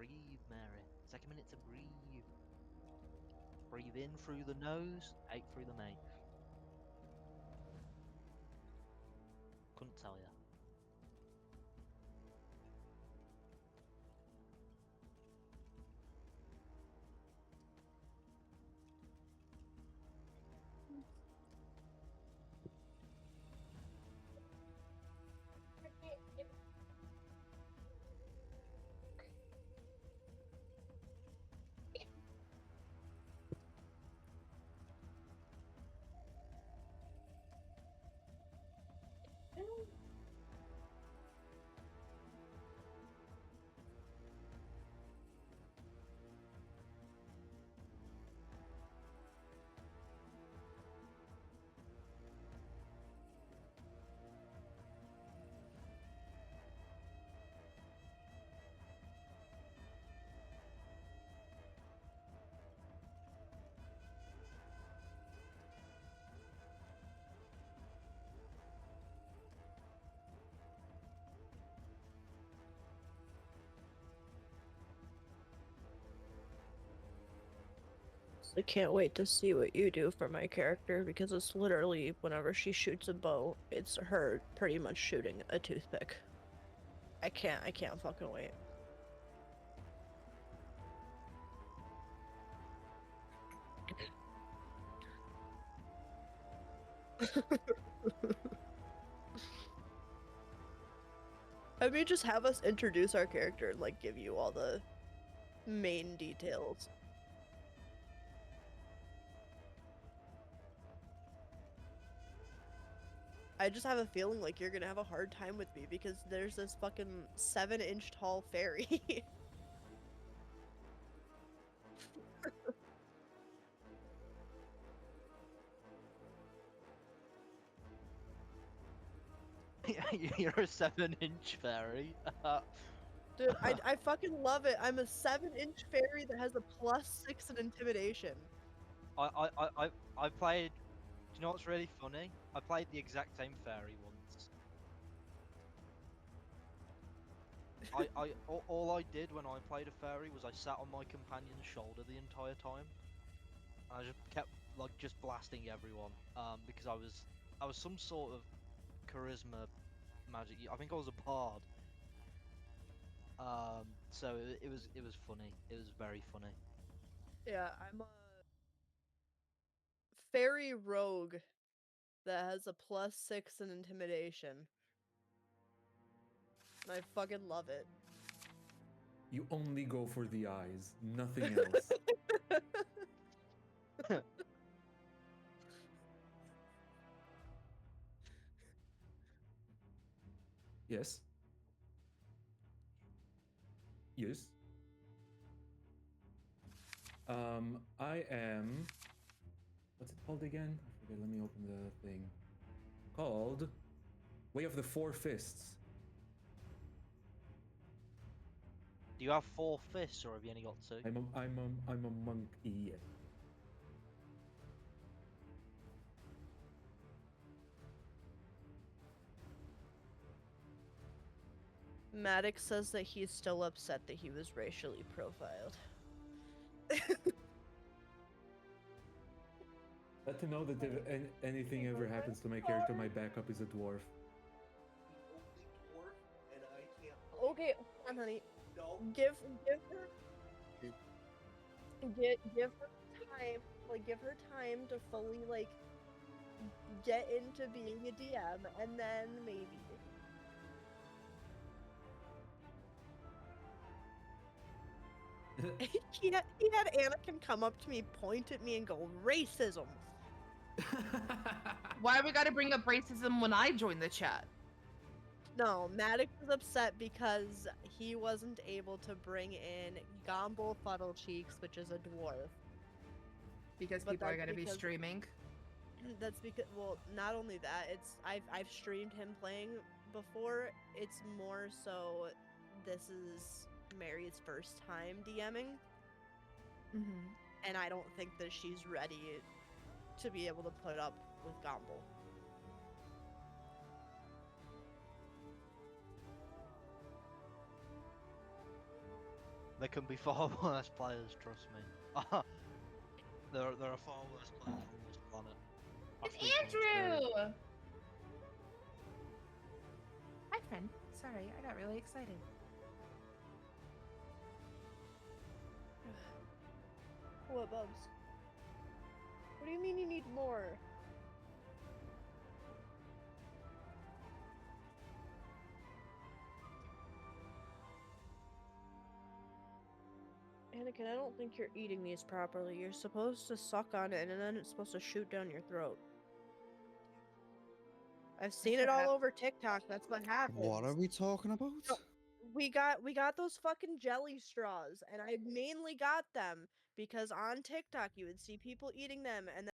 breathe, Mary. Take a minute to breathe. Breathe in through the nose, out through the mouth. Couldn't tell you. I can't wait to see what you do for my character, because it's literally whenever she shoots a bow, it's her pretty much shooting a toothpick. I can't fucking wait. I mean, just have us introduce our character and like give you all the main details. I just have a feeling like you're gonna have a hard time with me because there's this fucking 7-inch tall fairy. You're a 7-inch fairy. Dude, I fucking love it. I'm a 7-inch fairy that has a +6 in intimidation. I played. Do you know what's really funny? I played the exact same fairy once. All I did when I played a fairy was I sat on my companion's shoulder the entire time. And I just kept like just blasting everyone. Because I was some sort of charisma magic. I think I was a bard. So it was funny. It was very funny. Yeah, I'm a fairy rogue that has a +6 in intimidation. And I fucking love it. You only go for the eyes, nothing else. Yes. Yes. I am. What's it called again? I forget. Let me open the thing. Called Way of the Four Fists. Do you have 4 fists or have you only got 2? I'm a monkey. Yes. Maddox says that he's still upset that he was racially profiled. Let to know that if anything ever happens to my character, my backup is a dwarf. The only dwarf, and I can't. Okay, hold on, honey. No. Give her time. Like, give her time to fully like get into being a DM, and then maybe. he had Anakin come up to me, point at me, and go, "Racism." Why we gotta bring up racism when I join the chat? No, Maddox is upset because he wasn't able to bring in Gomble Fuddle Cheeks, which is a dwarf. Because But people are that's gonna be because- streaming. That's because, well, not only that, it's I've streamed him playing before. It's more so this is Mary's first time DMing, Mm-hmm. and I don't think that she's ready to be able to put up with Gomble. There can be far worse players, trust me. there are far worse players on this planet. I It's speak from experience. Andrew! Hi, friend. Sorry, I got really excited. What, Bubs? What do you mean you need more? Anakin, I don't think you're eating these properly. You're supposed to suck on it and then it's supposed to shoot down your throat. I've seen it all over TikTok. That's what happens. What are we talking about? No, we got those fucking jelly straws, and I mainly got them because on TikTok you would see people eating them, and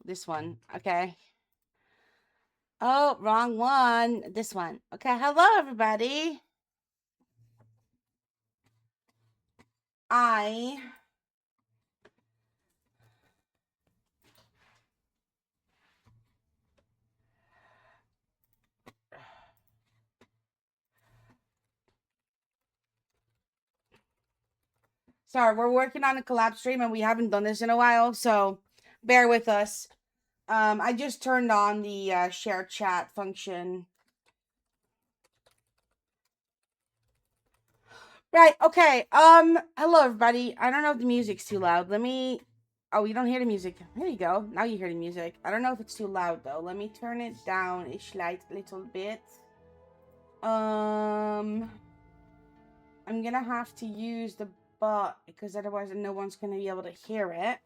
This one. Okay. Oh, wrong one. This one. Okay. Hello, everybody. Sorry, we're working on a collab stream and we haven't done this in a while, so bear with us. I just turned on the share chat function. Right, okay. Hello everybody. I don't know if the music's too loud. Oh, you don't hear the music. There you go. Now you hear the music. I don't know if it's too loud though. Let me turn it down a slight little bit. I'm gonna have to use the bot because otherwise no one's gonna be able to hear it.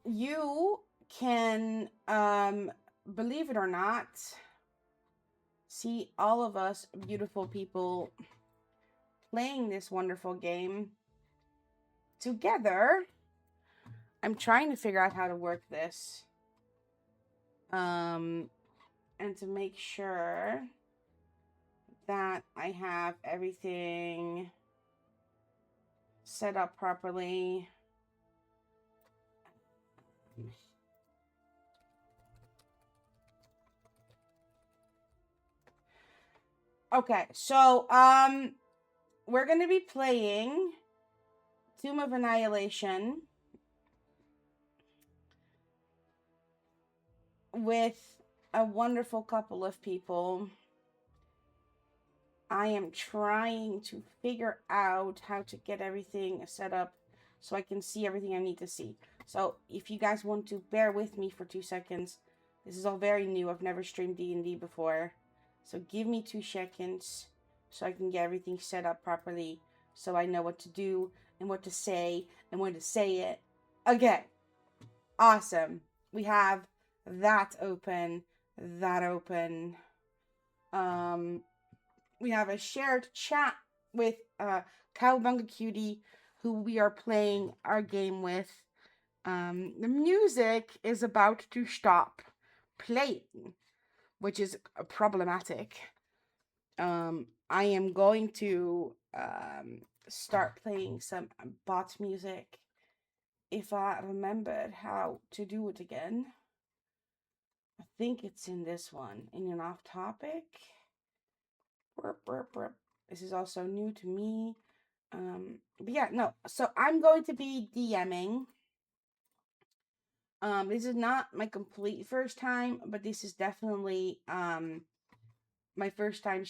You can, believe it or not, see all of us beautiful people playing this wonderful game together. I'm trying to figure out how to work this. And to make sure that I have everything set up properly. Okay, so we're gonna be playing Tomb of Annihilation with a wonderful couple of people. I am trying to figure out how to get everything set up so I can see everything I need to see. So if you guys want to bear with me for 2 seconds, this is all very new. I've never streamed D&D before. So give me 2 seconds so I can get everything set up properly so I know what to do and what to say and when to say it. Okay. Awesome. We have that open. That open. We have a shared chat with Cowabunga Cutie, who we are playing our game with. The music is about to stop playing, which is problematic. I am going to start playing some bot music if I remember how to do it again. I think it's in this one, in an off topic. This is also new to me. But yeah, no. So I'm going to be DMing. This is not my complete first time, but this is definitely my first time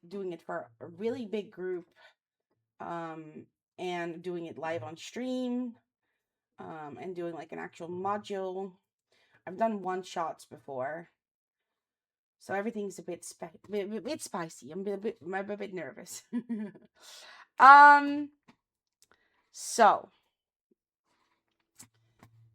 doing it for a really big group. And doing it live on stream. And doing like an actual module. I've done one shots before. So everything's a bit spicy. I'm a bit nervous. So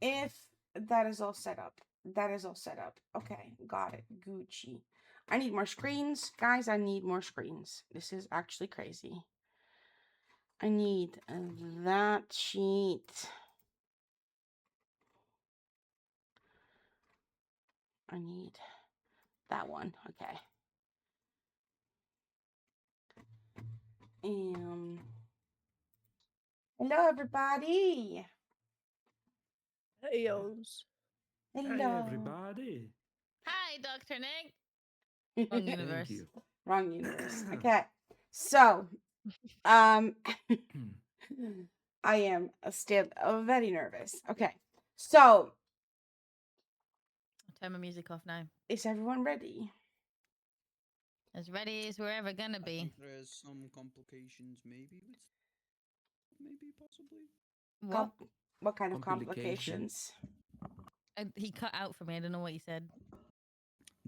if that is all set up, Okay, got it. Gucci. I need more screens, guys. I need more screens. This is actually crazy. I need that sheet. I need that one. Okay. Hello, everybody. Hey, yos. Hello. Hey, everybody. Hi, Dr. Nick. Wrong universe. Thank you. Wrong universe. Okay. So, I am still very nervous. Okay. So, I'll turn my music off now. is everyone ready? As ready as we're ever gonna I be. think there's some complications, maybe possibly. What? What kind of Complication? complications? He cut out for me. I don't know what he said.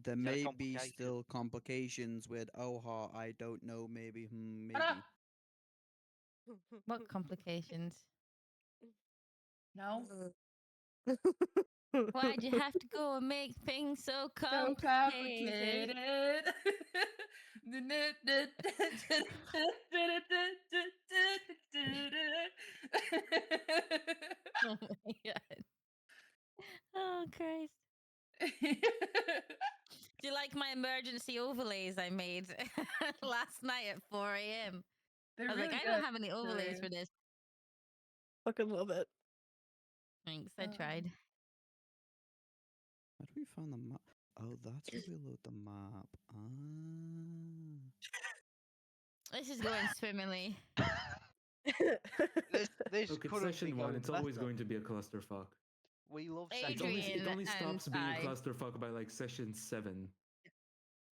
There Get may be complicated. still complications with Oha. I don't know. Maybe. Maybe. What complications? No. Why'd you have to go and make things so So complicated? complicated. Oh my god. Oh Christ. Do you like my emergency overlays I made last night at 4 a.m.? They're I was really like, I good, don't have any overlays for actually. this. Fucking love it. Thanks, I tried. How do we find the map? Oh, that's where we load the map. This is going swimmingly. This Look, it's couldn't be session one. going It's always better. going to be a clusterfuck. We love It session only, Adrian it only and stops being a I- clusterfuck by like session 7.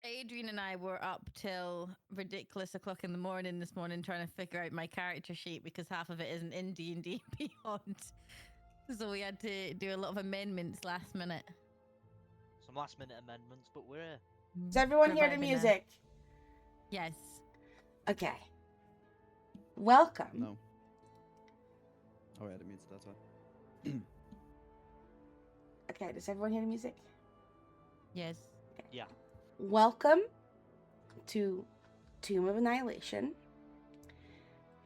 Adrian and I were up till ridiculous o'clock in the morning this morning trying to figure out my character sheet because half of it isn't in D&D Beyond. So we had to do a lot of amendments last minute. Some last minute amendments, but we're here. Does everyone We're hear the vibing now. music? Yes. Okay. Welcome. No. Oh yeah, that means that's why. Okay, does everyone hear the music? Yes. Yeah. Welcome to Tomb of Annihilation,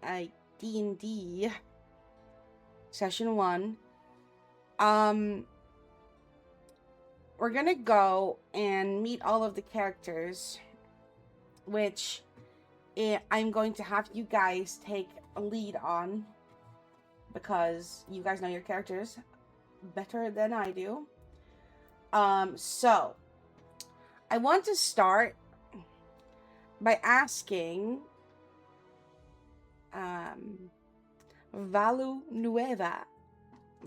a D&D session 1. We're gonna go and meet all of the characters, which I'm going to have you guys take a lead on because you guys know your characters better than I do. So I want to start by asking Valu Nueva.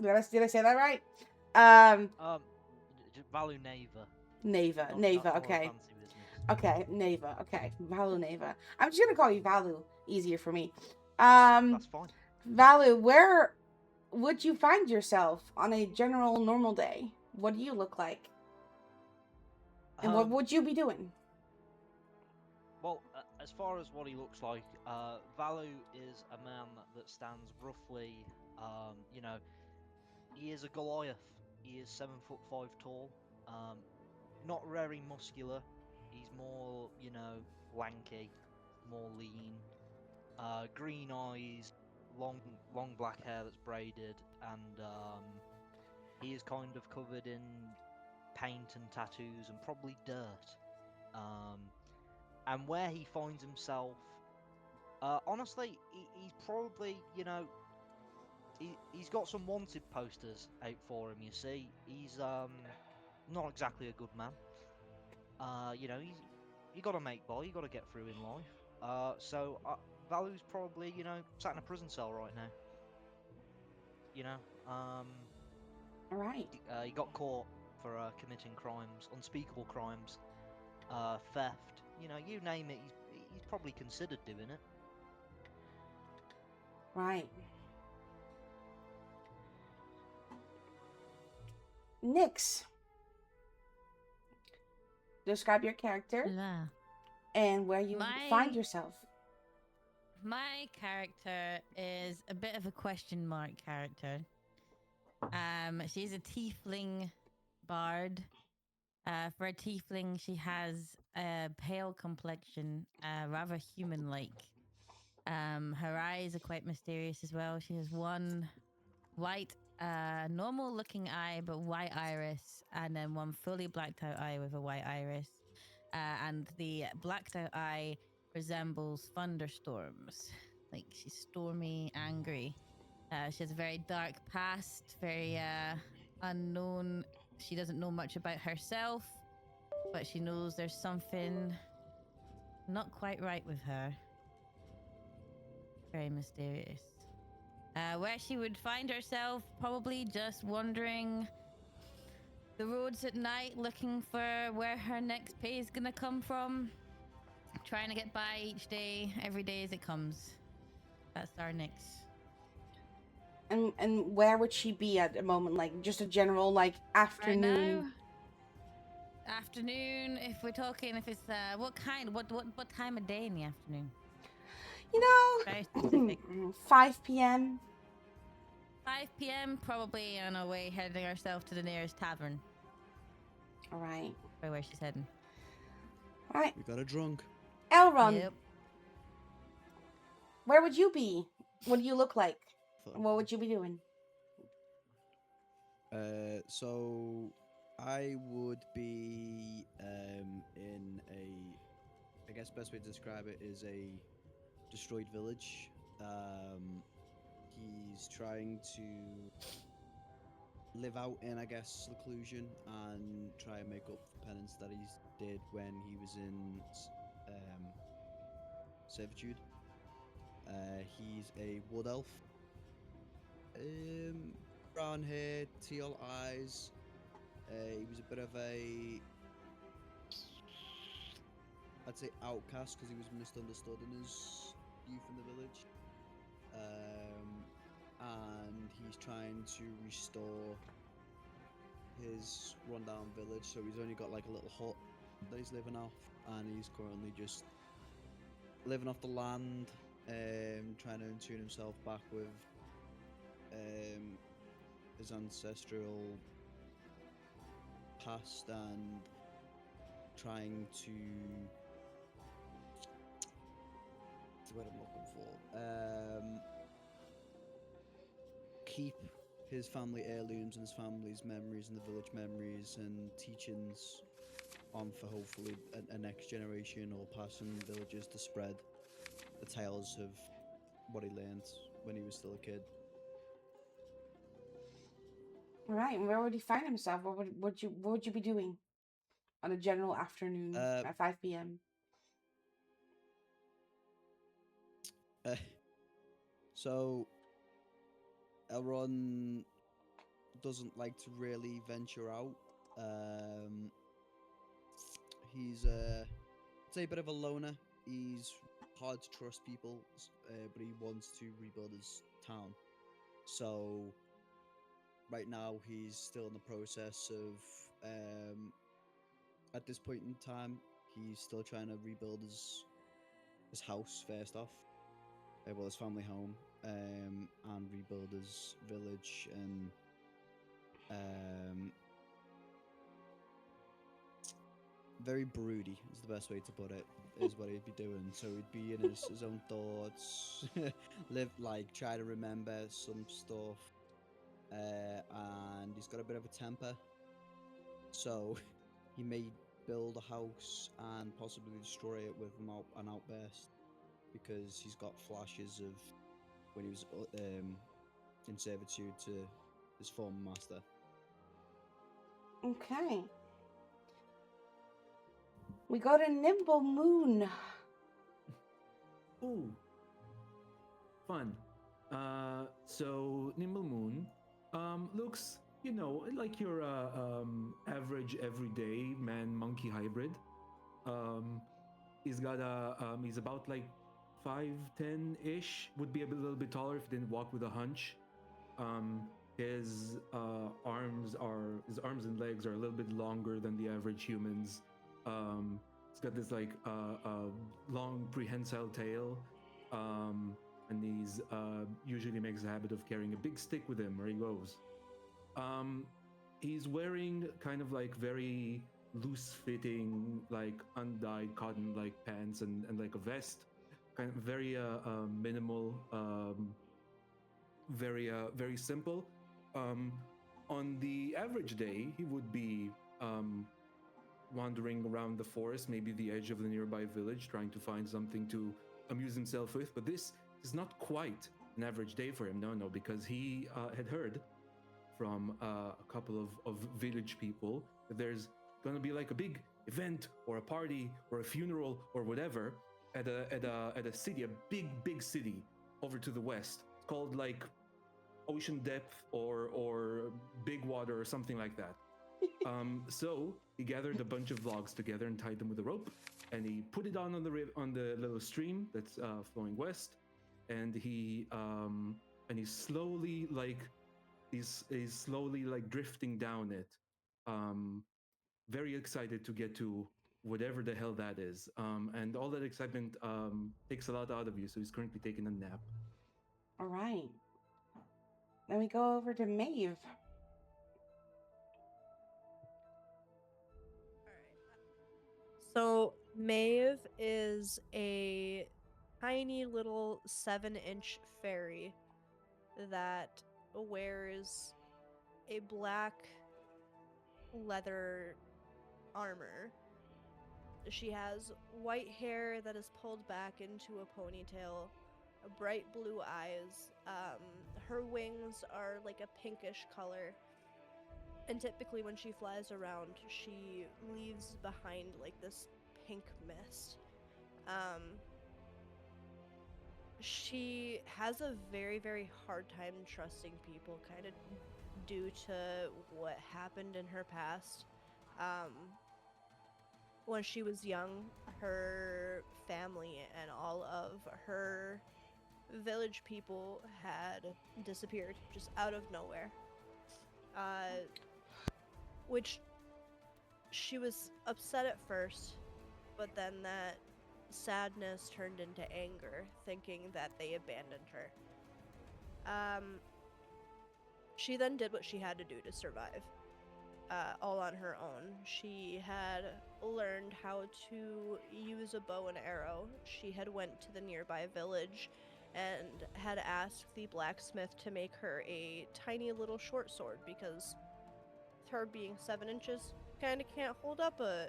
Did I say that right? Valu Neva. Neva. Not Neva, all okay. fancy business. Okay, Neva. Okay, Valu Neva. I'm just gonna call you Valu. Easier for me. That's fine. Valu, where would you find yourself on a general normal day? What do you look like? And what would you be doing? Well, as far as what he looks like, Valu is a man that stands roughly, he is a Goliath. He is 7'5" tall. Not very muscular. He's more, lanky, more lean. Green eyes, long black hair that's braided, and he is kind of covered in paint and tattoos and probably dirt. And where he finds himself, honestly, he's probably, he's got some wanted posters out for him. You see, he's not exactly a good man. You got to make by, you got to get through in life. So Valu's probably, sat in a prison cell right now. All right. He got caught for committing crimes, unspeakable crimes, theft. You name it, he's probably considered doing it. Right. Nyx. Describe your character La. and where you find yourself. My character is a bit of a question mark character. She's a tiefling bard. For a tiefling, she has a pale complexion, rather human-like. Her eyes are quite mysterious as well. She has one white normal looking eye but white iris, and then one fully blacked out eye with a white iris. And the blacked out eye resembles thunderstorms. Like she's stormy, angry. She has a very dark past, very unknown. She doesn't know much about herself, but she knows there's something not quite right with her. Very mysterious. Where she would find herself, probably just wandering the roads at night, looking for where her next pay is gonna come from. Trying to get by each day, every day as it comes. That's our next. And where would she be at the moment? Like just a general like Right afternoon. now, afternoon. If we're talking, if it's what time of day in the afternoon? You know, Very specific. 5 p.m. 5 p.m. Probably on our way, heading ourselves to the nearest tavern. All right. By where she's heading. All right. We got a drunk. Elrond, Yep. where would you be? What do you look like? Fuck. And what would you be doing? So I would be in a, I guess best way to describe it is a destroyed village. He's trying to live out in, I guess, seclusion and try and make up for penance that he did when he was in servitude. He's a wood elf. Brown hair, teal eyes. He was a bit of a, I'd say, outcast because he was misunderstood in his youth in the village. And he's trying to restore his rundown village, so he's only got like a little hut that he's living off, and he's currently just living off the land, trying to tune himself back with his ancestral past and trying to, what's the word I'm looking for? Keep his family heirlooms and his family's memories and the village memories and teachings on for hopefully a next generation, or passing villagers to spread the tales of what he learned when he was still a kid. All right. And where would he find himself? What would you be doing on a general afternoon at 5 p.m.? So Elrond doesn't like to really venture out. He's I'd say a bit of a loner. He's hard to trust people, but he wants to rebuild his town. So right now he's still in the process of, at this point in time, he's still trying to rebuild his house first off, well, his family home, and rebuild his village, and very broody is the best way to put it, is what he'd be doing. So he'd be in his own thoughts, try to remember some stuff, and he's got a bit of a temper, so he may build a house and possibly destroy it with an outburst, because he's got flashes of when he was in servitude to his former master. Okay. We go to Nimble Moon. Ooh, fun. So Nimble Moon looks, like your average everyday man monkey hybrid. He's got he's about like 5'10" ish. Would be a little bit taller if he didn't walk with a hunch. His arms and legs are a little bit longer than the average humans. He's got this like long prehensile tail, and he's usually makes a habit of carrying a big stick with him where he goes. He's wearing kind of like very loose-fitting, like undyed cotton like pants and like a vest, kind of very minimal, very simple. On the average day, he would be wandering around the forest, maybe the edge of the nearby village, trying to find something to amuse himself with. But this is not quite an average day for him. No, because he had heard from a couple of village people that there's going to be like a big event or a party or a funeral or whatever at a city, a big city over to the west. It's called like Ocean Depth or Big Water or something like that. So he gathered a bunch of logs together and tied them with a rope, and he put it on the little stream that's flowing west, and he's slowly like drifting down it, very excited to get to whatever the hell that is, and all that excitement takes a lot out of you. So he's currently taking a nap. All right. Then we go over to Maeve. So Maeve is a tiny little 7-inch fairy that wears a black leather armor. She has white hair that is pulled back into a ponytail, bright blue eyes. Her wings are like a pinkish color. And typically when she flies around, she leaves behind like this pink mist. She has a very, very hard time trusting people, kind of due to what happened in her past. When she was young, her family and all of her village people had disappeared just out of nowhere. Which she was upset at first, but then that sadness turned into anger, thinking that they abandoned her. She then did what she had to do to survive, all on her own. She had learned how to use a bow and arrow. She had went to the nearby village and had asked the blacksmith to make her a tiny little short sword, because her being 7 inches kind of can't hold up a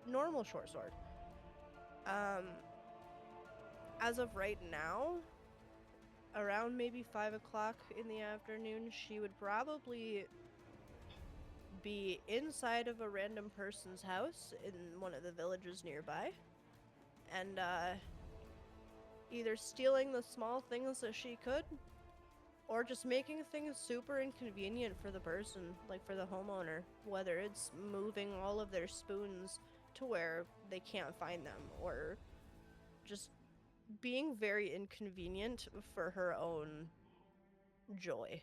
normal short sword. As of right now, around maybe 5 o'clock in the afternoon, she would probably be inside of a random person's house in one of the villages nearby, and either stealing the small things that she could, or just making things super inconvenient for the person, like for the homeowner, whether it's moving all of their spoons to where they can't find them, or just being very inconvenient for her own joy.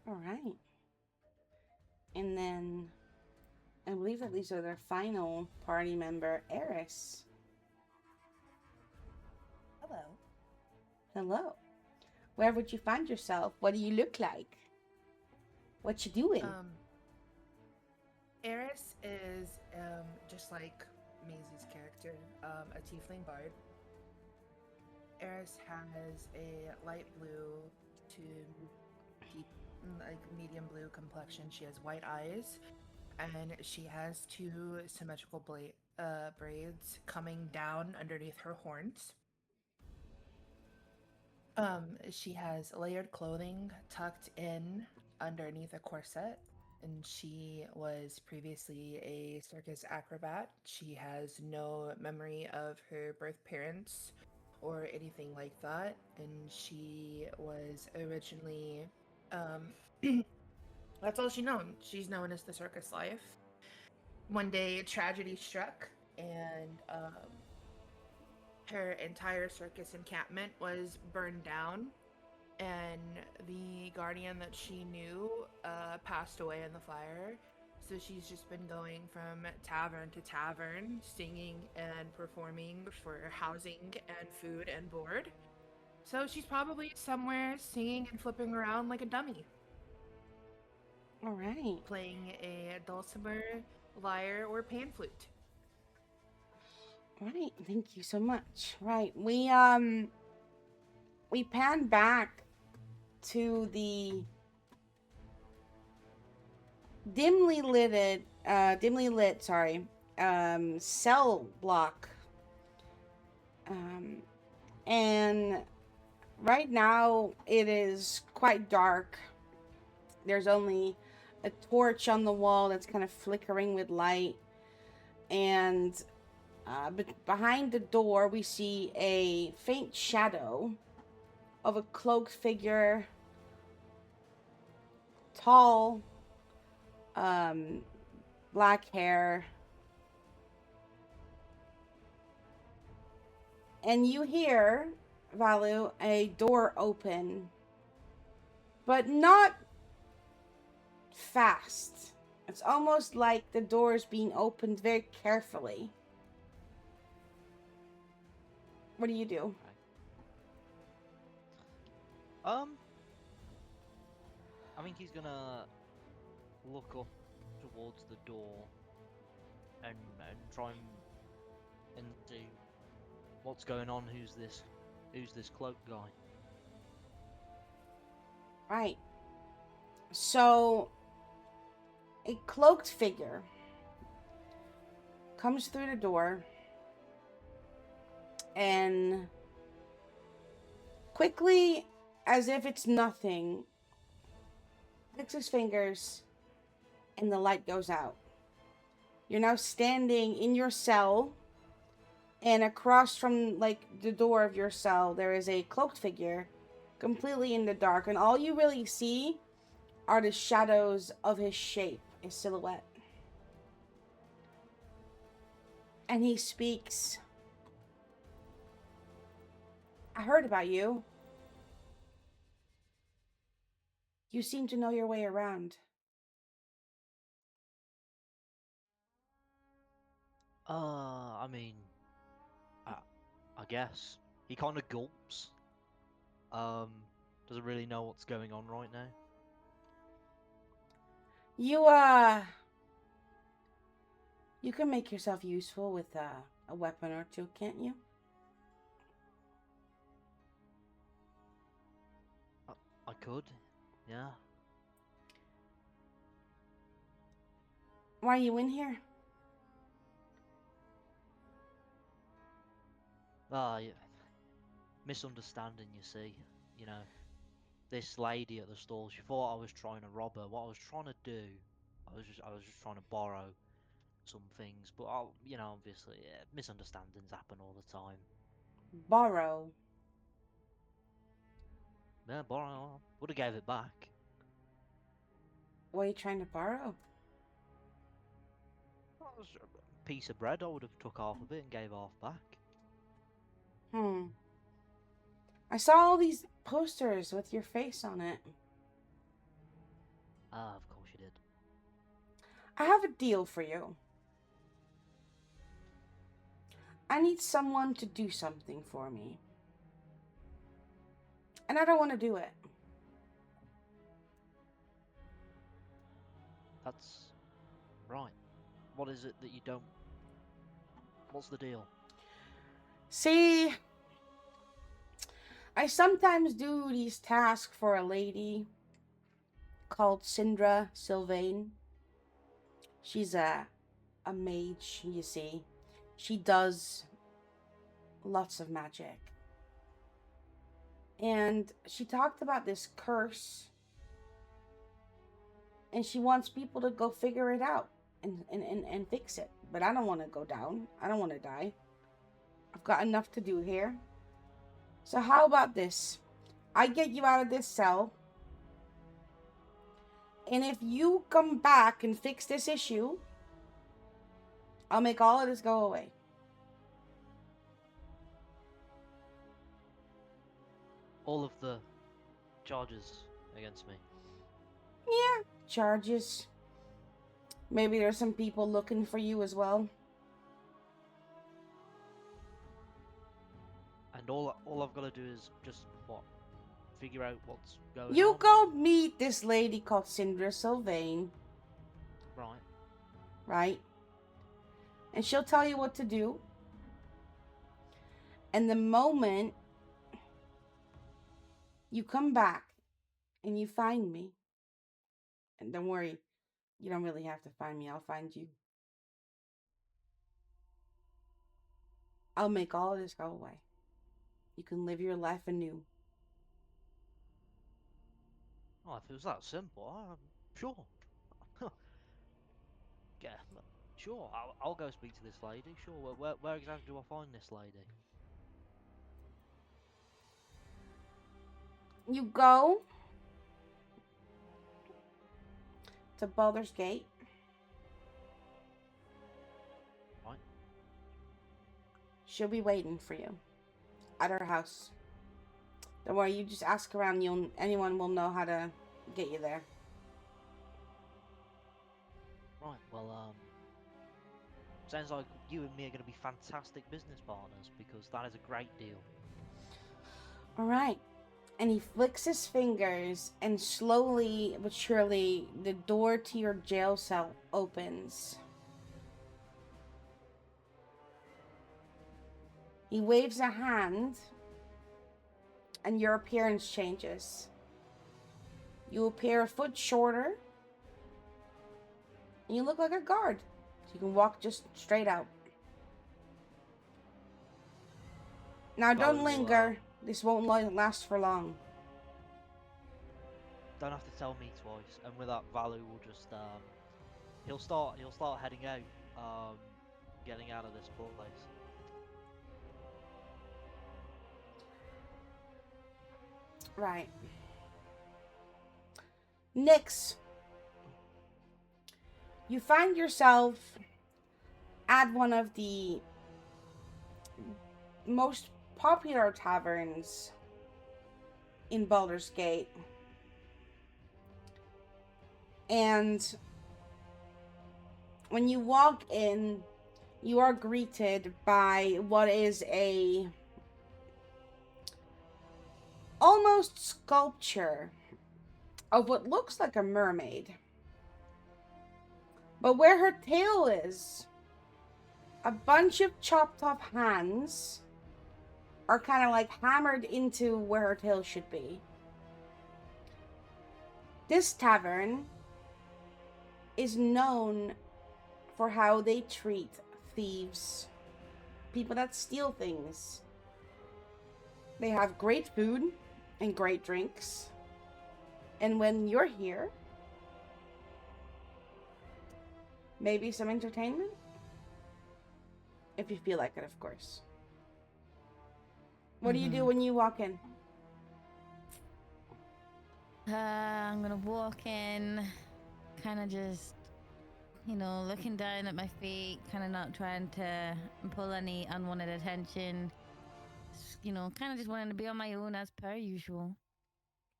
All right. And then I believe that these are their final party member, Eris. Hello. Hello. Where would you find yourself? What do you look like? What you doing? Eris is just like Maisie's character, a tiefling bard. Eris has a light blue to deep, like medium blue complexion. She has white eyes, and she has 2 symmetrical braids coming down underneath her horns. She has layered clothing tucked in underneath a corset, and she was previously a circus acrobat. She has no memory of her birth parents or anything like that, and she was originally, that's all she's known as the circus life. One day, tragedy struck, and her entire circus encampment was burned down, and the guardian that she knew passed away in the fire. So she's just been going from tavern to tavern, singing and performing for housing and food and board. So she's probably somewhere singing and flipping around like a dummy. All right. Playing a dulcimer, lyre, or pan flute. Right, thank you so much. Right, we pan back to the dimly lit, sorry, cell block. And right now it is quite dark. There's only a torch on the wall that's kind of flickering with light. And behind the door, we see a faint shadow of a cloaked figure, tall, black hair. And you hear, Valu, a door open, but not fast. It's almost like the door is being opened very carefully. What do you do? I think he's gonna look up towards the door and try and see what's going on. Who's this cloaked guy? Right. So, a cloaked figure comes through the door and quickly, as if it's nothing, clicks his fingers and the light goes out. You're now standing in your cell, and across from the door of your cell there is a cloaked figure completely in the dark, and all you really see are the shadows of his shape, his silhouette. And he speaks. I heard about you. You seem to know your way around. I mean, I guess he kind of gulps. Doesn't really know what's going on right now. You can make yourself useful with a weapon or two, can't you? I could, yeah. Why are you in here? Yeah. Misunderstanding, you see. You know, this lady at the stall, she thought I was trying to rob her. What I was trying to do, I was just trying to borrow some things. But obviously, misunderstandings happen all the time. Borrow. Yeah, borrow. Would have gave it back. What are you trying to borrow? Well, it was a piece of bread. I would have took half of it and gave half back. I saw all these posters with your face on it. Ah, of course you did. I have a deal for you. I need someone to do something for me. And I don't want to do it. That's right. What is it that you don't... What's the deal? See, I sometimes do these tasks for a lady called Syndra Sylvain. She's a mage, you see. She does lots of magic. And she talked about this curse. And she wants people to go figure it out and fix it. But I don't want to go down. I don't want to die. I've got enough to do here. So how about this? I get you out of this cell. And if you come back and fix this issue, I'll make all of this go away. All of the charges against me. Yeah, charges. Maybe there's some people looking for you as well. And all I've got to do is just, figure out what's going on? You go meet this lady called Syndra Sylvain. Right. Right? And she'll tell you what to do. And the moment you come back and you find me, and don't worry, You don't really have to find me. I'll find you. I'll make all of this go away. You can live your life anew. Oh, if it was that simple, sure. Yeah, sure. I'll go speak to this lady. Sure. Where exactly do I find this lady? You go to Baldur's Gate. Right. She'll be waiting for you at her house. Don't worry, you just ask around. Anyone will know how to get you there. Right. Well, sounds like you and me are going to be fantastic business partners because that is a great deal. All right. And he flicks his fingers, and slowly but surely, the door to your jail cell opens. He waves a hand, and your appearance changes. You appear a foot shorter, and you look like a guard. So you can walk just straight out. Now, don't Valu, linger. This won't last for long. Don't have to tell me twice. And with that, Valu will just he'll start heading out, getting out of this place. Right. Nyx, you find yourself at one of the most popular taverns in Baldur's Gate. And when you walk in, you are greeted by what is a almost sculpture of what looks like a mermaid. But where her tail is, a bunch of chopped off hands are kind of like hammered into where her tail should be. This tavern is known for how they treat thieves, people that steal things. They have great food and great drinks. And when you're here, maybe some entertainment? If you feel like it, of course. What do you do when you walk in? I'm gonna walk in, kind of just, looking down at my feet, kind of not trying to pull any unwanted attention. Kind of just wanting to be on my own as per usual.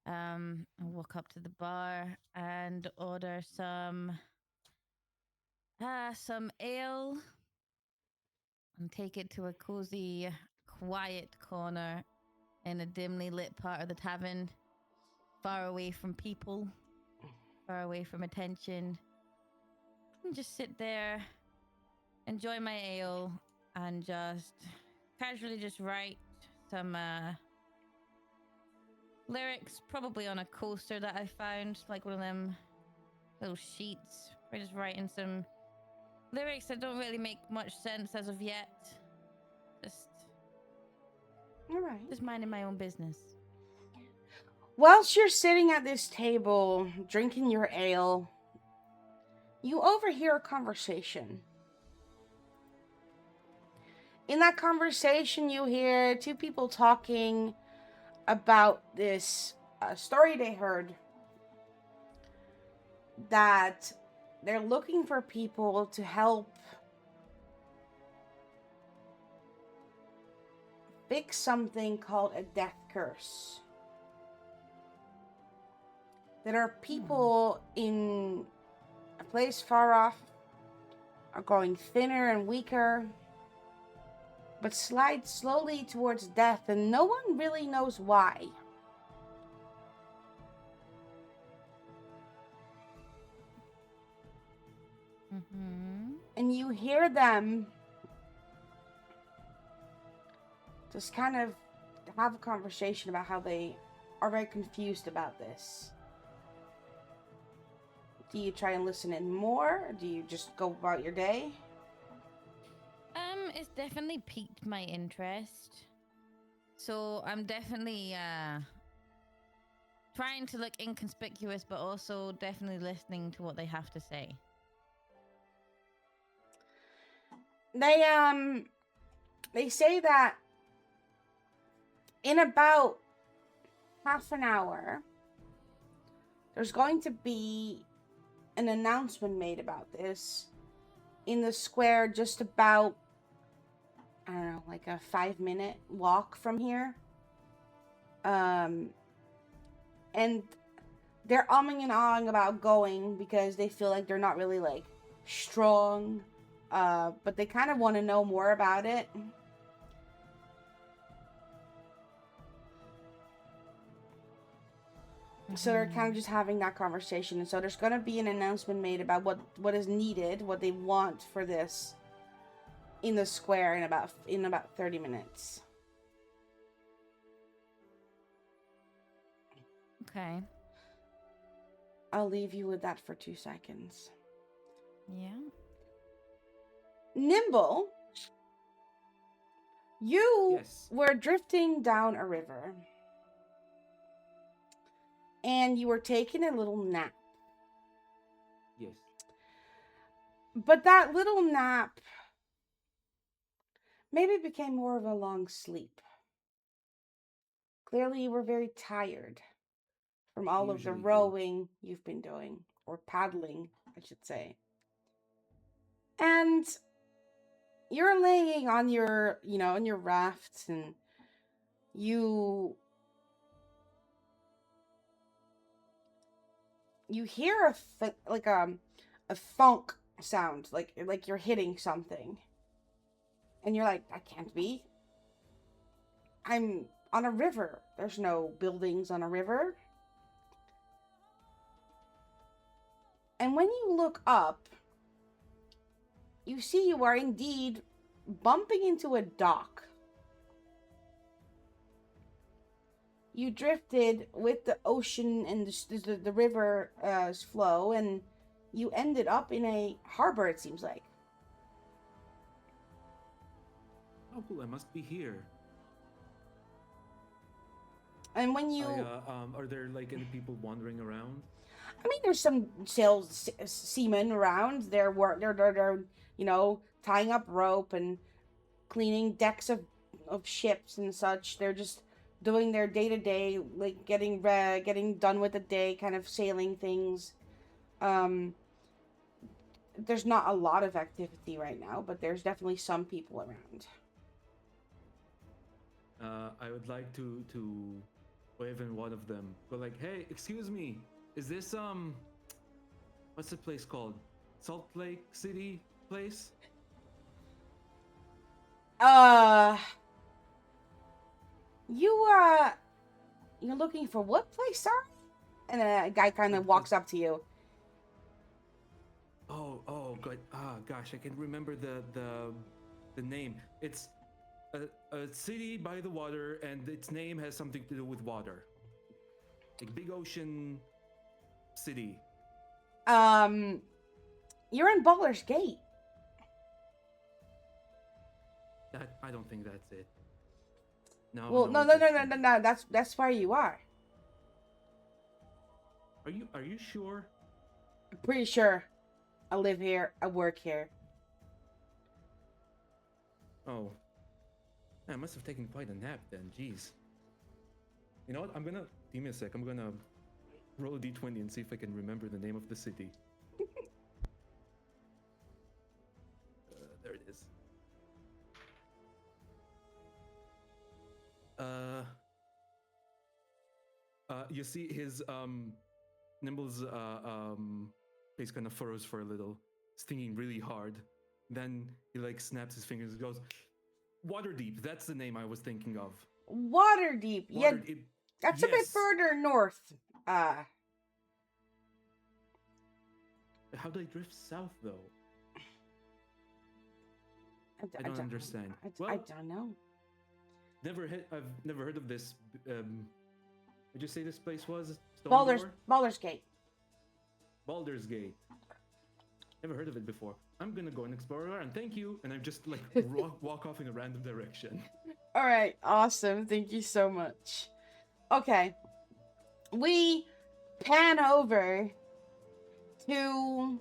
I walk up to the bar and order some ale and take it to a cozy, quiet corner in a dimly lit part of the tavern, far away from people, far away from attention, and just sit there, enjoy my ale, and just casually just write some lyrics, probably on a coaster that I found, like one of them little sheets. We're just writing some lyrics that don't really make much sense as of yet. Just minding my own business. Whilst you're sitting at this table, drinking your ale, you overhear a conversation. In that conversation, you hear two people talking about this story they heard, that they're looking for people to help fix something called a death curse. There are people in a place far off are growing thinner and weaker, but slide slowly towards death, and no one really knows why. And you hear them just kind of have a conversation about how they are very confused about this. Do you try and listen in more? Or do you just go about your day? It's definitely piqued my interest. So I'm definitely trying to look inconspicuous, but also definitely listening to what they have to say. They say that in about half an hour, there's going to be an announcement made about this in the square just about, I don't know, like a 5-minute walk from here. And they're umming and ahhing about going because they feel like they're not really like strong. But they kind of want to know more about it. So they're kind of just having that conversation. And so there's going to be an announcement made about what is needed, what they want for this in the square in about 30 minutes. Okay. I'll leave you with that for 2 seconds. Yeah. Nimble, you Yes. were drifting down a river. And you were taking a little nap. Yes. But that little nap maybe became more of a long sleep. Clearly, you were very tired from all of the Usually do. rowing you've been doing, or paddling, I should say. And you're laying on your, on your rafts, and you hear a thunk sound, like you're hitting something. And you're like, that can't be. I'm on a river. There's no buildings on a river. And when you look up, you see you are indeed bumping into a dock. You drifted with the ocean and the river's flow, and you ended up in a harbor, it seems like. Oh, cool. I must be here. And when you... are there like any people wandering around? I mean, there's some seamen around. They're tying up rope and cleaning decks of ships and such. They're just doing their day-to-day, like getting done with the day, kind of sailing things. There's not a lot of activity right now, but there's definitely some people around. I would like to wave in one of them. Go like, hey, excuse me, is this what's the place called? Salt Lake City place? You're looking for what place, sorry? And a guy kind of walks up to you. Oh, good. Gosh, I can remember the name. It's a city by the water, and its name has something to do with water. Like Big Ocean City. You're in Baldur's Gate. I don't think that's it. No. Well, no. That's where you are. Are you sure? I'm pretty sure. I live here. I work here. Oh. I must have taken quite a nap then. Jeez. You know what? Give me a sec. I'm gonna roll a d20 and see if I can remember the name of the city. There it is. You see his Nimble's face kind of furrows for a little, stinging really hard. Then he like snaps his fingers and goes, Waterdeep, that's the name I was thinking of. Waterdeep. Yeah, that's a bit yes. further north. How do I drift south though? I don't understand. I don't know. I've never heard of this. Would you say this place was? Stone Door? Baldur's Gate. Baldur's Gate. Never heard of it before. I'm gonna go and explore around. Thank you. And I just like walk off in a random direction. All right, awesome. Thank you so much. Okay, we pan over to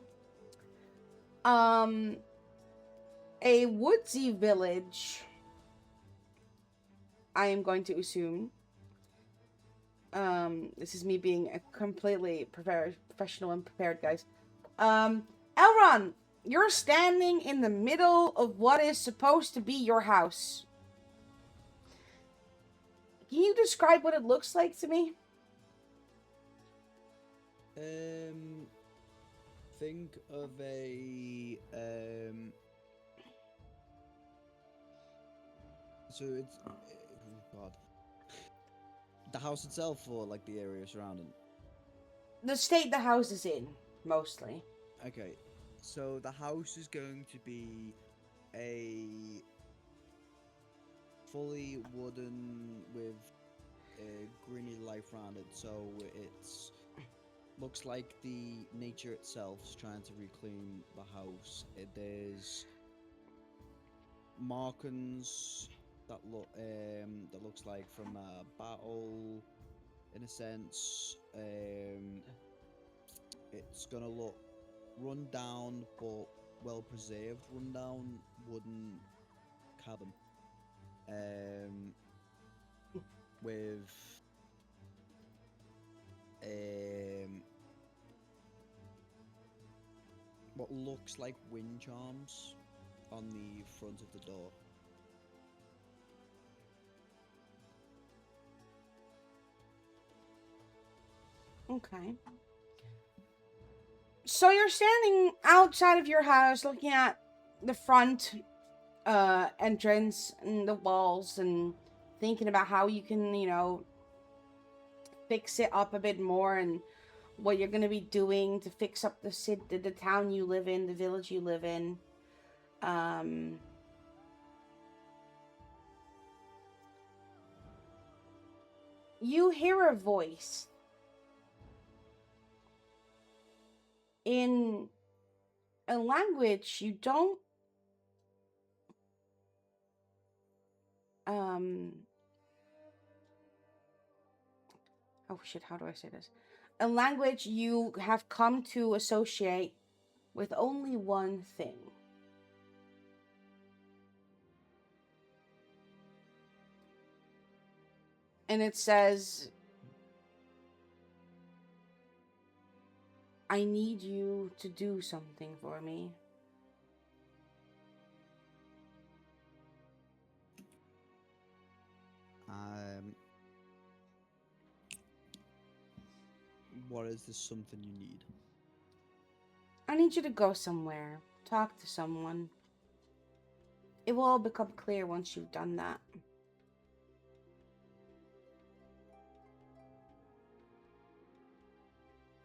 a woodsy village. I am going to assume. This is me being a completely professional and prepared, guys. Elron, you're standing in the middle of what is supposed to be your house. Can you describe what it looks like to me? Think of a so it's oh god. The house itself, or like the area surrounding? The state the house is in, mostly. Okay, so the house is going to be a fully wooden with a greeny life around it, so it's looks like the nature itself is trying to reclaim the house. There's markings that looks like from a battle, in a sense. It's gonna look run down but well preserved, run down wooden cabin. With what looks like wind charms on the front of the door. Okay. So you're standing outside of your house looking at the front entrance and the walls and thinking about how you can, fix it up a bit more and what you're going to be doing to fix up the city, the town you live in, the village you live in. You hear a voice in a language you don't oh shit, how do I say this? A language you have come to associate with only one thing. And it says, I need you to do something for me. What is this something you need? I need you to go somewhere, talk to someone. It will all become clear once you've done that.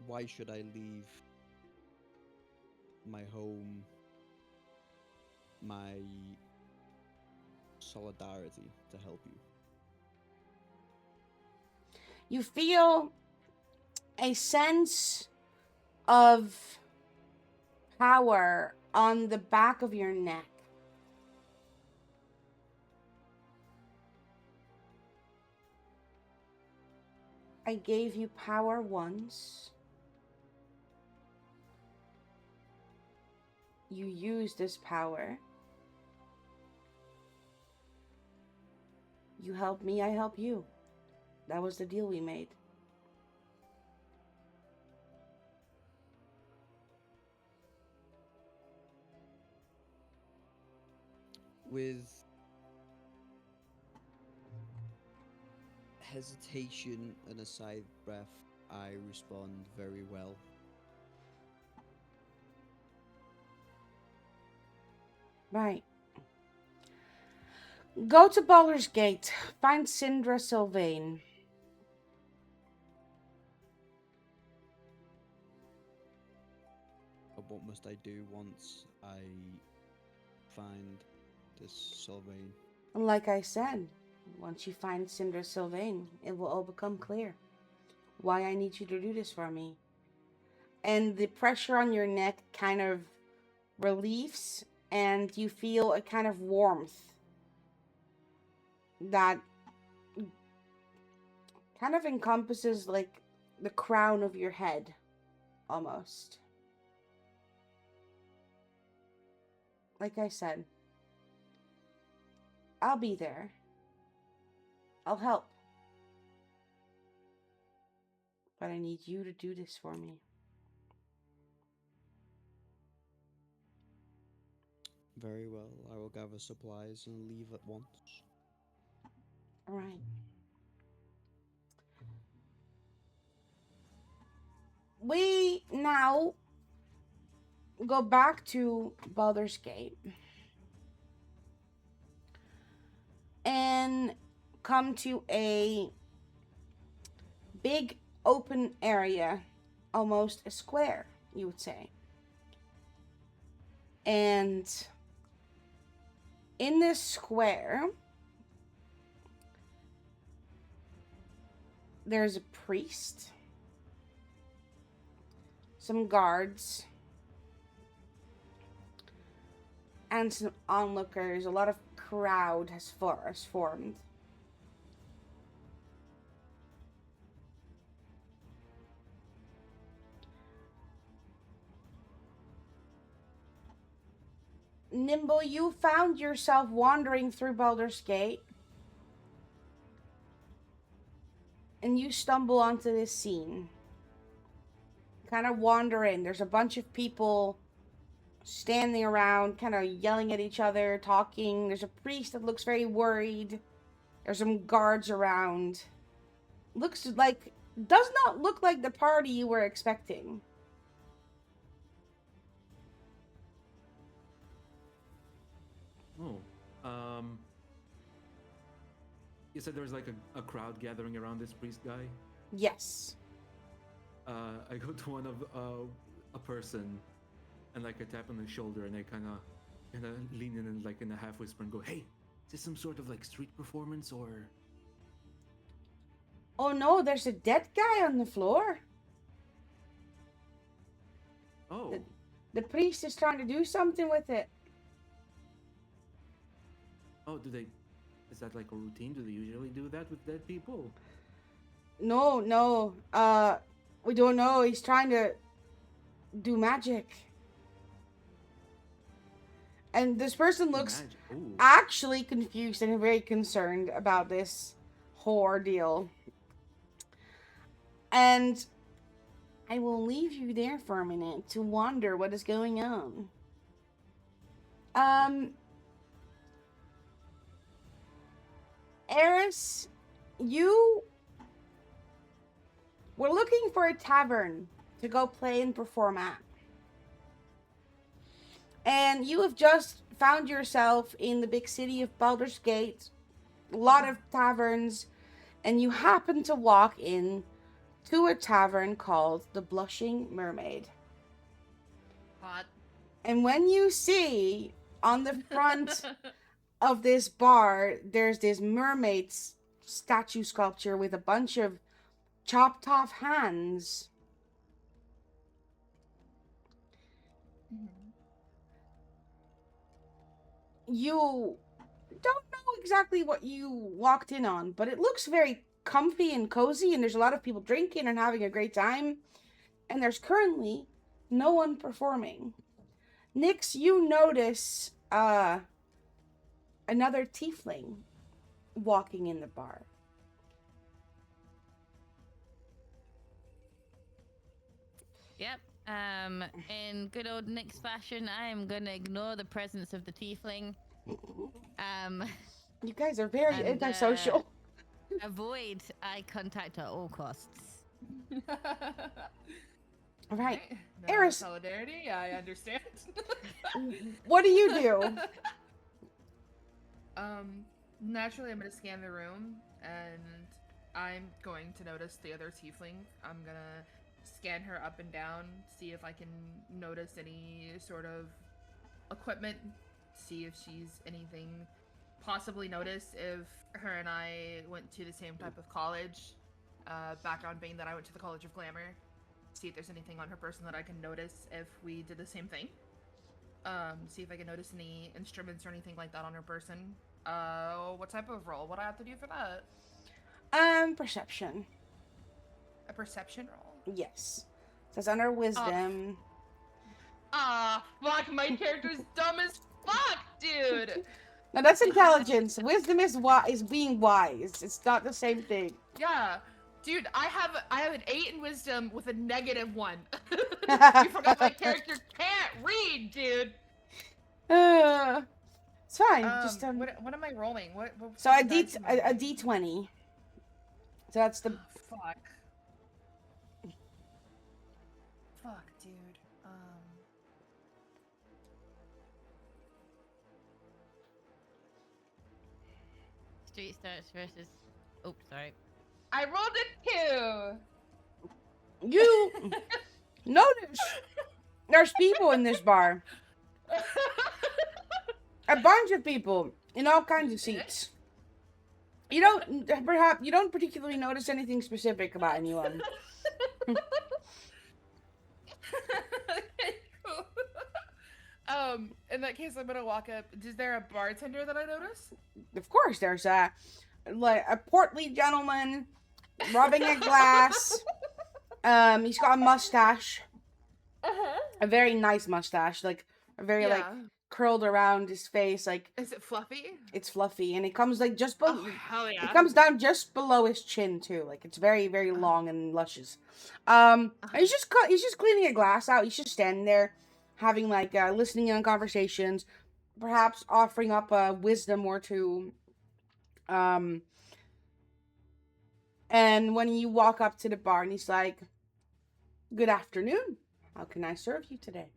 Why should I leave my home, my solidarity to help you? You feel a sense of power on the back of your neck. I gave you power once. You use this power. You help me, I help you. That was the deal we made. With hesitation and a side breath, I respond very well. Right. Go to Baldur's Gate. Find Sindra Sylvain. But what must I do once I find this Sylvain? Like I said, once you find Sindra Sylvain, it will all become clear why I need you to do this for me. and the pressure on your neck kind of relieves, and you feel a kind of warmth that kind of encompasses like the crown of your head, almost. Like I said, I'll be there. I'll help. But I need you to do this for me. Very well. I will gather supplies and leave at once. All right. We now go back to Baldur's Gate and come to a big open area, almost a square, you would say. And in this square, there's a priest, some guards, and some onlookers. A lot of crowd has formed. Nimble, you found yourself wandering through Baldur's Gate, and you stumble onto this scene. Kind of wandering. There's a bunch of people standing around, kind of yelling at each other, talking. There's a priest that looks very worried. There's some guards around. Does not look like the party you were expecting. Oh, you said there was like a crowd gathering around this priest guy? Yes. I go to one of a person and like I tap on the shoulder and I kind of lean in and like in a half whisper and go, "Hey, is this some sort of like street performance or?" Oh no, there's a dead guy on the floor. Oh. The priest is trying to do something with it. Oh, is that like a routine? Do they usually do that with dead people? No. We don't know. He's trying to do magic. And this person looks actually confused and very concerned about this whole ordeal. And I will leave you there for a minute to wonder what is going on. Eris, you were looking for a tavern to go play and perform at. And you have just found yourself in the big city of Baldur's Gate. A lot of taverns. And you happen to walk in to a tavern called the Blushing Mermaid. Hot. And when you see on the front of this bar, there's this mermaid statue sculpture with a bunch of chopped off hands. You don't know exactly what you walked in on, but it looks very comfy and cozy, and there's a lot of people drinking and having a great time. And there's currently no one performing. Nyx, you notice another tiefling walking in the bar. Yep. In good old Nyx fashion, I am gonna ignore the presence of the tiefling. You guys are very antisocial. Avoid eye contact at all costs. All right. No Eris, solidarity, I understand. what do you do? Naturally, I'm gonna scan the room, and I'm going to notice the other tiefling. I'm gonna scan her up and down, see if I can notice any sort of equipment, see if she's anything, possibly notice if her and I went to the same type of college, background being that I went to the College of Glamour. see if there's anything on her person that I can notice if we did the same thing. See if I can notice any instruments or anything like that on her person. What type of roll would I have to do for that? Perception. A perception roll? Yes. Says under wisdom. Fuck, my character's dumb as fuck, dude! No, that's intelligence. Wisdom is being wise. It's not the same thing. Yeah. Dude, I have an 8 in wisdom with a -1. You forgot my character can't read, dude! It's fine. Just what am I rolling? What so a fucking dice am I rolling? D20. So that's the Fuck. Fuck, dude. Street starts versus. Oh, sorry. I rolled a 2! you notice there's people in this bar. A bunch of people in all kinds of seats. You don't particularly notice anything specific about anyone. Okay, cool. In that case, I'm gonna walk up. Is there a bartender that I notice? Of course, there's a portly gentleman rubbing a glass. He's got a mustache, a very nice mustache, like a very like curled around his face. Like, is it fluffy? It's fluffy, and it comes like just below. Hell yeah! It comes down just below his chin too. Like, it's very, very long and luscious. And he's just cleaning a glass out. He's just standing there, having like listening in on conversations, perhaps offering up a wisdom or two. And when you walk up to the bar, and he's like, "Good afternoon. How can I serve you today?"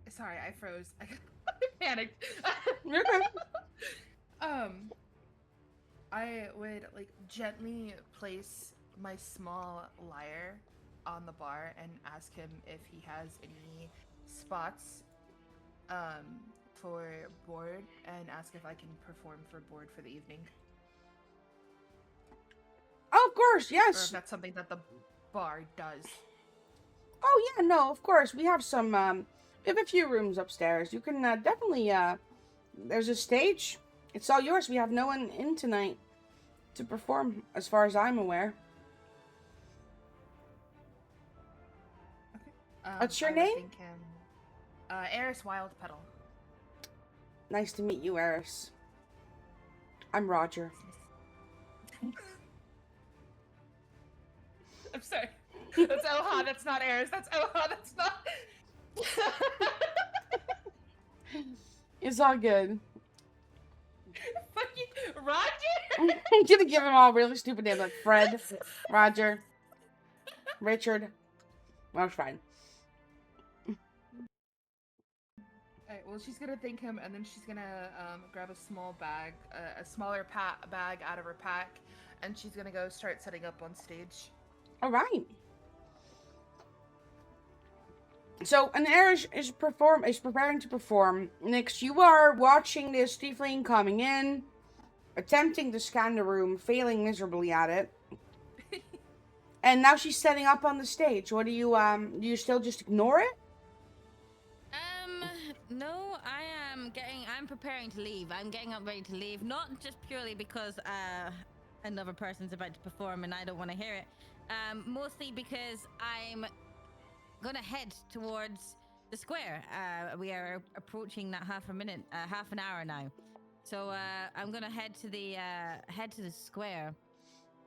Sorry, I froze. I panicked. You're good. I would like gently place my small lyre on the bar and ask him if he has any spots for board, and ask if I can perform for board for the evening. Oh, of course, Or yes. if that's something that the bar does. Oh yeah, no, of course. We have some we have a few rooms upstairs. You can definitely there's a stage. It's all yours. We have no one in tonight to perform as far as I'm aware. What's your I would name? think him, Eris Wildpetal. Nice to meet you, Eris. I'm Roger. I'm sorry. That's Oha, that's not Eris. That's Oha, that's not. It's all good. Fucking Roger? I'm gonna give them all really stupid names like Fred, Roger, Richard. Well, it's fine. Alright, well, she's gonna thank him, and then she's gonna grab a small bag, a smaller bag out of her pack, and she's gonna go start setting up on stage. All right. So, an Eris is preparing to perform. Next, you are watching this tiefling coming in, attempting to scan the room, failing miserably at it. And now she's setting up on the stage. What do you still just ignore it? No, I'm preparing to leave. I'm getting up ready to leave. Not just purely because another person's about to perform and I don't want to hear it. Mostly because I'm gonna head towards the square. We are approaching that half an hour now. So I'm gonna head to the square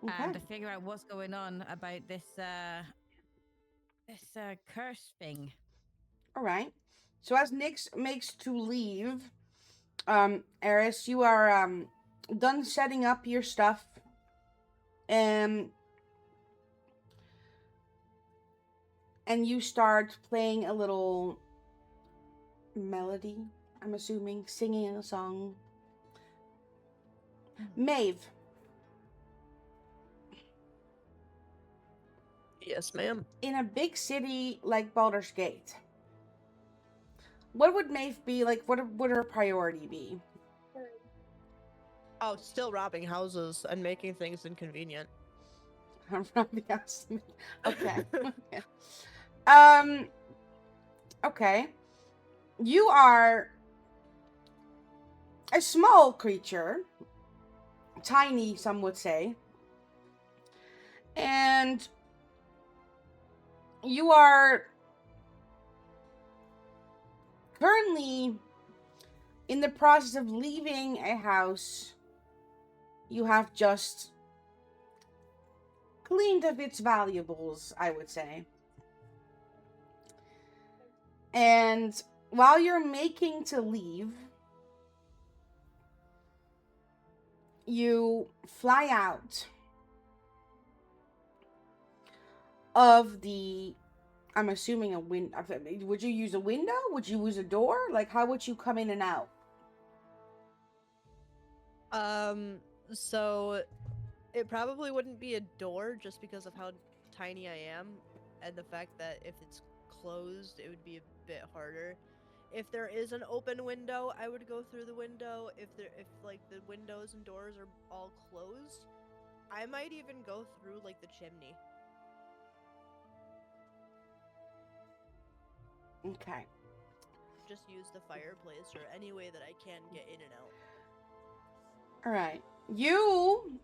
to figure out what's going on about this curse thing. All right. So as Nyx makes to leave, Eris, you are done setting up your stuff. And you start playing a little melody, I'm assuming, singing a song. Maeve. Yes, ma'am. In a big city like Baldur's Gate, what would Maeve be like? What would her priority be? Oh, still robbing houses and making things inconvenient. Okay. um. Okay. You are a small creature, tiny, some would say, and you are currently in the process of leaving a house you have just cleaned of its valuables, I would say. And while you're making to leave, you fly out of the, I'm assuming a window. Would you use a window? Would you use a door? Like, how would you come in and out? So it probably wouldn't be a door just because of how tiny I am and the fact that if it's closed, it would be a bit harder. If there is an open window, I would go through the window. If like the windows and doors are all closed, I might even go through like the chimney. Okay. Just use the fireplace or any way that I can get in and out. All right. You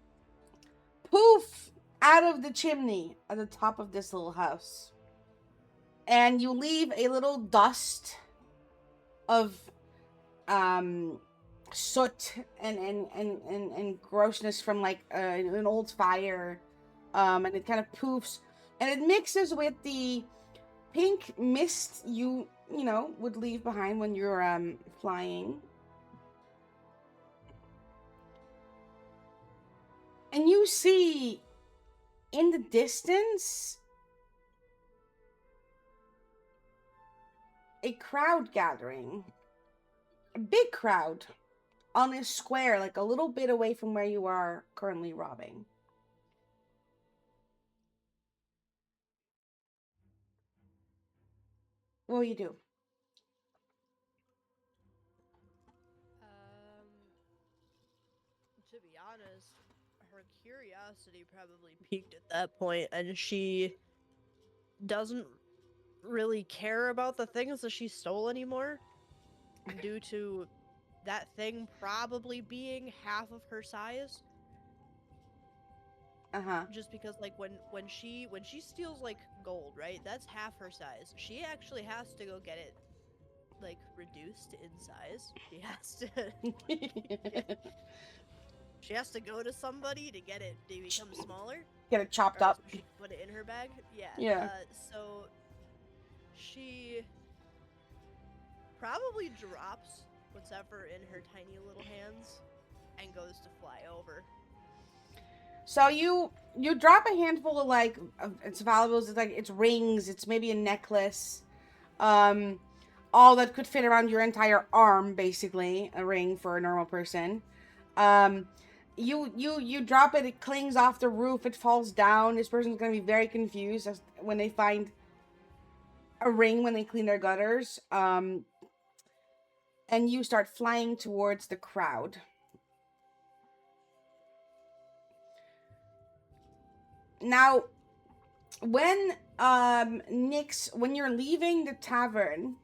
poof out of the chimney at the top of this little house. And you leave a little dust of soot and grossness from like an old fire. And it kind of poofs and it mixes with the pink mist you would leave behind when you're flying. And you see in the distance a crowd gathering. A big crowd on a square, like a little bit away from where you are currently robbing. What will you do? To be honest, her curiosity probably peaked at that point, and she doesn't really care about the things that she stole anymore due to that thing probably being half of her size. Just because like when she steals like gold, right? That's half her size. She actually has to go get it like reduced in size. She has to she has to go to somebody to get it to become smaller. Get it chopped or up. She can put it in her bag. Yeah. Yeah. So she probably drops whatever in her tiny little hands and goes to fly over. So you drop a handful of like it's valuables. It's like it's rings. It's maybe a necklace. All that could fit around your entire arm, basically a ring for a normal person. You drop it. It clings off the roof. It falls down. This person's gonna be very confused when they find a ring when they clean their gutters. And you start flying towards the crowd. Now, when when you're leaving the tavern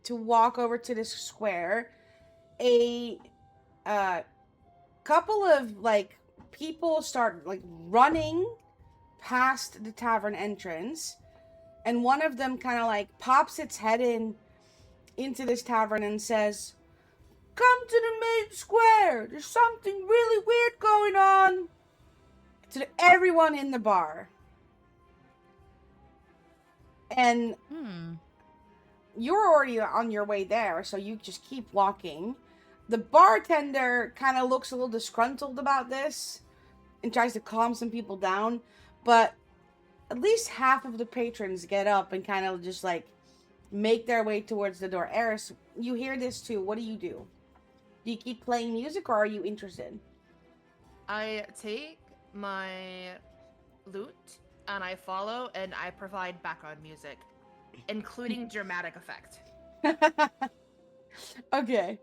to walk over to this square, a couple of like people start like running past the tavern entrance, and one of them kind of like pops its head into this tavern and says, "Come to the main square. There's something really weird going on." To everyone in the bar. And you're already on your way there, so you just keep walking. The bartender kind of looks a little disgruntled about this and tries to calm some people down, but at least half of the patrons get up and kind of just like make their way towards the door. Eris, you hear this too. What do? Do you keep playing music or are you interested? I take my lute and I follow and I provide background music, including dramatic effect. Okay.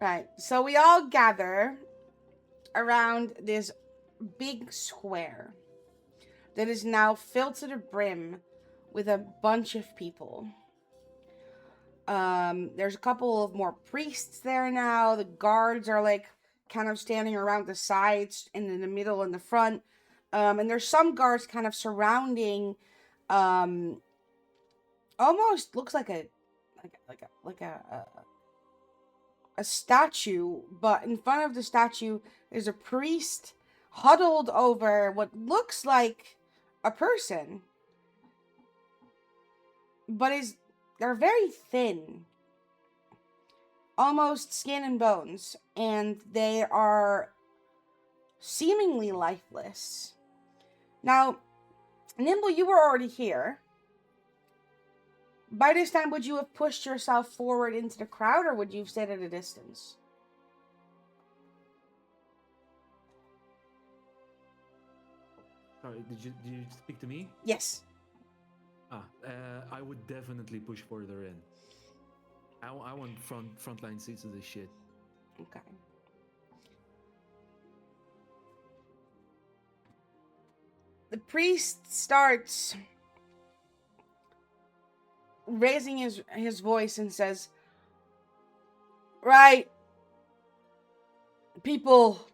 Right. So we all gather around this big square that is now filled to the brim with a bunch of people. There's a couple of more priests there now. The guards are like kind of standing around the sides and in the middle and the front. And there's some guards kind of surrounding almost looks like a statue, but in front of the statue there's a priest huddled over what looks like a person, but they're very thin, almost skin and bones, and they are seemingly lifeless. Now, Nimble, you were already here. By this time, would you have pushed yourself forward into the crowd, or would you have stayed at a distance? Sorry, did you speak to me? Yes. I would definitely push further in. I want frontline seats of this shit. Okay. The priest starts raising his voice and says, "Right, people,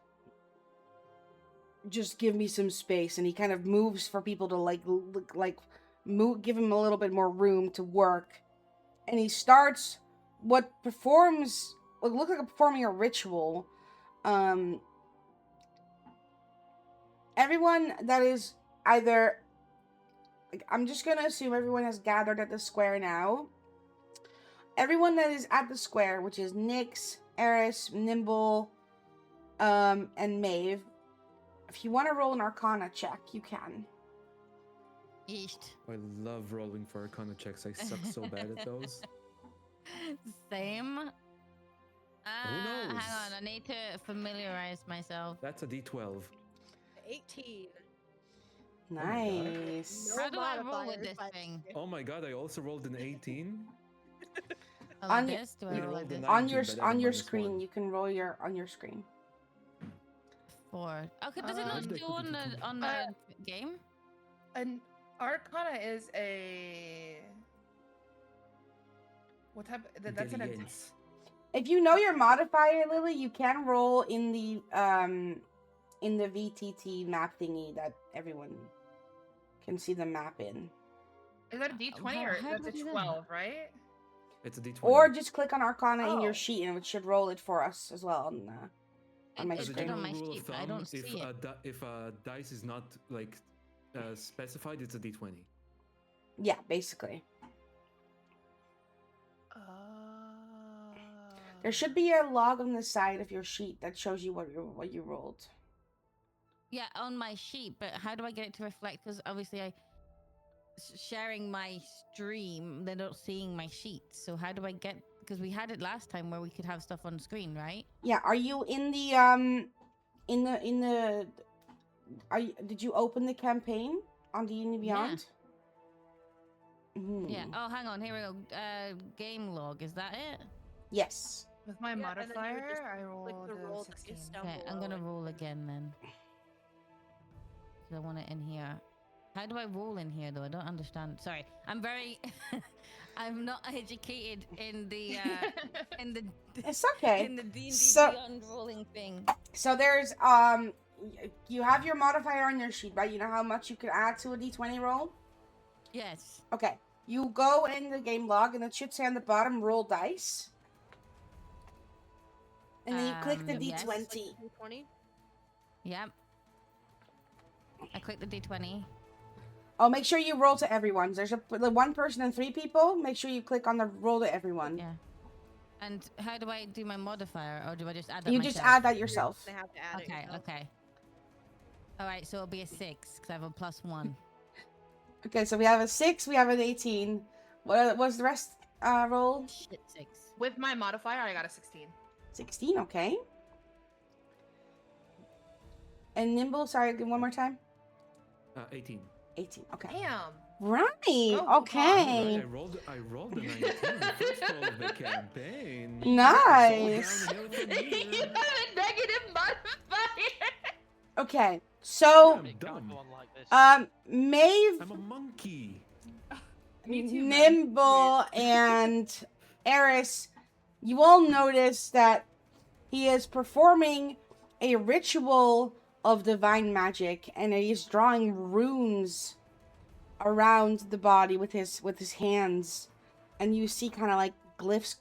just give me some space." And he kind of moves for people to give him a little bit more room to work. And he starts what looks like performing a ritual. Everyone that is either, I'm just gonna assume everyone has gathered at the square now. Everyone that is at the square, which is Nyx, Eris, Nimble, and Maeve. If you want to roll an Arcana check, you can. East. I love rolling for Arcana checks. I suck so bad at those. Same. knows? Hang on, I need to familiarize myself. That's a D12. 18. Nice. How do I roll with modifiers, this but- thing? Oh my god, I also rolled an 18. Oh, On this? Do I you roll rolled this? a On 19, your but on add your minus screen, one. you can roll on your screen. 4. Okay, does it Uh, not How did I do put on it the in? on the game? An Arcana is a what type? That's an Intelligence. If you know your modifier, Lily, you can roll in the VTT map thingy that everyone can see the map in. Is that a D20 How- or how that's do a I do that? 12, right? It's a D20. Or just click on Arcana in your Oh. sheet and it should roll it for us as well on my It As a did screen. on general my rule sheet, of but I thumb, don't see it. if a dice is not like specified, it's a D20. Yeah, basically. There should be a log on the side of your sheet that shows you what you rolled. Yeah, on my sheet, but how do I get it to reflect? Because obviously sharing my stream, they're not seeing my sheet. So how do I get? Because we had it last time where we could have stuff on screen, right? Yeah, are you in the did you open the campaign on D&D Beyond? Yeah. Mhm. Oh, hang on. Here we go. Game log. Is that it? Yes. With my Yeah, and then you would modifier, just I click rolled the a roll 16. dice down Okay, I'm below gonna and- roll again then. 'Cause I want it in here. How do I roll in here though? I don't understand. Sorry, I'm very. I'm not educated in the It's okay. in the D&D So- Beyond rolling thing. So there's you have your modifier on your sheet, right? You know how much you can add to a D20 roll? Yes. Okay. You go in the game log and it should say on the bottom roll dice. And then you click the Yes. D20. D20. Yep. I click the D20. Oh, make sure you roll to everyone. There's the one person and 3 people. Make sure you click on the roll to everyone. Yeah. And how do I do my modifier, or do I just add that You myself? just add that yourself. They have to add it Okay. yourself. Okay. All right. So it'll be a 6 because I have a +1. Okay, so we have a 6, we have an 18. What was the rest roll? Shit, 6. With my modifier, I got a 16. 16, okay. And Nimble, sorry, one more time. 18. 18. Okay. Damn. Right. Oh, Okay. I rolled a 19, the first roll of the campaign. Nice. Downhill from You here. have a negative modifier. Okay. So, I'm It can't dumb. go on like this. Maeve, I'm a monkey. Me too, man. Nimble, and Eris, you all notice that he is performing a ritual of divine magic, and he is drawing runes around the body with his hands, and you see kind of like glyphs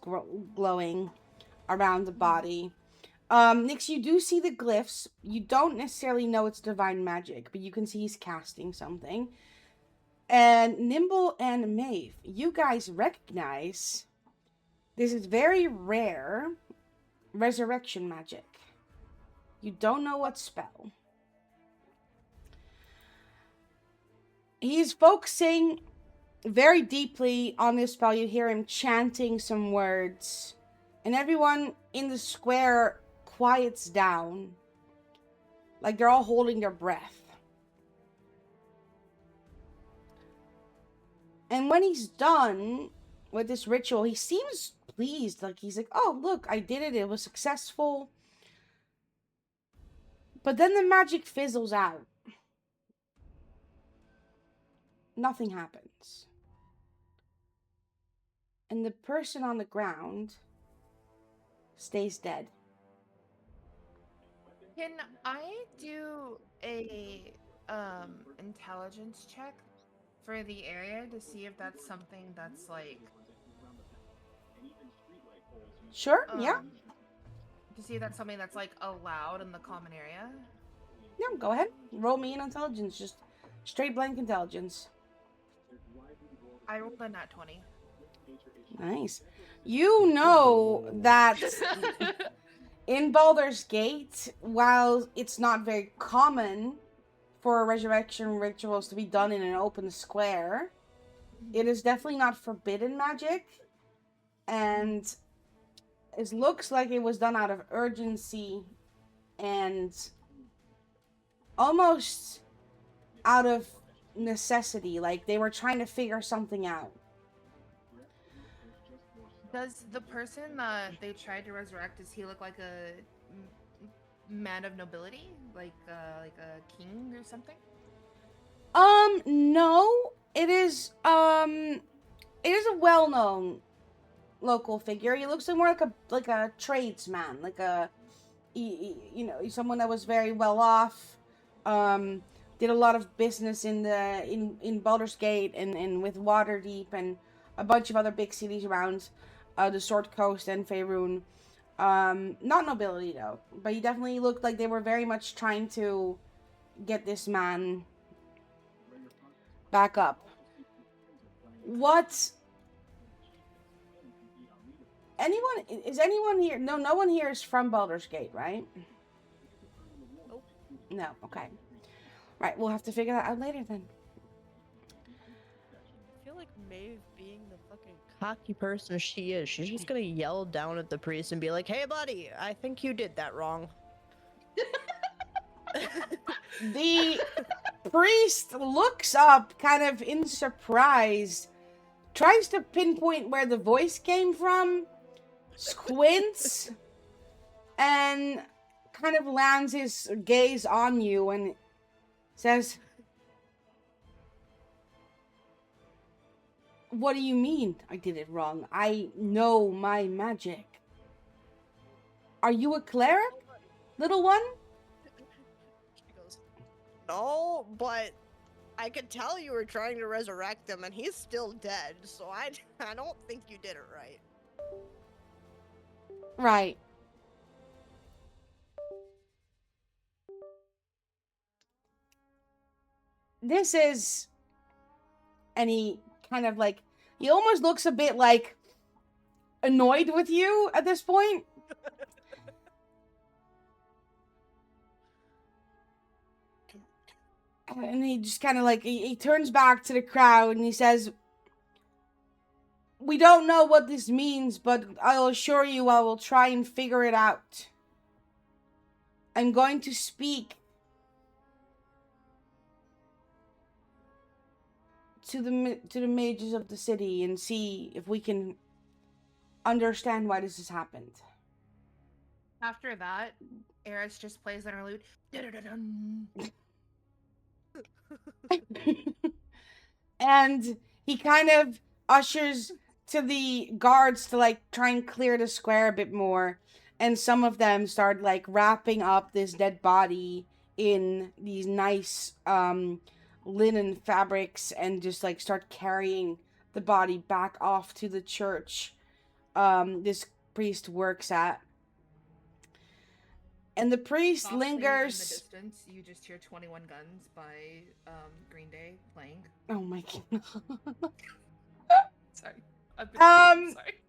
glowing around the body. Nix, you do see the glyphs. You don't necessarily know it's divine magic, but you can see he's casting something. And Nimble and Maeve, you guys recognize this is very rare resurrection magic. You don't know what spell. He's focusing very deeply on this spell. You hear him chanting some words, and everyone in the square quiets down, like they're all holding their breath. And when he's done with this ritual, he seems pleased. Like he's like, oh, look, I did it. It was successful. But then the magic fizzles out. Nothing happens. And the person on the ground stays dead. Can I do a intelligence check for the area to see if that's something that's like Sure, yeah. To see if that's something that's like allowed in the common area? Yeah, go ahead. Roll me an intelligence. Just straight blank intelligence. I rolled a nat 20. Nice. You know that in Baldur's Gate, while it's not very common for resurrection rituals to be done in an open square, it is definitely not forbidden magic. And it looks like it was done out of urgency and almost out of necessity. Like they were trying to figure something out. Does the person that they tried to resurrect, does he look like a man of nobility? Like a king or something? No. It is a well-known local figure. He looks more like a tradesman, like someone that was very well off. Did a lot of business in Baldur's Gate and with Waterdeep and a bunch of other big cities around the Sword Coast and Faerun. Not nobility though, but he definitely looked like they were very much trying to get this man back up. What? Is anyone here? No, no one here is from Baldur's Gate, right? Nope. No, okay. Right, we'll have to figure that out later then. I feel like Maeve, being the fucking cocky person she is, she's just gonna yell down at the priest and be like, "Hey, buddy, I think you did that wrong." The priest looks up, kind of in surprise, tries to pinpoint where the voice came from, squints, and kind of lands his gaze on you and says, "What do you mean I did it wrong? I know my magic. Are you a cleric, little one?" She goes, "No, but I could tell you were trying to resurrect him, and he's still dead, so I don't think you did it right." Right. This is... And he kind of like... He almost looks a bit like... annoyed with you at this point. And he just kind of like... He turns back to the crowd and he says... "We don't know what this means, but I'll assure you I will try and figure it out. I'm going to speak to the mages of the city and see if we can understand why this has happened. After that, Eris just plays on her lute. "Dun-dun-dun-dun." And he kind of ushers to the guards to like try and clear the square a bit more, and some of them start like wrapping up this dead body in these nice linen fabrics and just like start carrying the body back off to the church this priest works at. And the priest Softly in the lingers. distance, you just hear 21 Guns by Green Day playing. Oh my god. Sorry. I've been sorry.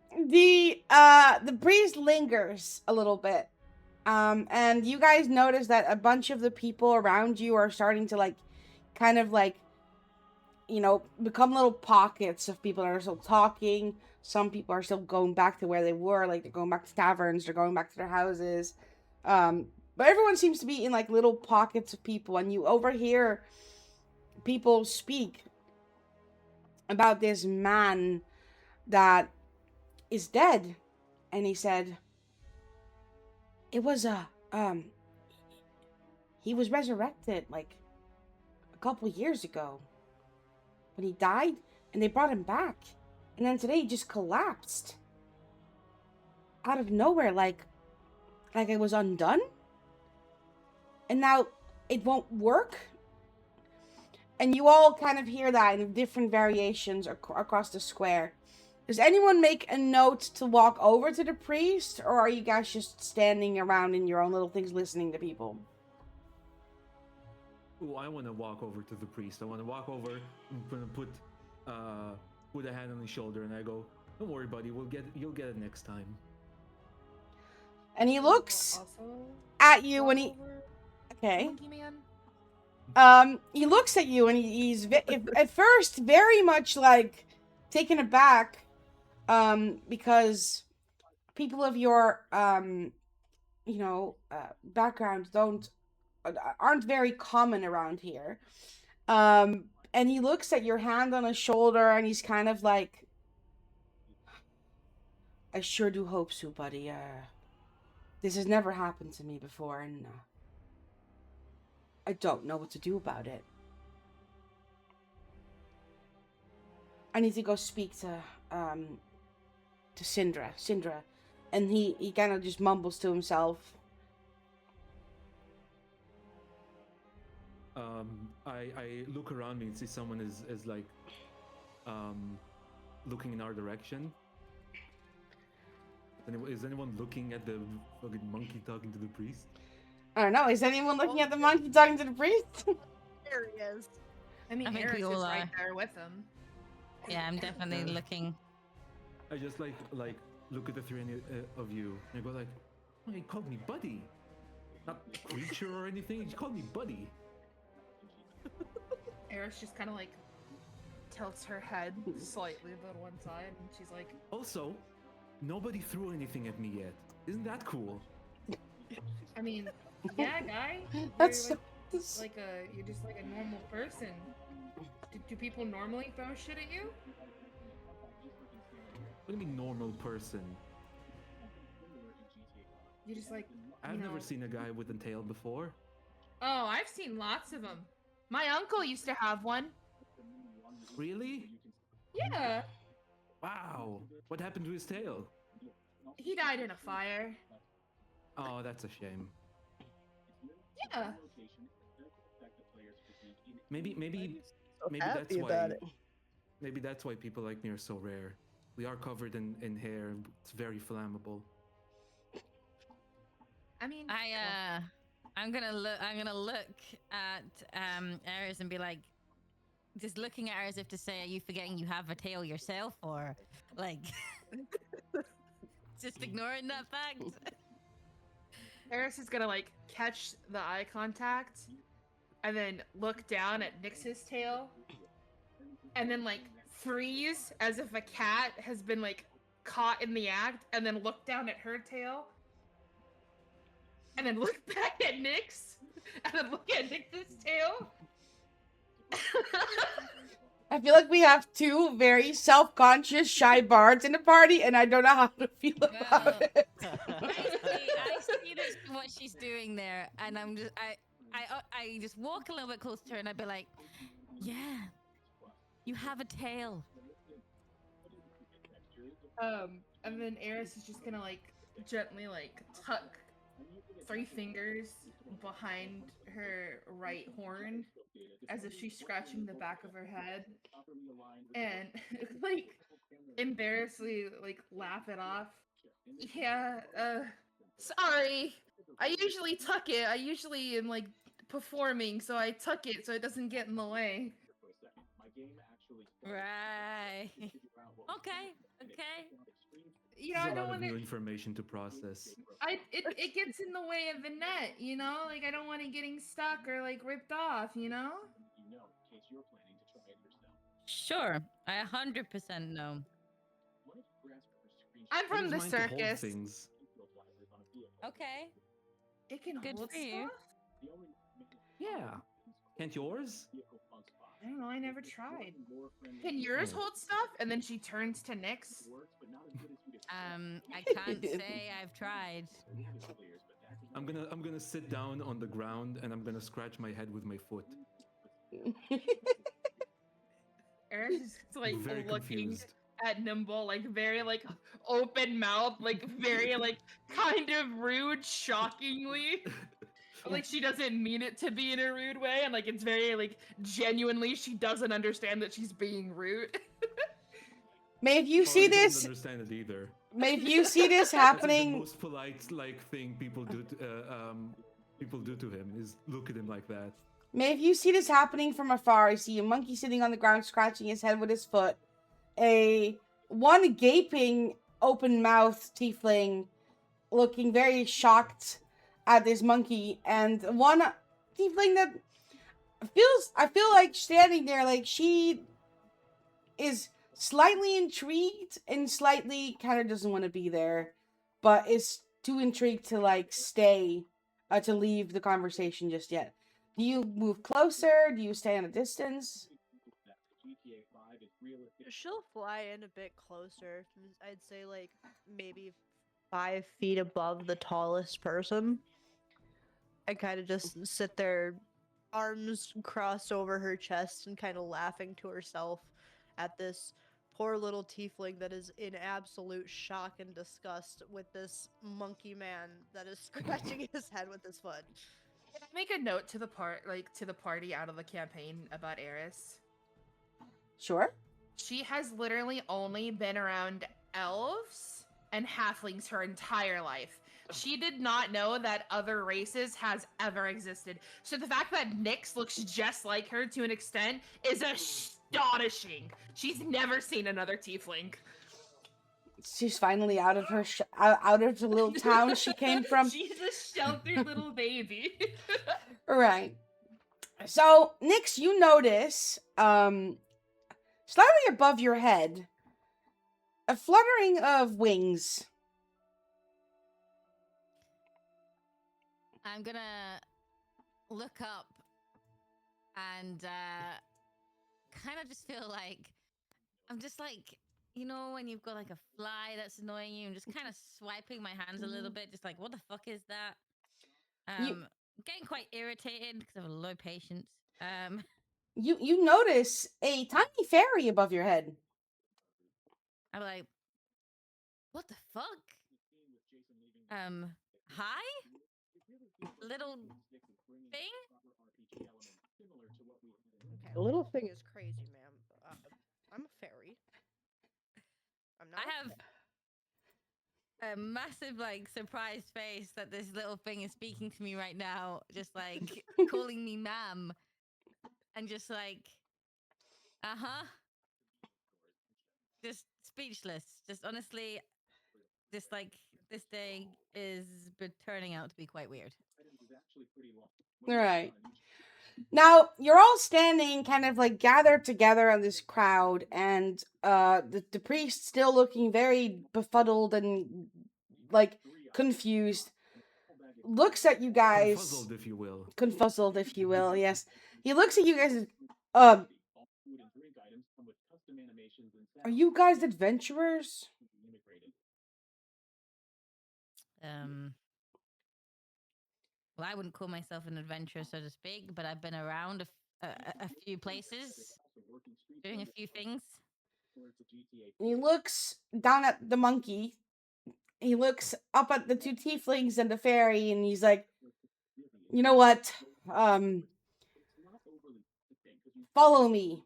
The priest lingers a little bit. And you guys notice that a bunch of the people around you are starting to like kind of like, you know, become little pockets of people that are still talking. Some people are still going back to where they were, like they're going back to taverns, they're going back to their houses. But everyone seems to be in like little pockets of people, and you overhear people speak about this man that is dead. And he said, it was he was resurrected like a couple years ago. But he died and they brought him back. And then today he just collapsed. Out of nowhere, like it was undone. And now it won't work. And you all kind of hear that in different variations across the square. Does anyone make a note to walk over to the priest? Or are you guys just standing around in your own little things listening to people? Ooh, I want to walk over to the priest. I want to walk over. I'm gonna put a hand on his shoulder, and I go, "Don't worry, buddy. You'll get it next time." And he looks Also, at you when he. over Okay. Monkey Man. He looks at you, and he's at first very much like taken aback, because people of your background aren't very common around here. And he looks at your hand on his shoulder, and he's kind of like, I sure do hope so, buddy. This has never happened to me before, and I don't know what to do about it. I need to go speak to Syndra. And he kind of just mumbles to himself. I look around me and see someone is like looking in our direction. Is anyone looking at the fucking monkey talking to the priest? I don't know. Is anyone looking at the monkey talking to the priest? There he is. I mean, I think Eris we is all right are. there with him. Yeah, I'm definitely looking. I just like look at the three of you and I go like, oh, he called me buddy, not creature or anything. He just called me buddy. Eris just kind of like tilts her head slightly to one side, and she's like, Also, nobody threw anything at me yet. Isn't that cool? I mean, yeah, guy. That's You're so... you're just like a normal person. Do people normally throw shit at you? What do you mean normal person? You just like, I've never seen a guy with a tail before. Oh, I've seen lots of them. My uncle used to have one. Really? Yeah. Wow. What happened to his tail? He died in a fire. Oh, that's a shame. Yeah. Maybe happy that's why. about it. Maybe that's why people like me are so rare. We are covered in hair. It's very flammable. I mean, I'm gonna look at Ares and be like, just looking at her as if to say, are you forgetting you have a tail yourself, or like just ignoring that fact? Eris is gonna like catch the eye contact and then look down at Nyx's tail and then like freeze as if a cat has been like caught in the act, and then look down at her tail and then look back at Nyx and then look at Nyx's tail. I feel like we have two very self-conscious, shy bards in the party, and I don't know how to feel about Well, it. I see this what she's doing there, and I just walk a little bit closer to her, and I'd be like, "Yeah, you have a tail." And then Eris is just gonna like gently like tuck 3 fingers behind her right horn as if she's scratching the back of her head and like embarrassingly like laugh it off. Yeah, sorry. I usually tuck it. I usually am like performing, so I tuck it so it doesn't get in the way. Right. Okay. Okay. You know, There's I a don't lot of want new to. information to process. It gets in the way of the net, you know? Like I don't want it getting stuck or like ripped off, you know? Sure. I 100% know. I'm It from is the mine to hold circus. things. Okay. It can Good hold for you. stuff? Yeah. Can't yours? I don't know, I never tried. Can yours hold stuff? And then she turns to Nyx. I can't say I've tried. I'm gonna sit down on the ground and I'm gonna scratch my head with my foot. Eris is like Very looking confused. at Nimble, like very like open mouth, like very like kind of rude, shockingly. Like she doesn't mean it to be in a rude way, and like it's very like genuinely she doesn't understand that she's being rude. Maeve, you see Farley doesn't this? understand it either. Maeve, you see this It's the happening? most polite like thing people do to him is look at him like that. Maeve, you see this happening from afar. I see a monkey sitting on the ground scratching his head with his foot. One gaping, open-mouthed tiefling looking very shocked at this monkey, and one tiefling that I feel like standing there like she is slightly intrigued and slightly kind of doesn't want to be there, but is too intrigued to like stay to leave the conversation just yet. Do you move closer? Do you stay at a distance? She'll fly in a bit closer. I'd say like maybe 5 feet above the tallest person. And kind of just sit there, arms crossed over her chest and kind of laughing to herself at this poor little tiefling that is in absolute shock and disgust with this monkey man that is scratching his head with his foot. Make a note to the party out of the campaign about Eris. Sure. She has literally only been around elves and halflings her entire life. She did not know that other races has ever existed. So the fact that Nyx looks just like her to an extent is astonishing. She's never seen another tiefling. She's finally out of her out of the little town she came from. She's a sheltered little baby. Right. So, Nyx, you notice, slightly above your head, a fluttering of wings. I'm gonna look up and kind of just feel like I'm just like, you know, when you've got like a fly that's annoying you, and just kind of swiping my hands a little bit, just like, what the fuck is that? Getting quite irritated because I have a low patience. You notice a tiny fairy above your head. I'm like, what the fuck? Hi? Little thing? Okay, the little thing is crazy, ma'am. I'm a fairy. I'm not. I have a massive, like, surprised face that this little thing is speaking to me right now, just like calling me ma'am, and just like, just speechless. Just honestly, just like this day is turning out to be quite weird. Right. Now, you're all standing kind of like gathered together in this crowd, and the priest still looking very befuddled and like confused, looks at you guys. Confuzzled, if you will. Confuzzled, if you will, yes. He looks at you guys and, Are you guys adventurers? Well, I wouldn't call myself an adventurer, so to speak, but I've been around a few places, doing a few things. He looks down at the monkey. He looks up at the two tieflings and the fairy, and he's like, "You know what? Follow me."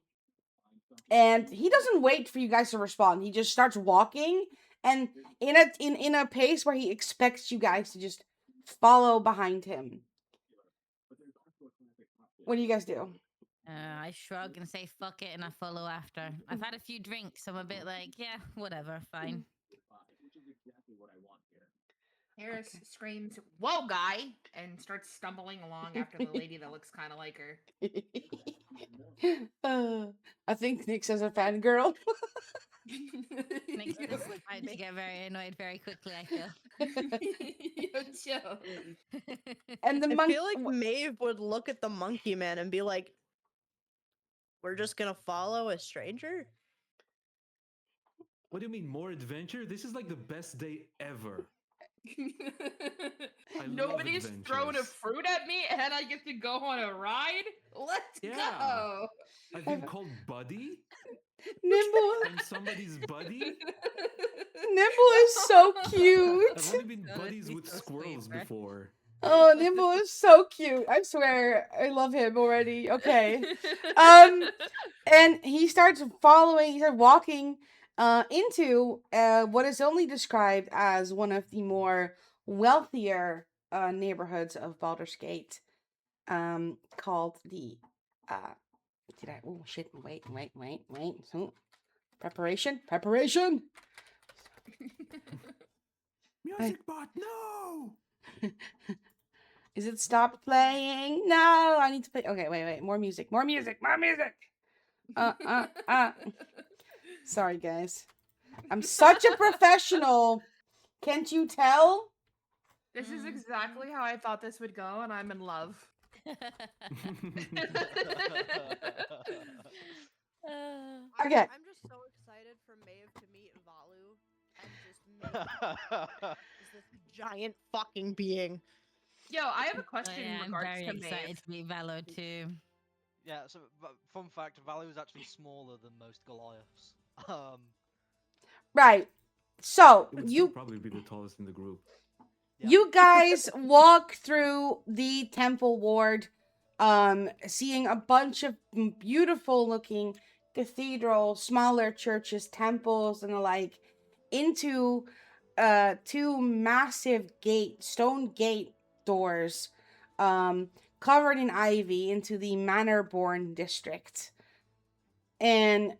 And he doesn't wait for you guys to respond. He just starts walking, and in a pace where he expects you guys to just follow behind him. What do you guys do? I shrug and say fuck it, and I follow after. I've had a few drinks, so I'm a bit like, yeah, whatever, fine. Harris screams, "Whoa, guy!" and starts stumbling along after the lady that looks kind of like her. I think Nick says a fangirl. Nick's just about to get very annoyed very quickly, I feel. Yo, chill. And the I monkey. feel like Maeve would look at the monkey man and be like, "We're just gonna follow a stranger?" What do you mean, more adventure? This is like the best day ever. I love Nobody's throwing a adventures. fruit at me and I get to go on a ride? Let's Yeah. go! I've been called buddy? Nimble. I'm somebody's buddy? Nimble is so I've cute. only been That would buddies be with so sweet, squirrels bro. before. Oh, Nimble is so cute. I swear, I love him already. Okay. And he starts following, he starts walking into what is only described as one of the more wealthier neighborhoods of Baldur's Gate, called the oh shit, wait. Preparation. Music bot, no! Is it stopped playing? No, I need to play. Okay, wait. More music. Sorry, guys. I'm such a professional. Can't you tell? This is exactly how I thought this would go, and I'm in love. Okay. I'm just so excited for Maeve to meet Valu and just Maeve is this giant fucking being. Yo, I have a question Yeah, in I'm regards very to excited Maeve. to meet Valo too. Yeah, so fun fact, Valu is actually smaller than most Goliaths. Right. So, It would still you probably be the tallest in the group. Yeah. you guys walk through the temple ward, seeing a bunch of beautiful looking cathedrals, smaller churches, temples, and the like, into two massive stone gate doors, covered in ivy, into the Manorborn district. And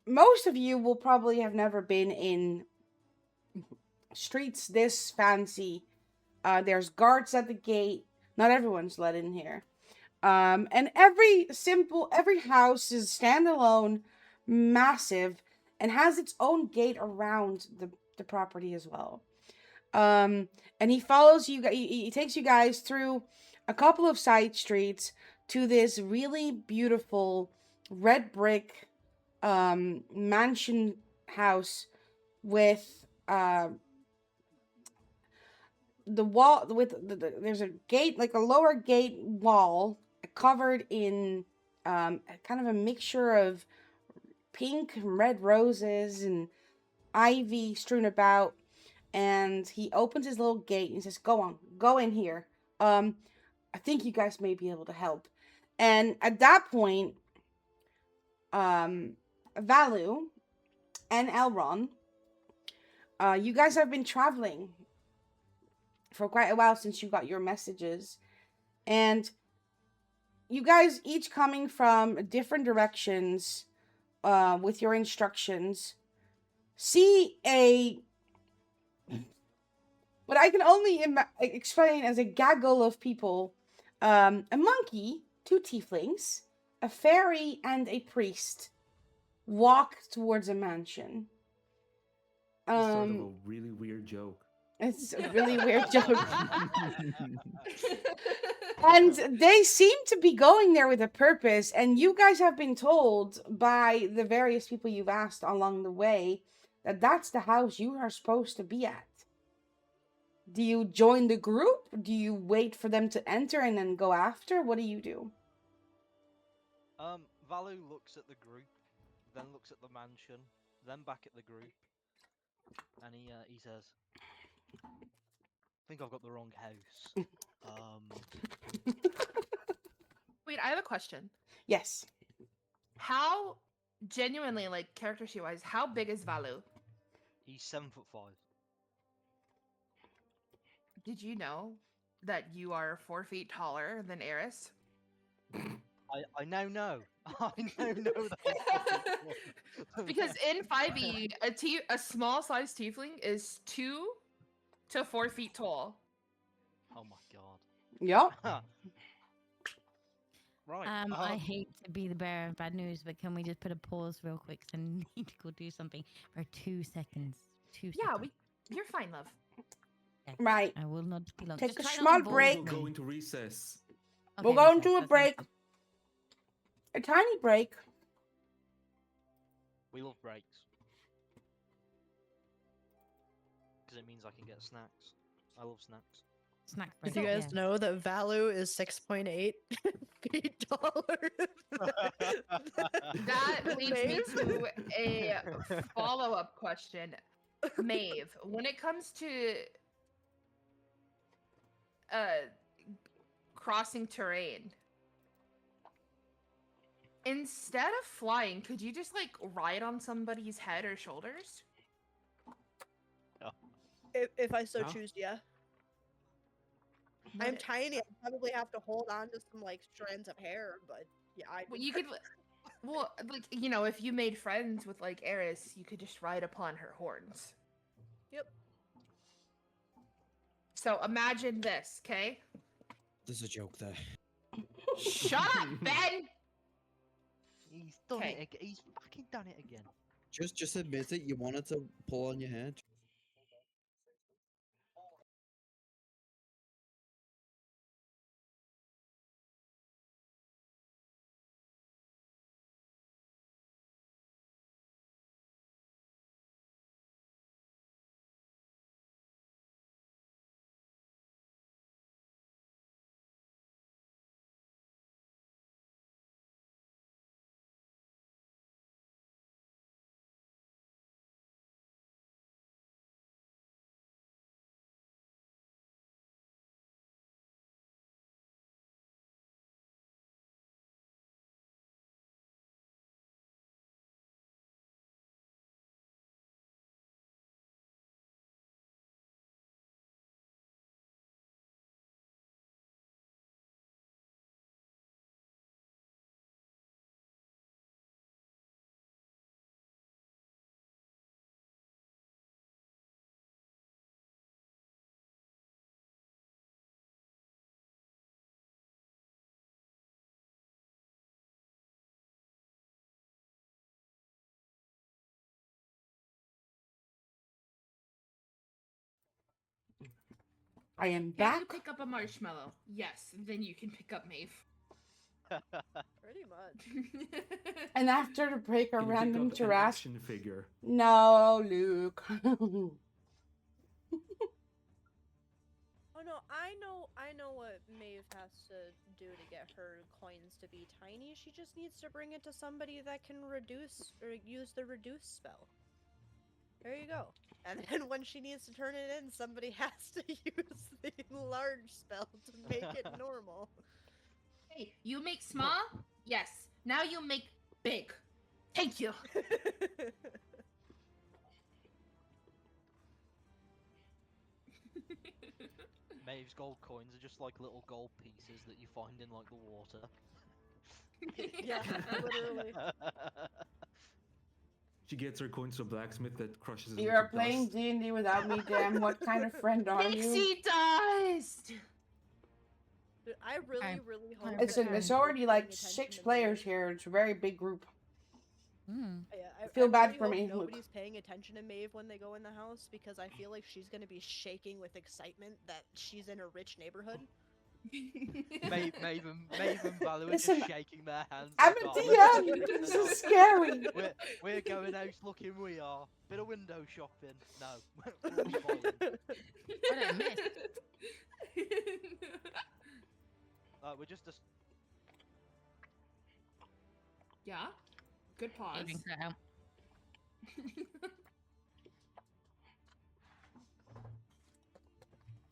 most of you will probably have never been in streets this fancy. There's guards at the gate. Not everyone's let in here. And every house is standalone, massive, and has its own gate around the property as well. And he follows you. He takes you guys through a couple of side streets to this really beautiful red brick mansion house with the wall with there's a gate, like a lower gate wall covered in kind of a mixture of pink and red roses and ivy strewn about. And he opens his little gate and he says, go in here. I think you guys may be able to help. And at that point, Valu and Elron, you guys have been traveling for quite a while since you got your messages. And you guys each coming from different directions with your instructions see what I can only explain as a gaggle of people, a monkey, two tieflings, a fairy, and a priest walk towards a mansion. It's sort of a really weird joke. It's a really weird joke. And they seem to be going there with a purpose, and you guys have been told by the various people you've asked along the way that that's the house you are supposed to be at. Do you join the group? Do you wait for them to enter and then go after? What do you do? Valu looks at the group, then looks at the mansion, then back at the group, and he says, "I think I've got the wrong house." Wait, I have a question. Yes. How genuinely, like character sheet wise, how big is Valu? He's 7'5". Did you know that you are 4 feet taller than Eris? I now know. I now know that. Because in 5e, a small sized tiefling is 2 to 4 feet tall. Oh my god. Yep. Right. I hate to be the bearer of bad news, but can we just put a pause real quick? 'Cause I need to go do something for 2 seconds. 2 Yeah, seconds. you're fine, love. Okay. Right. I will not be long. Take Just a try not to small involve break. We'll me. go into recess. Okay, We'll go recess, into a that sounds break. good. A tiny break. We love breaks. Because it means I can get snacks. I love snacks. Snack Did break. you guys yeah. know that Valu is 6.8 feet taller? That than leads me Maeve? to a follow-up question. Maeve, when it comes to crossing terrain, instead of flying, could you just like ride on somebody's head or shoulders? If I so Yeah. choose, yeah. But I'm tiny. I probably have to hold on to some like strands of hair, but yeah, I. well, you could, well, like if you made friends with like Eris, you could just ride upon her horns. Yep. So imagine this, okay? There's a joke there. Shut up, Ben. He's done Okay. it again. He's fucking done it again. Just admit it. You wanted to pull on your head. I am Can back. you pick up a marshmallow? Yes, then you can pick up Maeve. Pretty much. And after the break, a Can you pick random up an Jurassic. action figure? No, Luke. Oh no, I know what Maeve has to do to get her coins to be tiny. She just needs to bring it to somebody that can reduce or use the reduce spell. There you go. And then when she needs to turn it in, somebody has to use the large spell to make it normal. Hey, you make small? Yes. Now you make big. Thank you. Maeve's gold coins are just like little gold pieces that you find in like the water. Yeah, literally. She gets her coins to a blacksmith that crushes it You into are playing dust. D&D without me, damn. What kind of friend are you? Pixie dust. Dude, I really, really hope. Listen, that there's you're already paying like attention 6 to players Maeve. here. It's a very big group. I Feel bad really for hope me, Luke. nobody's paying attention to Maeve when they go in the house, because I feel like she's gonna be shaking with excitement that she's in a rich neighborhood. Maeve and Valor are Listen, just shaking their hands. I'm like, a "Oh, DM. we're going This out. is scary. We're going out looking. We are bit of window shopping. No, we'll be buying. What I missed? We're just a Yeah. Good pause. Adrian cut out.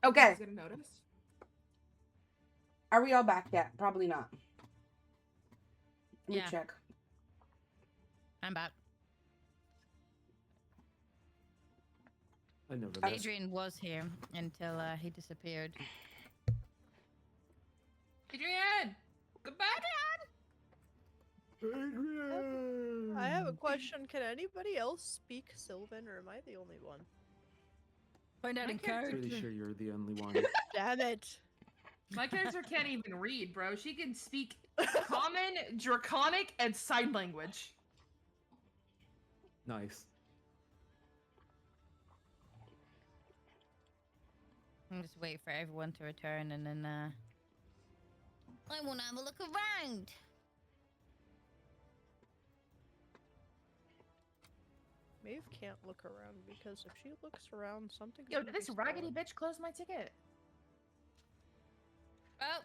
Okay, Who's gonna notice? are we all back yet? Probably not. Let me Yeah. check. I'm back. I never guessed. Adrian was here until he disappeared. Adrian! Goodbye, Adrian! I have a question. Can anybody else speak Sylvan, or am I the only one? Find out My in character- character. Pretty sure you're the only one. Damn it! My character can't even read, bro. She can speak common, draconic, and sign language. Nice. I'm just wait for everyone to return and then I wanna have a look around. Maeve can't look around because if she looks around, something. Yo, did this raggedy bitch close my ticket? Oh.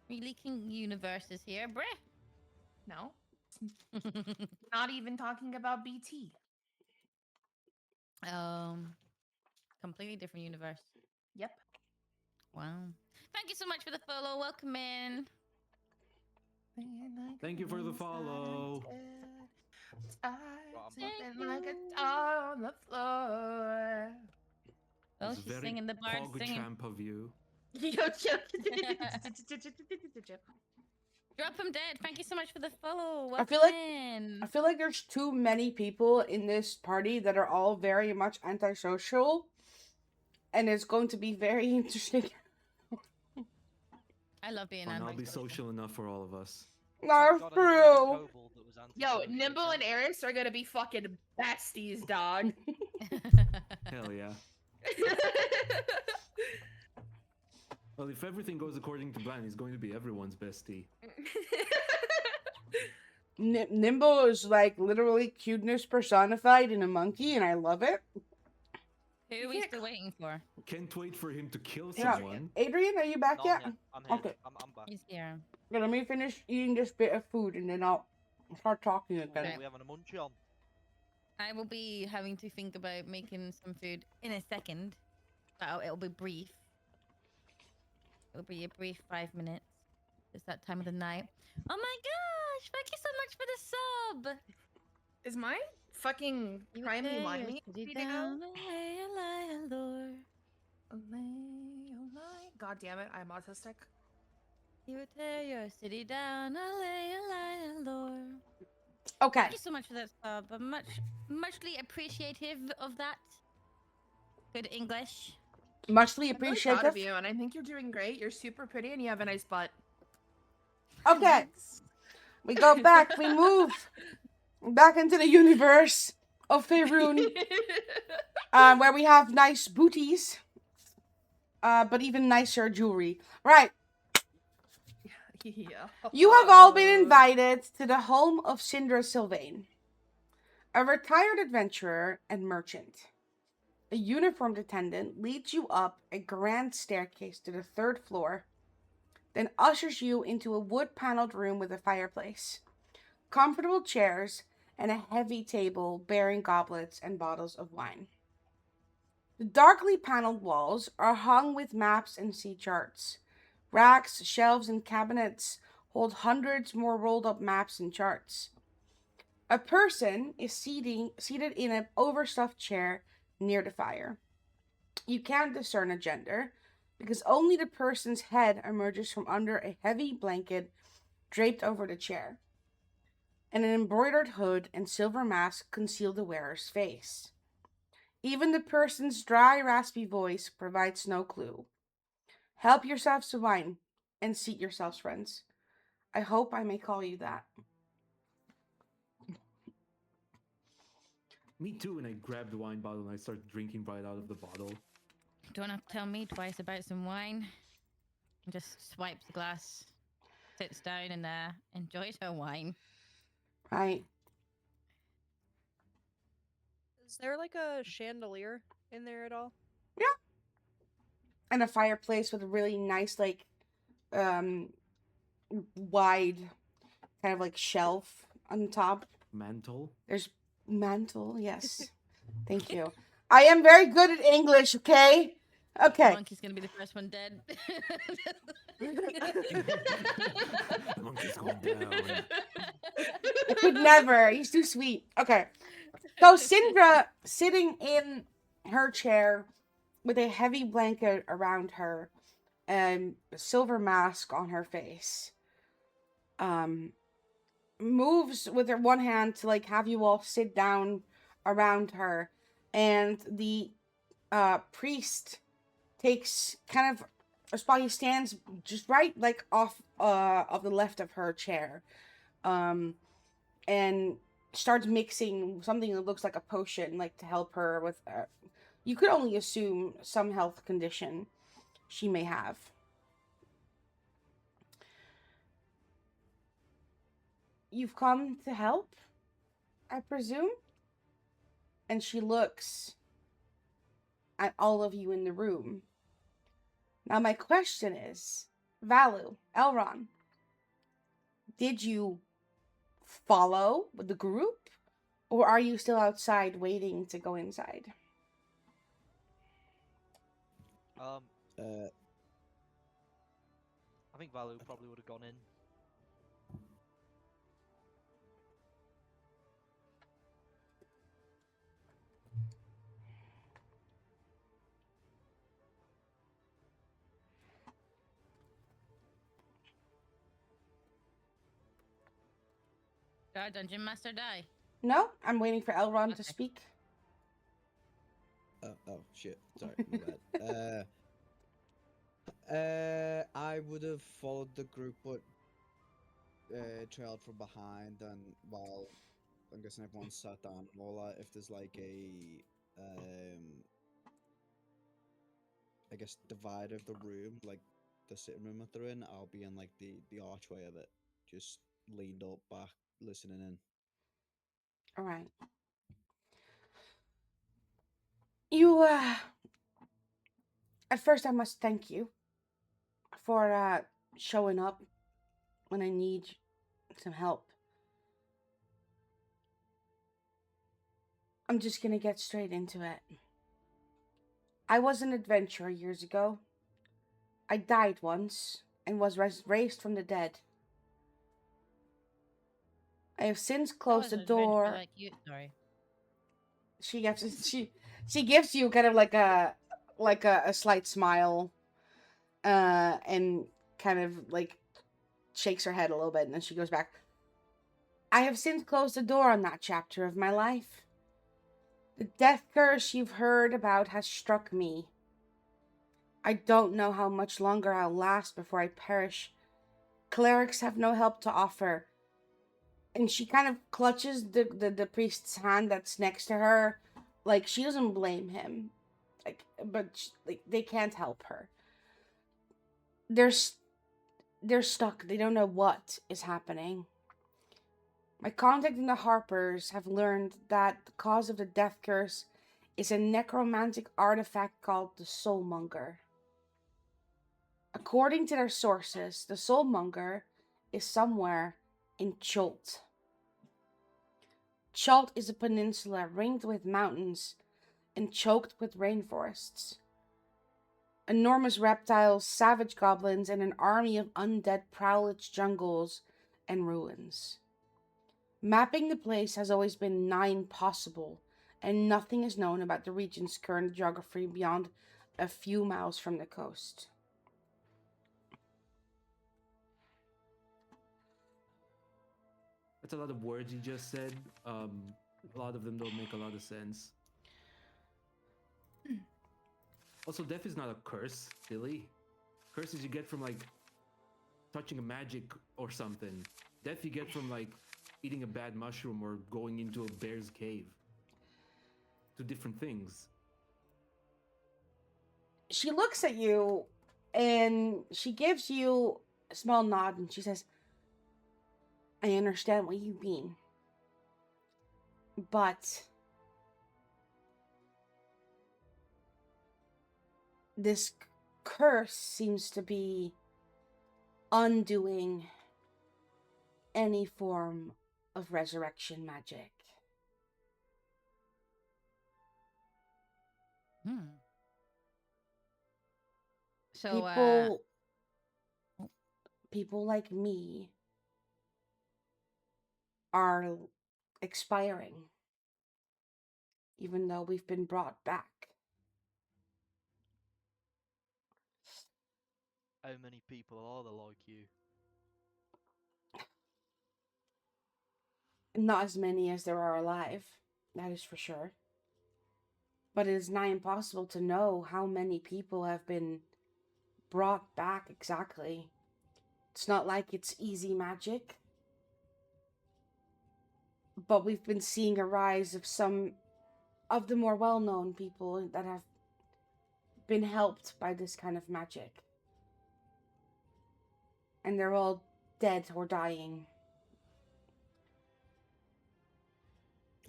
We leaking universes here, bruh. No. Not even talking about BT. Completely different universe. Yep. Wow. Thank you so much for the follow. Welcome in. Thank you for the follow. Something like a tar on the floor. Oh, It's she's very singing the bard singing. PogChamp of you. Yo, Drop him dead. Thank you so much for the follow. Welcome I feel like- in. I feel like there's too many people in this party that are all very much antisocial, and it's going to be very interesting. I love being Fine, I'll be antisocial. social enough for all of us. That's God, I didn't know true. the kobold that was Yo, antisocial. Nimble and Eris are gonna be fucking besties, dog. Hell yeah. Well, if everything goes according to plan, he's going to be everyone's bestie. Nimble is like literally cuteness personified in a monkey, and I love it. Who are we still waiting for? Can't wait for him to kill Yeah. someone. Adrian, are you back No, yet? I'm here. Okay. I'm back. He's here. Yeah, let me finish eating this bit of food, and then I'll start talking again. Okay. We having a munch on. I will be having to think about making some food in a second. But it'll be brief. It'll be a brief 5 minutes. It's that time of the night. Oh my gosh! Thank you so much for the sub! Is my fucking primary line me? God damn it, I'm autistic. You would tear your city down, lore. Okay. Thank you so much for that sub. I'm muchly appreciative of that. Good English. Muchly I'm really proud appreciative. of you, and I think you're doing great. You're super pretty, and you have a nice butt. Okay. We go back. We move back into the universe of Faerun, where we have nice booties, but even nicer jewelry. Right. Yeah. You have all been invited to the home of Sindra Sylvain, a retired adventurer and merchant. A uniformed attendant leads you up a grand staircase to the 3rd floor, then ushers you into a wood-paneled room with a fireplace, comfortable chairs, and a heavy table bearing goblets and bottles of wine. The darkly paneled walls are hung with maps and sea charts. Racks, shelves, and cabinets hold hundreds more rolled-up maps and charts. A person is seated in an overstuffed chair near the fire. You can't discern a gender, because only the person's head emerges from under a heavy blanket draped over the chair, and an embroidered hood and silver mask conceal the wearer's face. Even the person's dry, raspy voice provides no clue. Help yourselves to wine, and seat yourselves, friends. I hope I may call you that. Me too. And I grab the wine bottle and I start drinking right out of the bottle. Don't have to tell me twice about some wine. Just swipes the glass, sits down, and enjoys her wine. Right. Is there like a chandelier in there at all? Yeah. And a fireplace with a really nice, like, wide kind of like shelf on top. Mantle. There's mantle, yes. Thank you. I am very good at English, okay? Okay. Monkey's gonna be the first one dead. The monkey's going down. I could never. He's too sweet. Okay. So Syndra sitting in her chair with a heavy blanket around her and a silver mask on her face. Moves with her one hand to like have you all sit down around her, and the priest takes kind of a spot. He stands just right like off of the left of her chair, and starts mixing something that looks like a potion, like to help her with you could only assume some health condition she may have. You've come to help, I presume? And she looks at all of you in the room. Now my question is, Valu, Elron, did you follow the group? Or are you still outside waiting to go inside? I think Valu probably would have gone in. Did our dungeon master die? No, I'm waiting for Elron to Okay. speak. Oh shit! Sorry, my bad. I would have followed the group, but trailed from behind, and while I'm guessing everyone's sat down and all that, if there's like a I guess divide of the room, like the sitting room that they're in, I'll be in like the archway of it, just leaned up back, listening in. All right. You, at first I must thank you for, showing up when I need some help. I'm just gonna get straight into it. I was an adventurer years ago. I died once and was raised from the dead. I have since closed the door. Like you, sorry. She gives you kind of like a slight smile, and kind of like shakes her head a little bit, and then she goes back. I have since closed the door on that chapter of my life. The death curse you've heard about has struck me. I don't know how much longer I'll last before I perish. Clerics have no help to offer. And she kind of clutches the priest's hand that's next to her. Like, she doesn't blame him. Like, but they can't help her. They're stuck. They don't know what is happening. My contact in the Harpers have learned that the cause of the death curse is a necromantic artifact called the Soulmonger. According to their sources, the Soulmonger is somewhere in Chult. Chult is a peninsula ringed with mountains and choked with rainforests. Enormous reptiles, savage goblins, and an army of undead prowl its jungles and ruins. Mapping the place has always been nigh impossible, and nothing is known about the region's current geography beyond a few miles from the coast. That's a lot of words you just said. A lot of them don't make a lot of sense. Also, death is not a curse, silly. Curses you get from like touching a magic or something. Death you get from like eating a bad mushroom or going into a bear's cave. Two different things. She looks at you and she gives you a small nod and she says, I understand what you mean. But this curse seems to be undoing any form of resurrection magic. So, people like me are expiring, even though we've been brought back. How many people are there like you? Not as many as there are alive, that is for sure. But it is nigh impossible to know how many people have been brought back exactly. It's not like it's easy magic. But we've been seeing a rise of some of the more well-known people that have been helped by this kind of magic. And they're all dead or dying.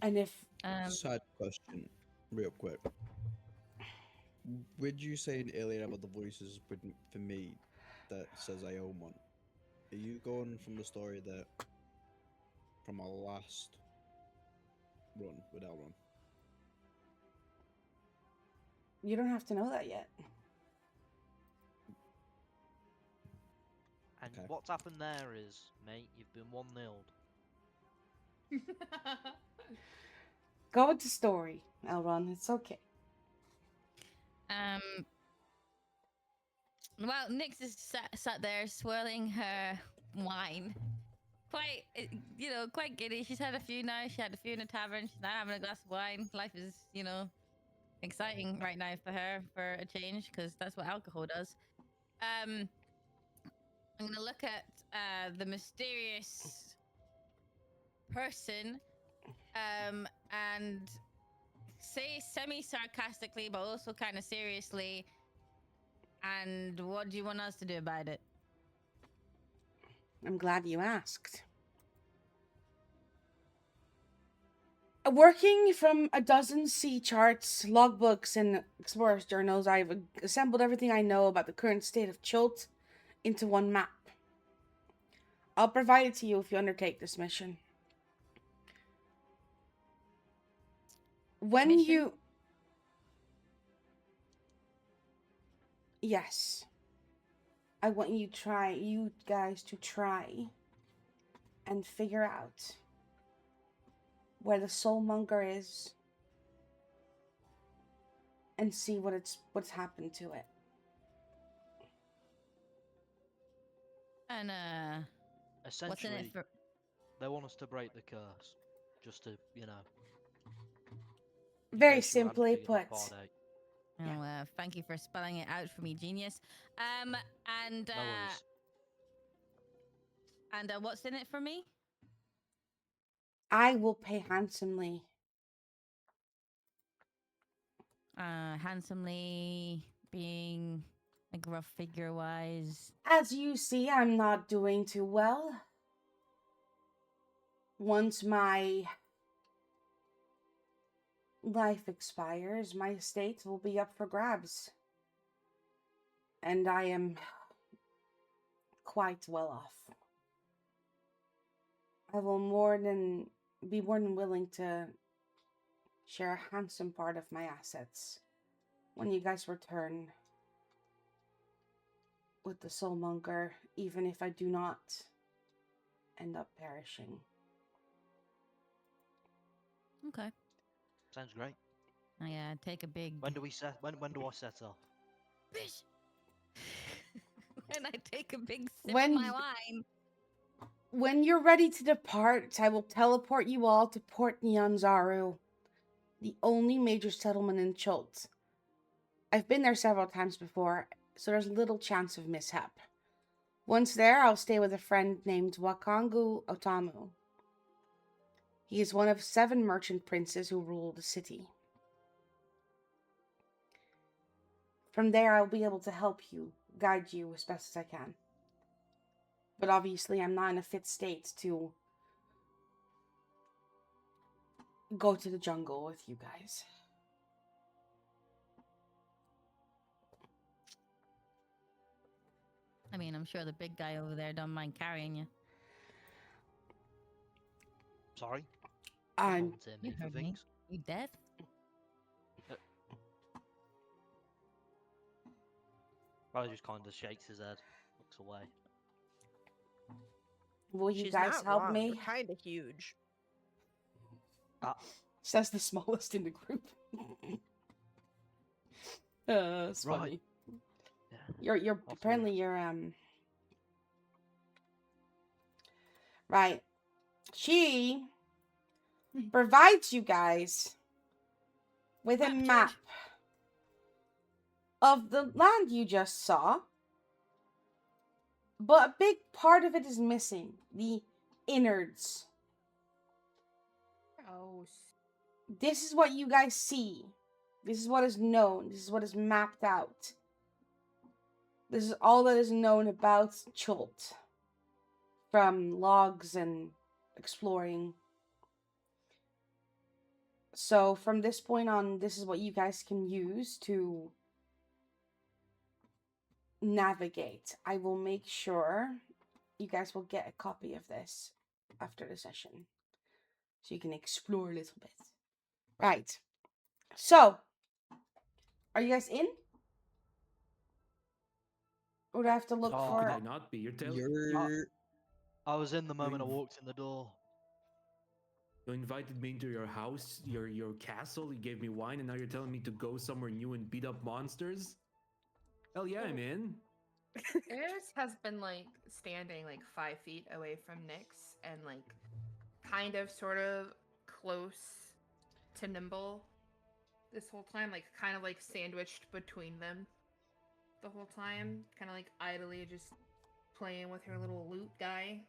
And if... Side question, real quick. Would you say earlier about the voices for me that says I own one? Are you going from the story that from our last run with Elrond? You don't have to know that yet. And Okay. what's happened there is, mate, you've been 1-0'd. Go with the story, Elrond. It's okay. Well, Nyx is sat there swirling her wine. Quite, quite giddy. She's had a few now. She had a few in a tavern. She's now having a glass of wine. Life is, exciting right now for her for a change, because that's what alcohol does. I'm going to look at the mysterious person and say semi-sarcastically, but also kind of seriously, and what do you want us to do about it? I'm glad you asked. Working from a dozen sea charts, logbooks, and explorer's journals, I've assembled everything I know about the current state of Chult into one map. I'll provide it to you if you undertake this mission. When Mission? you... Yes. I want you guys to try and figure out where the soulmonger is and see what's happened to it. And what's in Essentially, it for? they want us to break the curse. Just to, in Very case you hadn't simply figured that put. part out. Oh, thank you for spelling it out for me, genius. And No worries. and what's in it for me? I will pay handsomely. Handsomely being like rough figure wise. As you see, I'm not doing too well. Once my life expires, my estate will be up for grabs. And I am quite well off. I will be more than willing to share a handsome part of my assets when you guys return with the soulmonger, even if I do not end up perishing. Okay. Sounds great. I take a big. When do we set? When do I set off? Bish! When I take a big sip When of my wine. When you're ready to depart, I will teleport you all to Port Nyanzaru, the only major settlement in Chult. I've been there several times before, so there's little chance of mishap. Once there, I'll stay with a friend named Wakangu Otamu. He is one of 7 merchant princes who rule the city. From there, I'll be able to help you, guide you as best as I can. But obviously, I'm not in a fit state to go to the jungle with you guys. I mean, I'm sure the big guy over there don't mind carrying you. Sorry. I'm Volunteer You me for heard me. things. You dead? Riley just kind of shakes his head, looks away. Will you She's guys not help wrong. me? You're kind of huge. Says the smallest in the group. It's Right. funny. Yeah. You're Off apparently you're right. She provides you guys with a Raptured. map of the land you just saw, but a big part of it is missing. The innards. Gross. This is what you guys see. This is what is known. This is what is mapped out. This is all that is known about Chult from logs and exploring. So from this point on, this is what you guys can use to navigate. I will make sure you guys will get a copy of this after the session, so you can explore a little bit. Right. So, are you guys in? Or do I have to look Oh, How could I for? not be? You're telling You're I was in the moment I inv- walked in the door. you invited me into your house, your castle. You gave me wine, and now you're telling me to go somewhere new and beat up monsters. Hell yeah, I'm in. Eris has been like standing like 5 feet away from Nyx and like kind of sort of close to Nimble this whole time, like kind of like sandwiched between them the whole time, kind of like idly just playing with her little lute guy.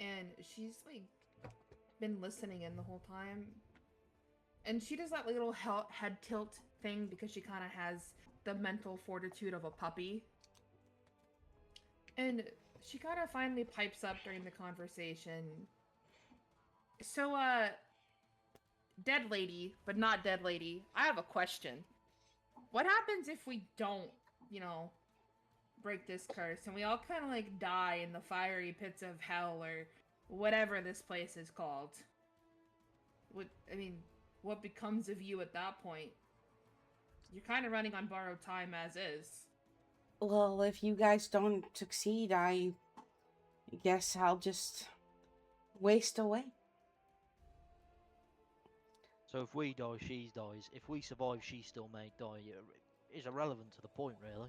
And she's like been listening in the whole time. And she does that little head tilt thing because she kind of has the mental fortitude of a puppy. And she kind of finally pipes up during the conversation. So, dead lady, but not dead lady, I have a question. What happens if we don't, break this curse and we all kind of like die in the fiery pits of hell or whatever this place is called? What becomes of you at that point? You're kind of running on borrowed time as is. Well, if you guys don't succeed, I guess I'll just waste away. So if we die, she dies. If we survive, she still may die. It's irrelevant to the point, really.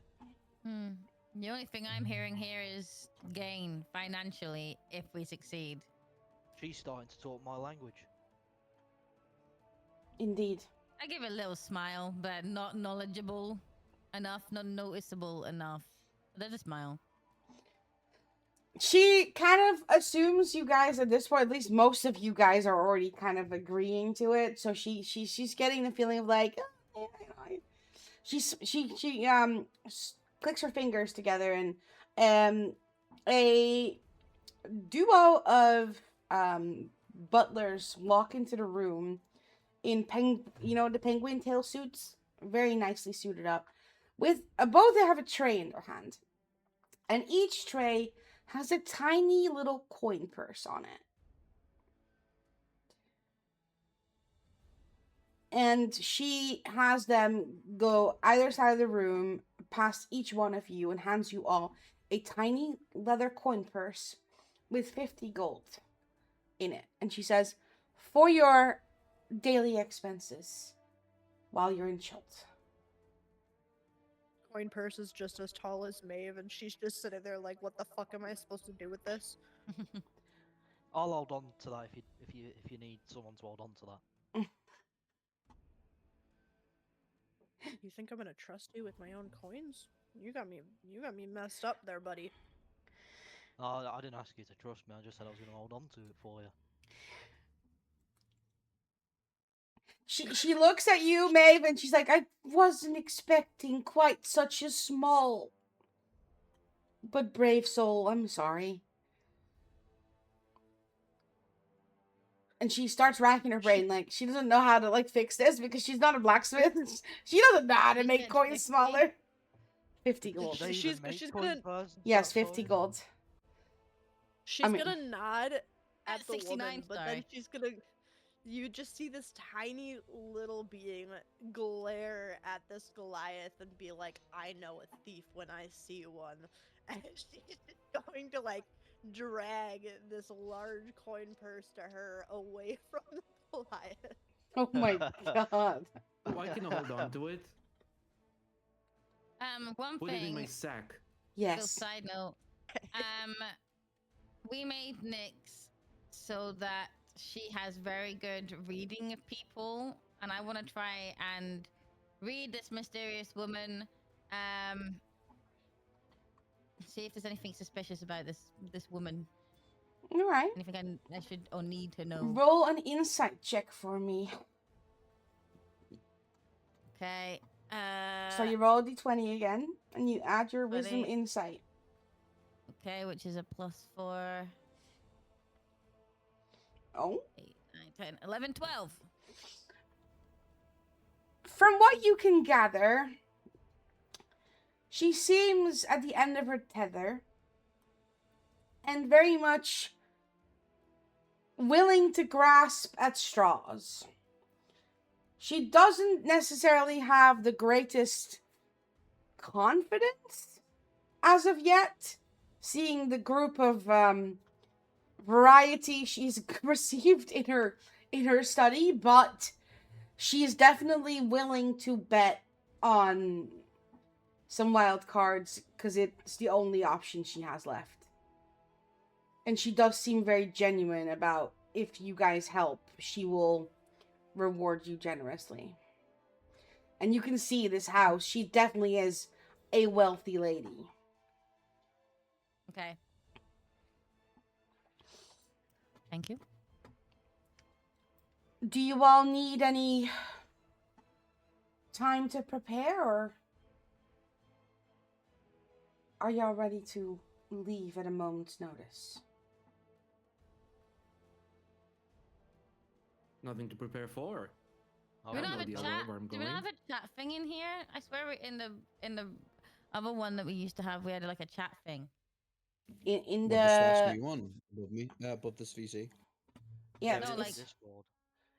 The only thing I'm hearing here is gain financially if we succeed. She's starting to talk my language. Indeed. I give a little smile, but not knowledgeable enough, not noticeable enough. There's a smile. She kind of assumes you guys at this point, at least most of you guys are already kind of agreeing to it. So she's getting the feeling of like, she clicks her fingers together and a duo of butlers walk into the room in the penguin tail suits, very nicely suited up, with both they have a tray in their hand, and each tray has a tiny little coin purse on it. And she has them go either side of the room, past each one of you, and hands you all a tiny leather coin purse with 50 gold in it. And she says, for your daily expenses while you're in Chult. Coin purse is just as tall as Maeve, and she's just sitting there like, what the fuck am I supposed to do with this? I'll hold on to that if you need someone to hold on to that. You think I'm gonna trust you with my own coins? You got me messed up there, buddy. I didn't ask you to trust me. I just said I was going to hold on to it for you. She looks at you, Maeve, and she's like, I wasn't expecting quite such a small but brave soul. I'm sorry. And she starts racking her brain, like she doesn't know how to like fix this because she's not a blacksmith. She doesn't know how to You make said coins 50? smaller. 50 Do gold. they She's- even make she's coin gonna- purses Yes, that 50 size? gold. She's mean- gonna nod at the 69, woman, but then sorry. she's gonna. You just see this tiny little being glare at this Goliath and be like, "I know a thief when I see one," and she's going to like drag this large coin purse to her away from the Goliath. Oh my god. Why can I hold on to it? One Put it in my thing. sack. Little Yes. side note. We made Nyx so that she has very good reading of people, and I want to try and read this mysterious woman. See if there's anything suspicious about this woman. All right. Anything I should or need to know. Roll an insight check for me. Okay. So you roll a d20 again, and you add your wisdom 20. insight. Okay, which is a +4. Oh. 8, 9, 10, 11, 12. From what you can gather, she seems at the end of her tether and very much willing to grasp at straws. She doesn't necessarily have the greatest confidence as of yet, seeing the group of variety she's received in her study, but she's definitely willing to bet on some wild cards because it's the only option she has left. And she does seem very genuine about if you guys help, she will reward you generously. And you can see this house, she definitely is a wealthy lady. Okay. Thank you. Do you all need any time to prepare, or are y'all ready to leave at a moment's notice? Nothing to prepare for. I Do we I not know have a the other chat? where I'm Do we going. not have a chat thing in here? I swear in the other one that we used to have, we had like a chat thing. In What, the slash the me one above me, above this VC. yeah, No, it's like- it's, Discord.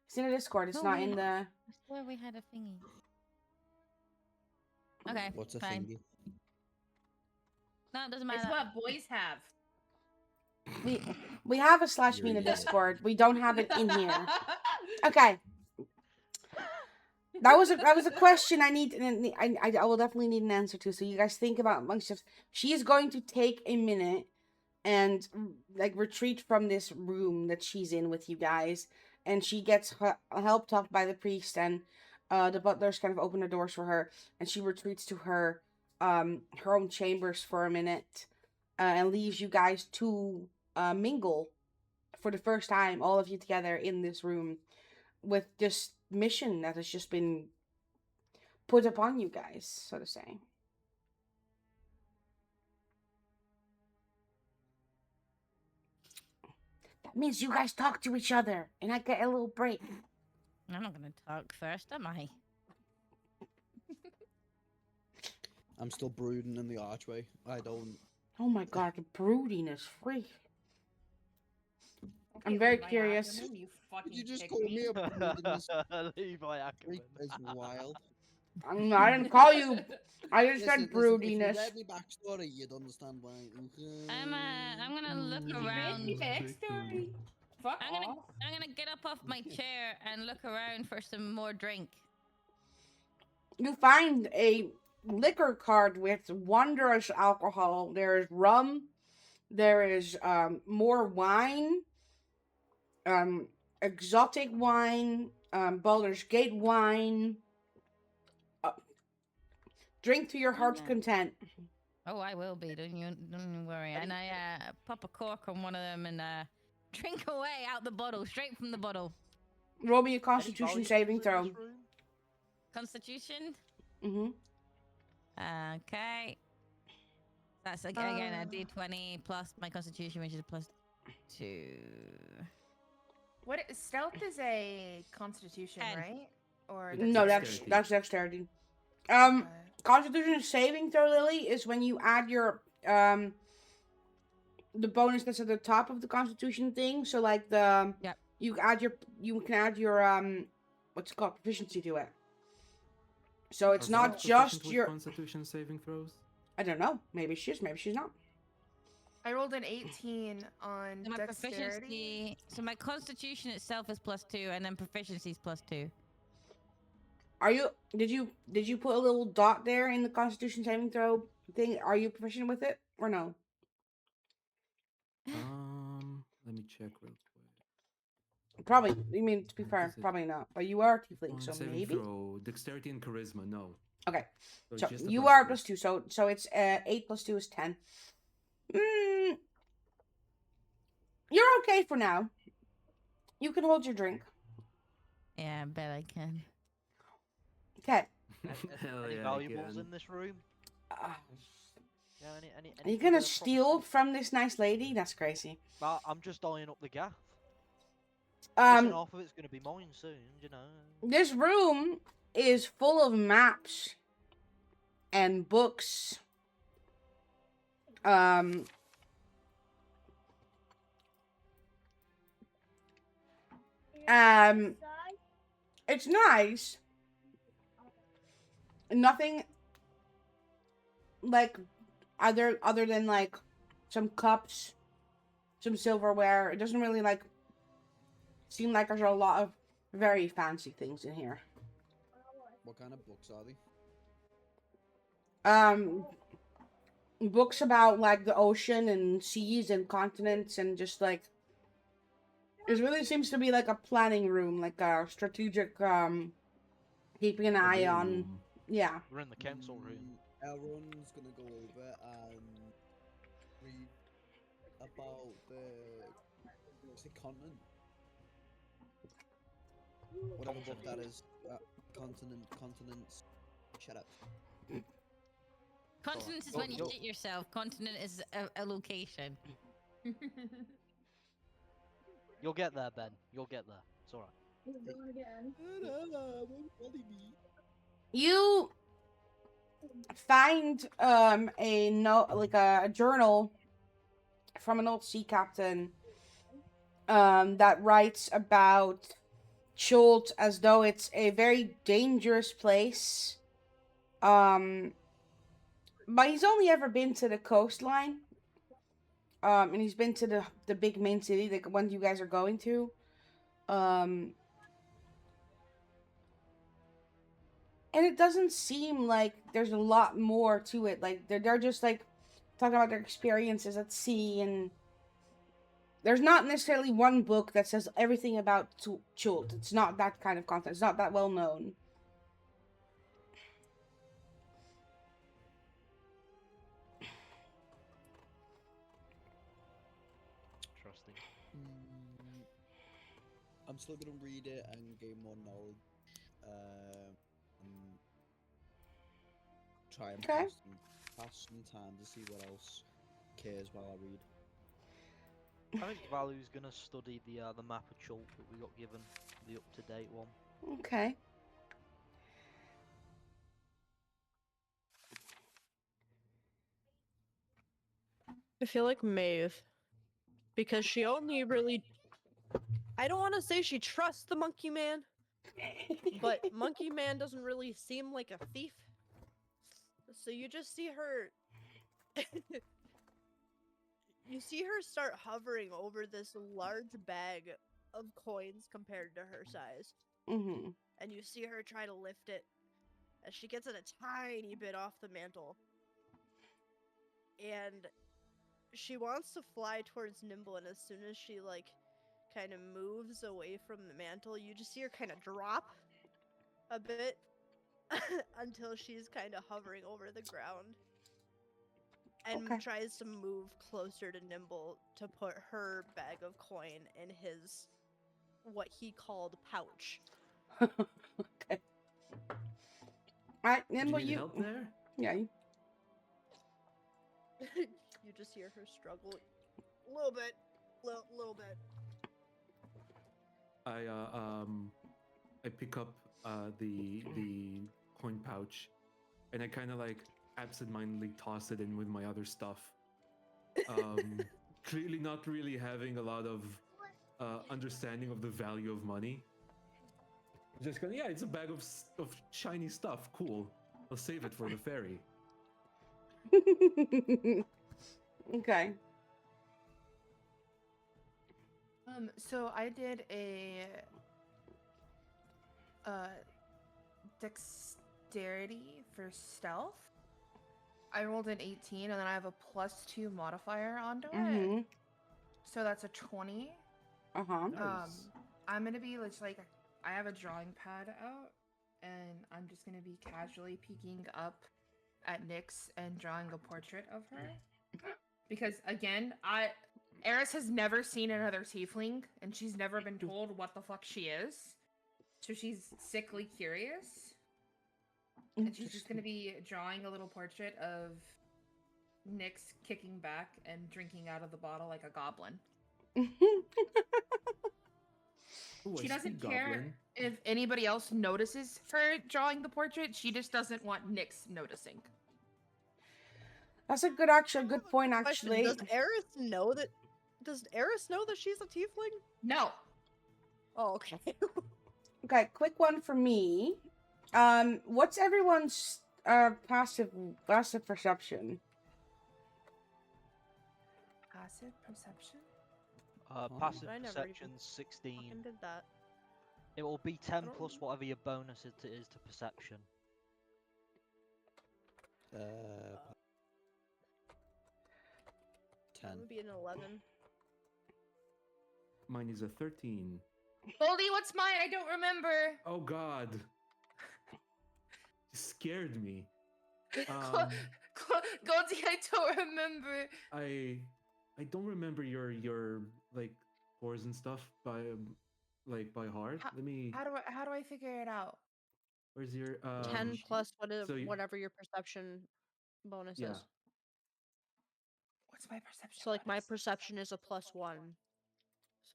it's in the Discord. It's No, not we- in the. I swear we had a thingy. Okay, What's a fine. thingy? No, it doesn't It's matter. what boys have. We have a slash me in the Yeah. Discord. We don't have it in here. Okay. That was a question I need, and I will definitely need an answer to. So you guys think about amongst yourselves. She is going to take a minute and like retreat from this room that she's in with you guys, and she gets helped up by the priest, and the butlers kind of open the doors for her, and she retreats to her own chambers for a minute, and leaves you guys to mingle for the first time, all of you together in this room, with this mission that has just been put upon you guys, so to say. That means you guys talk to each other, and I get a little break. I'm not gonna talk first, am I? I'm still brooding in the archway. I don't. Oh my god, the brooding is free. I'm Okay, very Levi curious. Ackerman, you fucking You just kicked called me a Levi freak Ackerman. is wild. I didn't call you. I just Listen, said listen, if you broodiness. read me backstory, you'd understand why. I'm gonna look You read around. me backstory. Fuck I'm off. gonna get up off my chair and look around for some more drink. You find a liquor card with wondrous alcohol. There is rum. There is more wine. Exotic wine. Baldur's Gate wine. Drink to your heart's Okay. content. Oh, I will be. Don't you worry. And I pop a cork on one of them and drink away out the bottle, straight from the bottle. Roll me a Any Constitution valuables saving in throw. this room? Constitution. Mm-hmm. Okay. That's again a D20 plus my Constitution, which is +2. What stealth is a constitution, 10. right? Or No, Dexterity. that's dexterity. Okay. Constitution saving throw, Lily, is when you add your the bonus that's at the top of the Constitution thing. So like the Yep. you can add your what's it called, proficiency to it. So it's Are not both just proficient with your. Constitution saving throws. I don't know. Maybe she is. Maybe she's not. I rolled an 18 on So my dexterity. proficiency. So my Constitution itself is +2, and then proficiency is +2. Are you? Did you put a little dot there in the Constitution saving throw thing? Are you proficient with it or no? Let me check real quick. Probably. I mean, to be What fair, is it? probably not. But you are a tiefling, On so saving maybe. throw, dexterity and charisma. No. Okay. it's So just a you plus are two. +2. So it's 8 + 2 is 10. You're okay for now. You can hold your drink. Yeah, I bet I can. Okay. Hell Any yeah, I valuables can. in this room? Yeah, Are you gonna steal from this nice lady? That's crazy. I'm just eyeing up the gaff. Listen, Um, half of it's gonna be mine soon, you know. this room is full of maps and books. It's nice. Nothing like other than like some cups, some silverware. It doesn't really like seem like there's a lot of very fancy things in here. What kind of books are they? Books about like the ocean and seas and continents and just like it really seems to be like a planning room, like a strategic keeping an eye war on. room. Yeah. We're in the council room. Elrond's gonna go over and read about the continent. Whatever book that is. Continents. Shut up. Continent is Oh, when you yo- shit yourself. Continent is a location. You'll get there, Ben. You'll get there. It's alright. You find a note, like a journal from an old sea captain that writes about Chult as though it's a very dangerous place. But he's only ever been to the coastline. And he's been to the big main city, the one you guys are going to. And it doesn't seem like there's a lot more to it. Like they're just like talking about their experiences at sea, and there's not necessarily one book that says everything about Chult. It's not that kind of content. It's not that well known. Interesting. I'm still gonna read it and gain more knowledge. And try and Okay. pass some time to see what else cares while I read. I think Valu's gonna study the map of Chult that we got given, the up-to-date one. Okay. I feel like Maeve. Because she only really. I don't want to say she trusts the Monkey Man, but Monkey Man doesn't really seem like a thief. So you just see her. You see her start hovering over this large bag of coins compared to her size. Mm-hmm. And you see her try to lift it as she gets it a tiny bit off the mantle. And she wants to fly towards Nimble, and as soon as she kind of moves away from the mantle, you just see her kind of drop a bit until she's kind of hovering over the ground. and Okay. tries to move closer to Nimble to put her bag of coin in his what he called pouch. Okay. Alright, Did you Nimble, need you. help there? Yeah. You just hear her struggle a little bit, little bit. I pick up the coin pouch, and I kind of like absentmindedly toss it in with my other stuff. Clearly not really having a lot of understanding of the value of money. Just going, yeah, it's a bag of shiny stuff. Cool. I'll save it for the ferry. Okay. So I did a dexterity for stealth. I rolled an 18, and then I have a +2 modifier onto it. Mm-hmm. So that's a 20. Uh-huh. Nice. I'm gonna be like I have a drawing pad out, and I'm just gonna be casually peeking up at Nyx and drawing a portrait of her. Because again, Eris has never seen another tiefling, and she's never been told what the fuck she is. So she's sickly curious. And she's just gonna be drawing a little portrait of Nyx kicking back and drinking out of the bottle like a goblin. Ooh, She I doesn't speak care goblin. if anybody else notices her drawing the portrait. She just doesn't want Nyx noticing. That's a good point, Question, actually. Does Eris know that she's a tiefling? No. Oh, okay. Okay, quick one for me. What's everyone's passive perception? Passive perception? Passive I never perception even 16. fucking did that. It will be 10 don't plus whatever your bonus is to perception. That 10. would be an 11. Mine is a 13. Goldie, what's mine? I don't remember. Oh God. You scared me. Goldie, I don't remember. I don't remember your like scores and stuff by heart. Let me. How do I figure it out? Where's your 10 plus so you- whatever your perception bonus Yeah. is. What's my perception? So like my bonus? perception is a +1,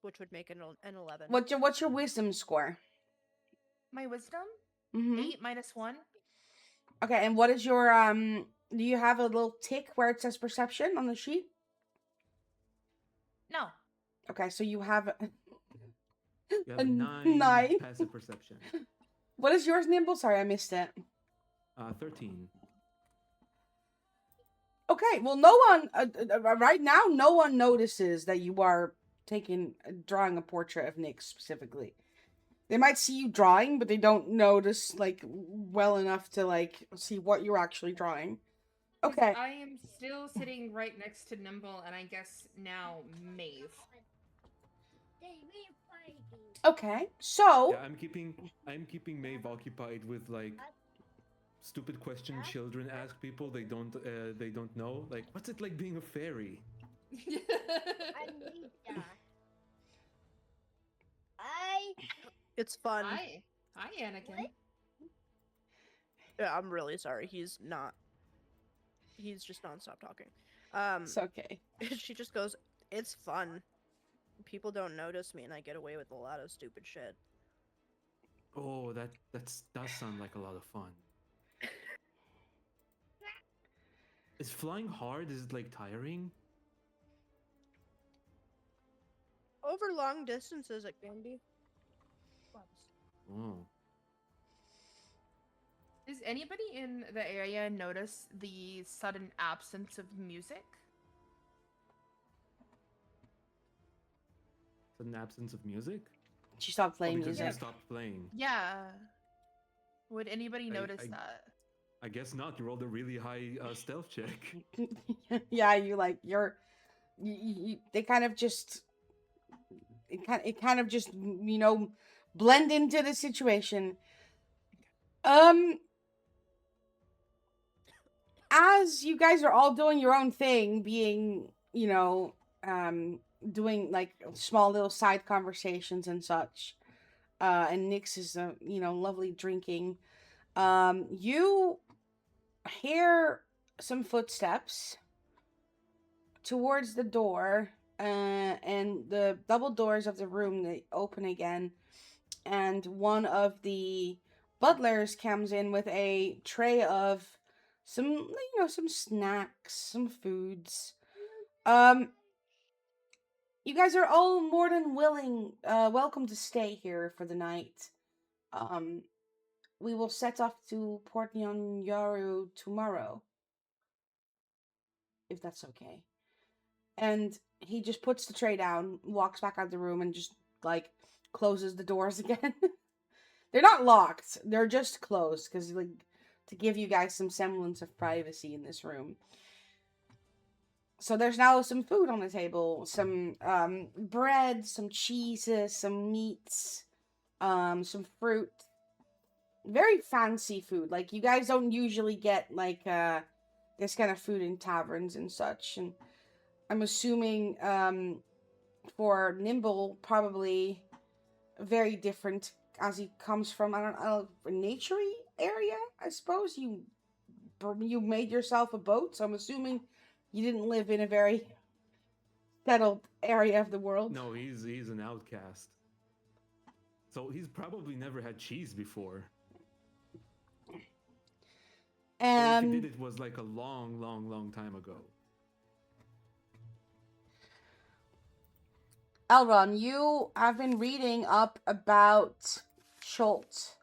which would make an 11. What's your wisdom score? My wisdom? Mm-hmm. 8 minus 1. Okay, and what is your do you have a little tick where it says perception on the sheet? No. Okay, so you have You have a 9. 9 passive perception. What is yours, Nimble? Sorry, I missed it. 13. Okay, well, no one right now, no one notices that you are drawing a portrait of Nick specifically. They might see you drawing, but they don't notice like well enough to like see what you're actually drawing. 'Cause Okay. I am still sitting right next to Nimble, and I guess now Maeve. Okay, so Yeah, I'm keeping Maeve occupied with like stupid question children ask people they don't know. Like, what's it like being a fairy? It's fun. Hi, Anakin. Yeah, I'm really sorry. He's just nonstop talking. it's okay. She just goes, "It's fun. People don't notice me, and I get away with a lot of stupid shit." Oh, that does sound like a lot of fun. Is flying hard? Is it like tiring? Over long distances, it can be. Oh. Does anybody in the area notice the sudden absence of music? Sudden absence of music? She stopped playing because music. you stopped playing. Yeah. Would anybody notice I- that? I guess not. You rolled a really high stealth check. Yeah, they kind of just it kind of just blend into the situation. as you guys are all doing your own thing, being, doing like small little side conversations and such, and Nyx is, lovely drinking, you hear some footsteps towards the door, and the double doors of the room, they open again, and one of the butlers comes in with a tray of some, some snacks, some foods. You guys are all more than welcome to stay here for the night. We will set off to Port Nyanyaru tomorrow, if that's okay. And he just puts the tray down, walks back out of the room, and just, like, closes the doors again. They're not locked. They're just closed, because, like, to give you guys some semblance of privacy in this room. So there's now some food on the table. Some bread, some cheeses, some meats, some fruit. Very fancy food. Like, you guys don't usually get, like, this kind of food in taverns and such. And I'm assuming, for Nimble, probably very different, as he comes from, I don't know, a naturey area, I suppose. You made yourself a boat, so I'm assuming you didn't live in a very settled area of the world. No, he's an outcast. So he's probably never had cheese before. Or if he did, it was like a long, long, long time ago. Elron, you have been reading up about Schultz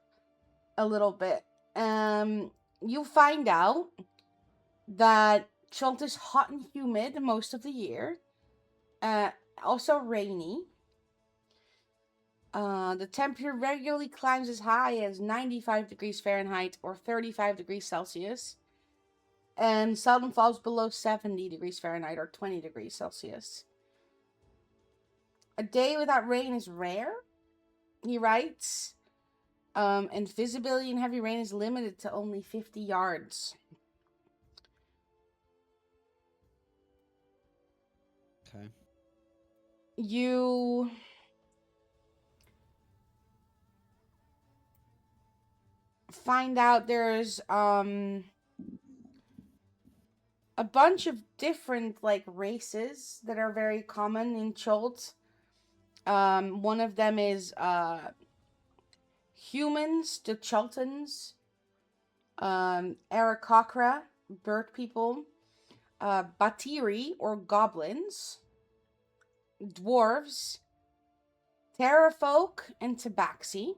a little bit. You find out that Schultz is hot and humid most of the year. Also rainy. The temperature regularly climbs as high as 95 degrees Fahrenheit or 35 degrees Celsius, and seldom falls below 70 degrees Fahrenheit or 20 degrees Celsius. A day without rain is rare, he writes, and visibility in heavy rain is limited to only 50 yards. Okay. You find out there's a bunch of different, like, races that are very common in Chult. One of them is humans, the Chultans, Arakocra, bird people, Batiri, or goblins, dwarves, Terrafolk, and Tabaxi.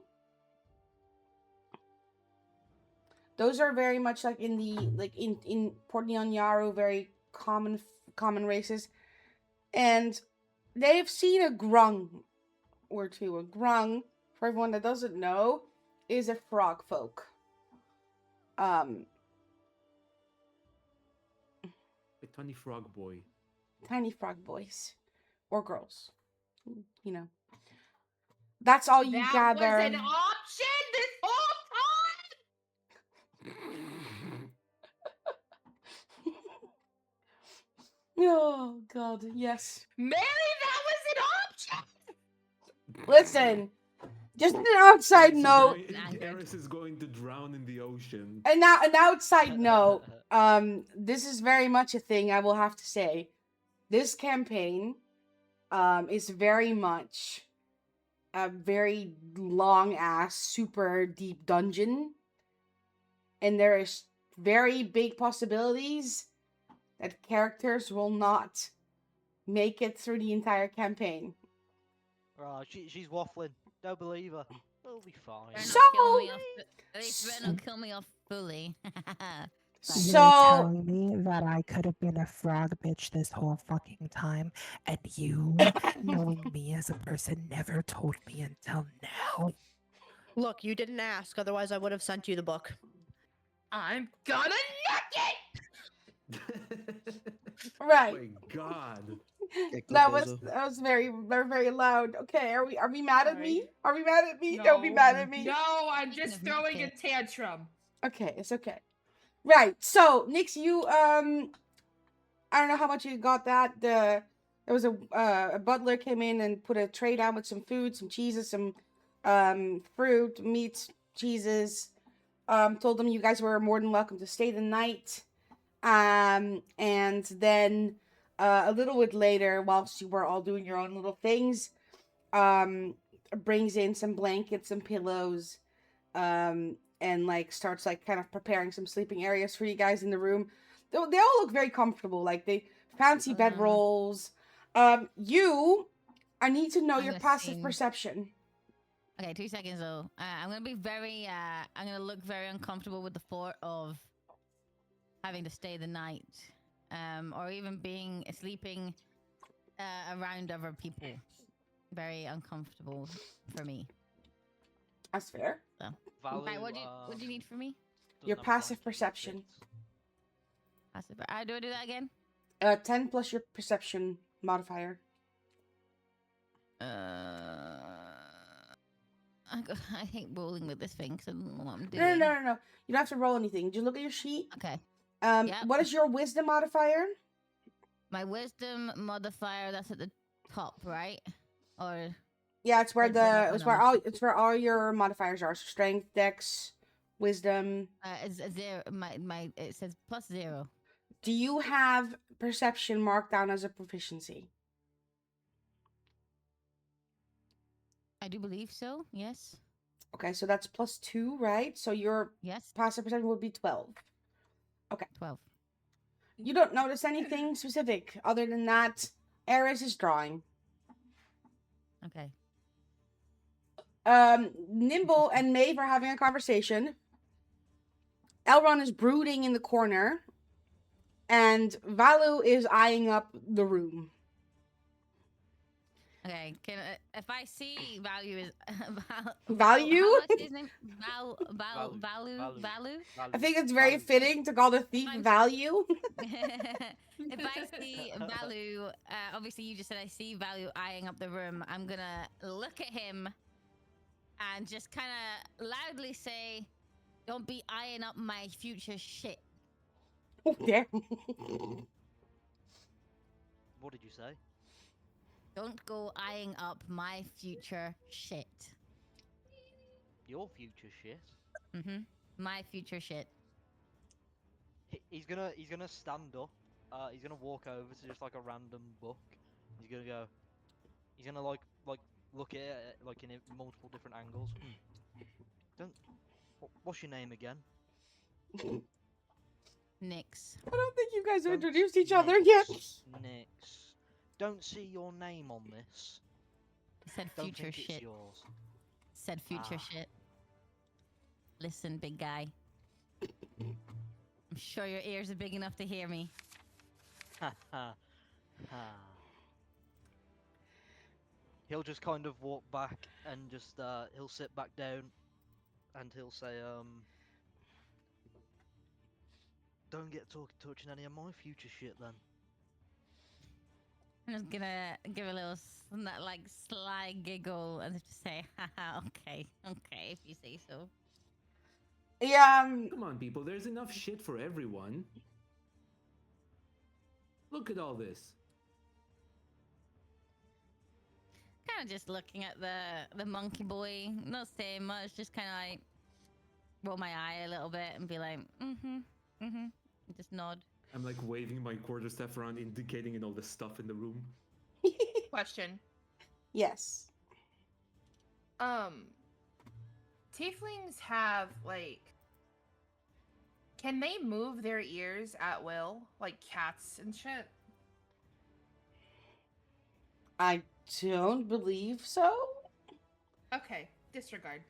Those are very much like in the, like, in Port Nyanyaru, very common races. And they've seen a grung or two. A grung, for everyone that doesn't know, is a frog folk. A tiny frog boy. Tiny frog boys. Or girls. You know. That's all you gather. That was an option this whole Oh, God, yes. time! Mary, that was an option! Listen, just an outside note. Eris is going to drown in the ocean. And now, an outside note. This is very much a thing, I will have to say. This campaign, is very much a very long-ass, super deep dungeon. And there is very big possibilities that characters will not make it through the entire campaign. Right, she's waffling. Don't believe her. It'll be fine. Better So- not kill me off, at least better not kill me off fully. So- You're telling me that I could have been a frog bitch this whole fucking time, and you, knowing me as a person, never told me until now? Look, you didn't ask, otherwise I would have sent you the book. I'm gonna nuke it! Right. Oh my God. Get That good, was very, very, very loud. Okay, are we mad at me? Sorry. Are we mad at me? Don't be mad at me. No, I'm just No, throwing a okay. tantrum. Okay, it's okay. Right. So, Nix, you I don't know how much you got that. There was a butler came in and put a tray down with some food, some cheeses, some fruit, meats, cheeses. Told them you guys were more than welcome to stay the night. And then a little bit later, whilst you were all doing your own little things, brings in some blankets, some pillows, and like starts like kind of preparing some sleeping areas for you guys in the room. They all look very comfortable, like they fancy bedrolls. I need to know I'm your gonna passive seem- perception. Okay, 2 seconds though. I'm gonna be very. I'm gonna look very uncomfortable with the thought of having to stay the night, or even sleeping around other people. Very uncomfortable for me. That's fair. So. Value, Right, what do you need from me? Your doesn't have passive blanket perception. bits. Passive. Do I do that again? 10 plus your perception modifier. I hate rolling with this thing because I don't know what I'm doing. No. You don't have to roll anything. Just look at your sheet. Okay. Yep. What is your wisdom modifier? My wisdom modifier, that's at the top, right? Or Yeah, it's where no. it's where all your modifiers are. So strength, dex, wisdom. it's a zero. My it says +0. Do you have perception marked down as a proficiency? I do believe so. Yes. Okay, so that's +2, right? So your Yes. passive perception would be 12. 12. You don't notice anything specific other than that Eris is drawing. Okay. Nimble and Maeve are having a conversation. Elrond is brooding in the corner. And Valu is eyeing up the room. Okay. If I see value is Value? How much is his name? Valu. I think it's very fitting to call the thief Value. If I see value, obviously you just said I see value eyeing up the room. I'm gonna look at him and just kind of loudly say, "Don't be eyeing up my future shit." Oh, damn. What did you say? Don't go eyeing up my future shit. Your future shit. My future shit. He's gonna stand up. He's gonna walk over to just like a random book. He's gonna go. He's gonna like look at it like in multiple different angles. Don't. What's your name again? Nix. I don't think you guys have Don't- introduced each other yet. Nix. Don't see your name on this. Said Don't future think it's shit. yours. Said future shit. Listen, big guy. I'm sure your ears are big enough to hear me. Ha ha ha. He'll just kind of walk back and just he'll sit back down and he'll say don't get touching any of my future shit then. I'm just gonna give a little like sly giggle and just say, haha, okay, if you say so. Yeah. Come on, people. There's enough shit for everyone. Look at all this. Kind of just looking at the monkey boy, not saying much, just kind of like roll my eye a little bit and be like, just nod. I'm like waving my quarterstaff around, indicating all the stuff in the room. Question. Yes. Tieflings have like, can they move their ears at will, like cats and shit? I don't believe so. Okay, disregard.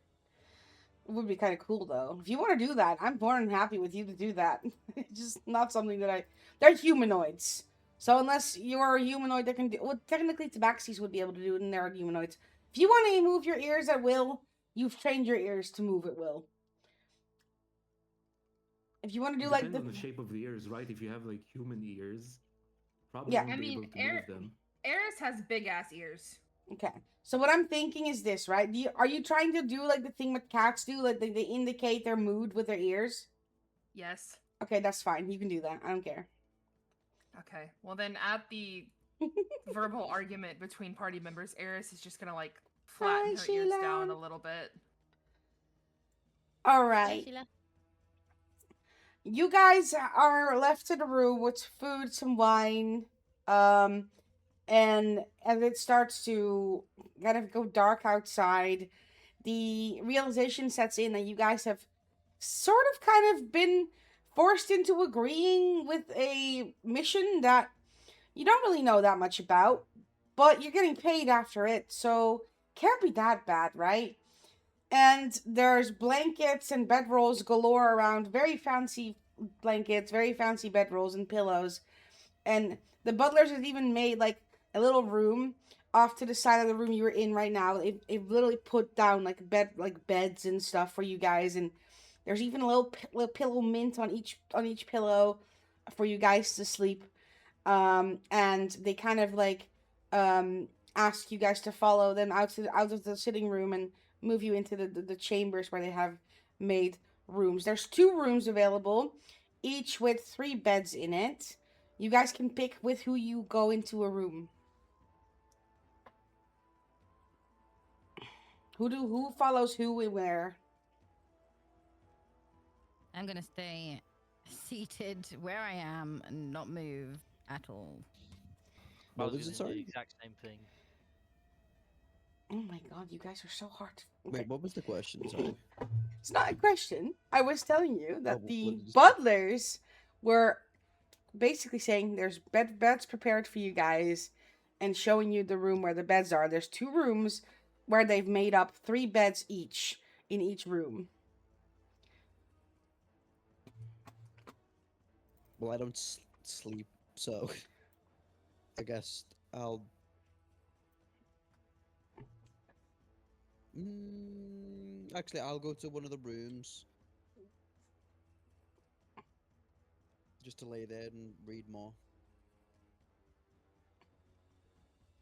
It would be kind of cool though. If you want to do that, I'm more than happy with you to do that. It's just not something that they're humanoids. So unless you're a humanoid that can do, well, technically tabaxis would be able to do it and they're humanoids. If you want to move your ears at will, you've trained your ears to move at will. If you want to do like Depends on the shape of the ears, right? If you have like human ears, probably Yeah. won't I be mean, able to move them. Eris has big ass ears. Okay. So what I'm thinking is this, right? Are you trying to do like the thing that cats do, like they indicate their mood with their ears? Yes. Okay, that's fine. You can do that. I don't care. Okay. Well, then at the verbal argument between party members, Eris is just gonna like flatten Hi, her ears down Sheila. a little bit. All Hi, right. Sheila. You guys are left in a room with food, some wine, and as it starts to kind of go dark outside, the realization sets in that you guys have sort of kind of been forced into agreeing with a mission that you don't really know that much about, but you're getting paid after it, so can't be that bad, right? And there's blankets and bedrolls galore around, very fancy blankets, very fancy bedrolls and pillows. And the butlers has even made like a little room off to the side of the room you were in right now. It literally put down like beds and stuff for you guys, and there's even a little pillow mint on each pillow for you guys to sleep. And they kind of like ask you guys to follow them out of the sitting room and move you into the chambers where they have made rooms. There's 2 rooms available, each with 3 beds in it. You guys can pick with who you go into a room. Who follows who and where? I'm gonna stay seated where I am and not move at all. I What was was it? doing the Sorry. exact same thing. Oh my god, you guys are so hard. Okay. Wait, what was the question? Sorry. It's not a question. I was telling you that what the did you say? butlers were basically saying there's beds prepared for you guys and showing you the room where the beds are. There's 2 rooms where they've made up 3 beds each in each room. Well, I don't sleep, so I guess I'll. Actually, I'll go to one of the rooms just to lay there and read more.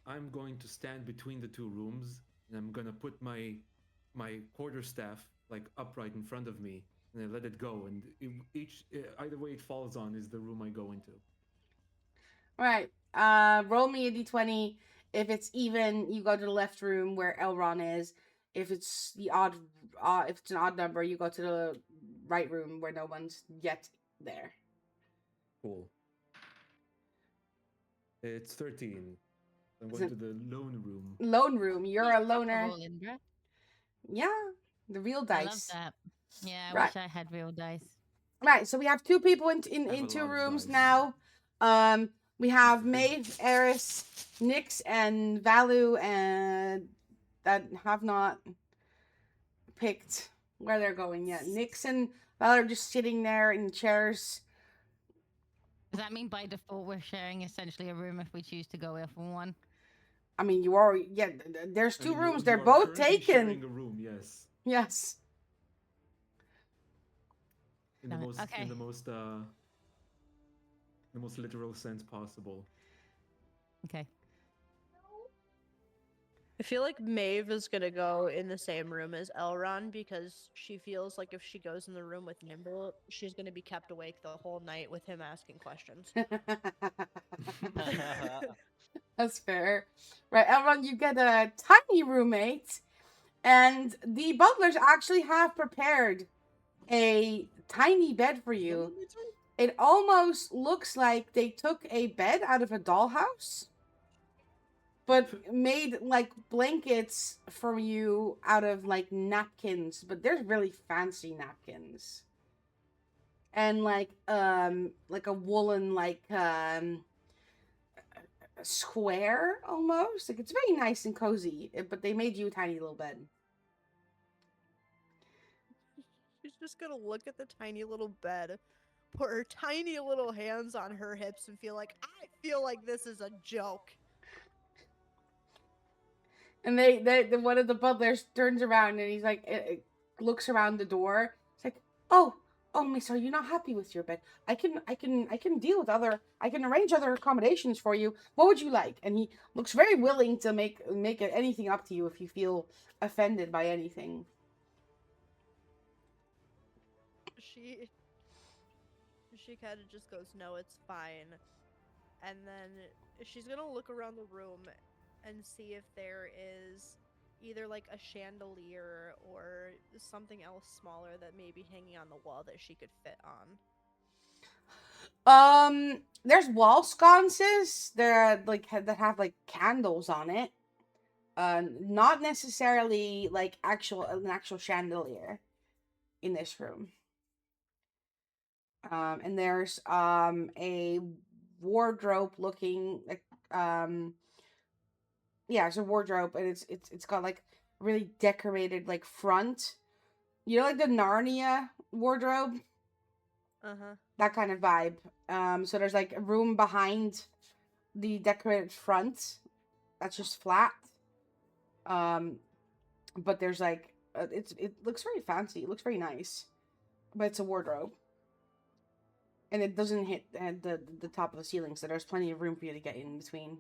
I'm going to stand between the 2 rooms, and I'm gonna put my quarterstaff like upright in front of me, and I let it go. And either way it falls on is the room I go into. All right. Roll me a d20. If it's even, you go to the left room where Elron is. If it's if it's an odd number, you go to the right room where no one's yet there. Cool. It's 13. I'm Is going it- to the lone room. Lone room. You're a Keep loner. rolling, bruh. Yeah, the real I love dice. that. Yeah, I Right. wish I had real dice. Right. So we have 2 people in I have a 2 lot of rooms dice. now. We have That's the thing. Maeve, Eris, Nyx, and Valu, and that have not picked where they're going yet. Nyx and Valu are just sitting there in chairs. Does that mean by default we're sharing essentially a room if we choose to go off on one? I mean, you already there's I 2 mean, you- rooms. you They're are both currently sharing taken. a room, yes. Yes. In the Damn it. most Okay. in the most literal sense possible. Okay. I feel like Maeve is gonna go in the same room as Elron because she feels like if she goes in the room with Nimble, she's gonna be kept awake the whole night with him asking questions. That's fair. Right, Elron, you get a tiny roommate, and the butlers actually have prepared a tiny bed for you. It almost looks like they took a bed out of a dollhouse, but made like blankets for you out of like napkins, but they're really fancy napkins. And like a woolen square almost. Like it's very nice and cozy, but they made you a tiny little bed. She's just gonna look at the tiny little bed, put her tiny little hands on her hips, and I feel like this is a joke. And one of the butlers turns around and he's like, it looks around the door. It's like, oh, miss, are you not happy with your bed? I can deal with I can arrange other accommodations for you. What would you like? And he looks very willing to make anything up to you if you feel offended by anything. she kind of just goes, "No, it's fine." And then she's gonna look around the room and see if there is either like a chandelier or something else smaller that may be hanging on the wall that she could fit on. There's wall sconces. They're like that have like candles on it. Not necessarily like an actual chandelier in this room. And there's a wardrobe looking like yeah, it's a wardrobe, and it's got like really decorated like front. You know, like the Narnia wardrobe. Uh-huh. That kind of vibe. So there's like a room behind the decorated front that's just flat. But there's like it looks very fancy. It looks very nice, but it's a wardrobe, and it doesn't hit the top of the ceiling. So there's plenty of room for you to get in between,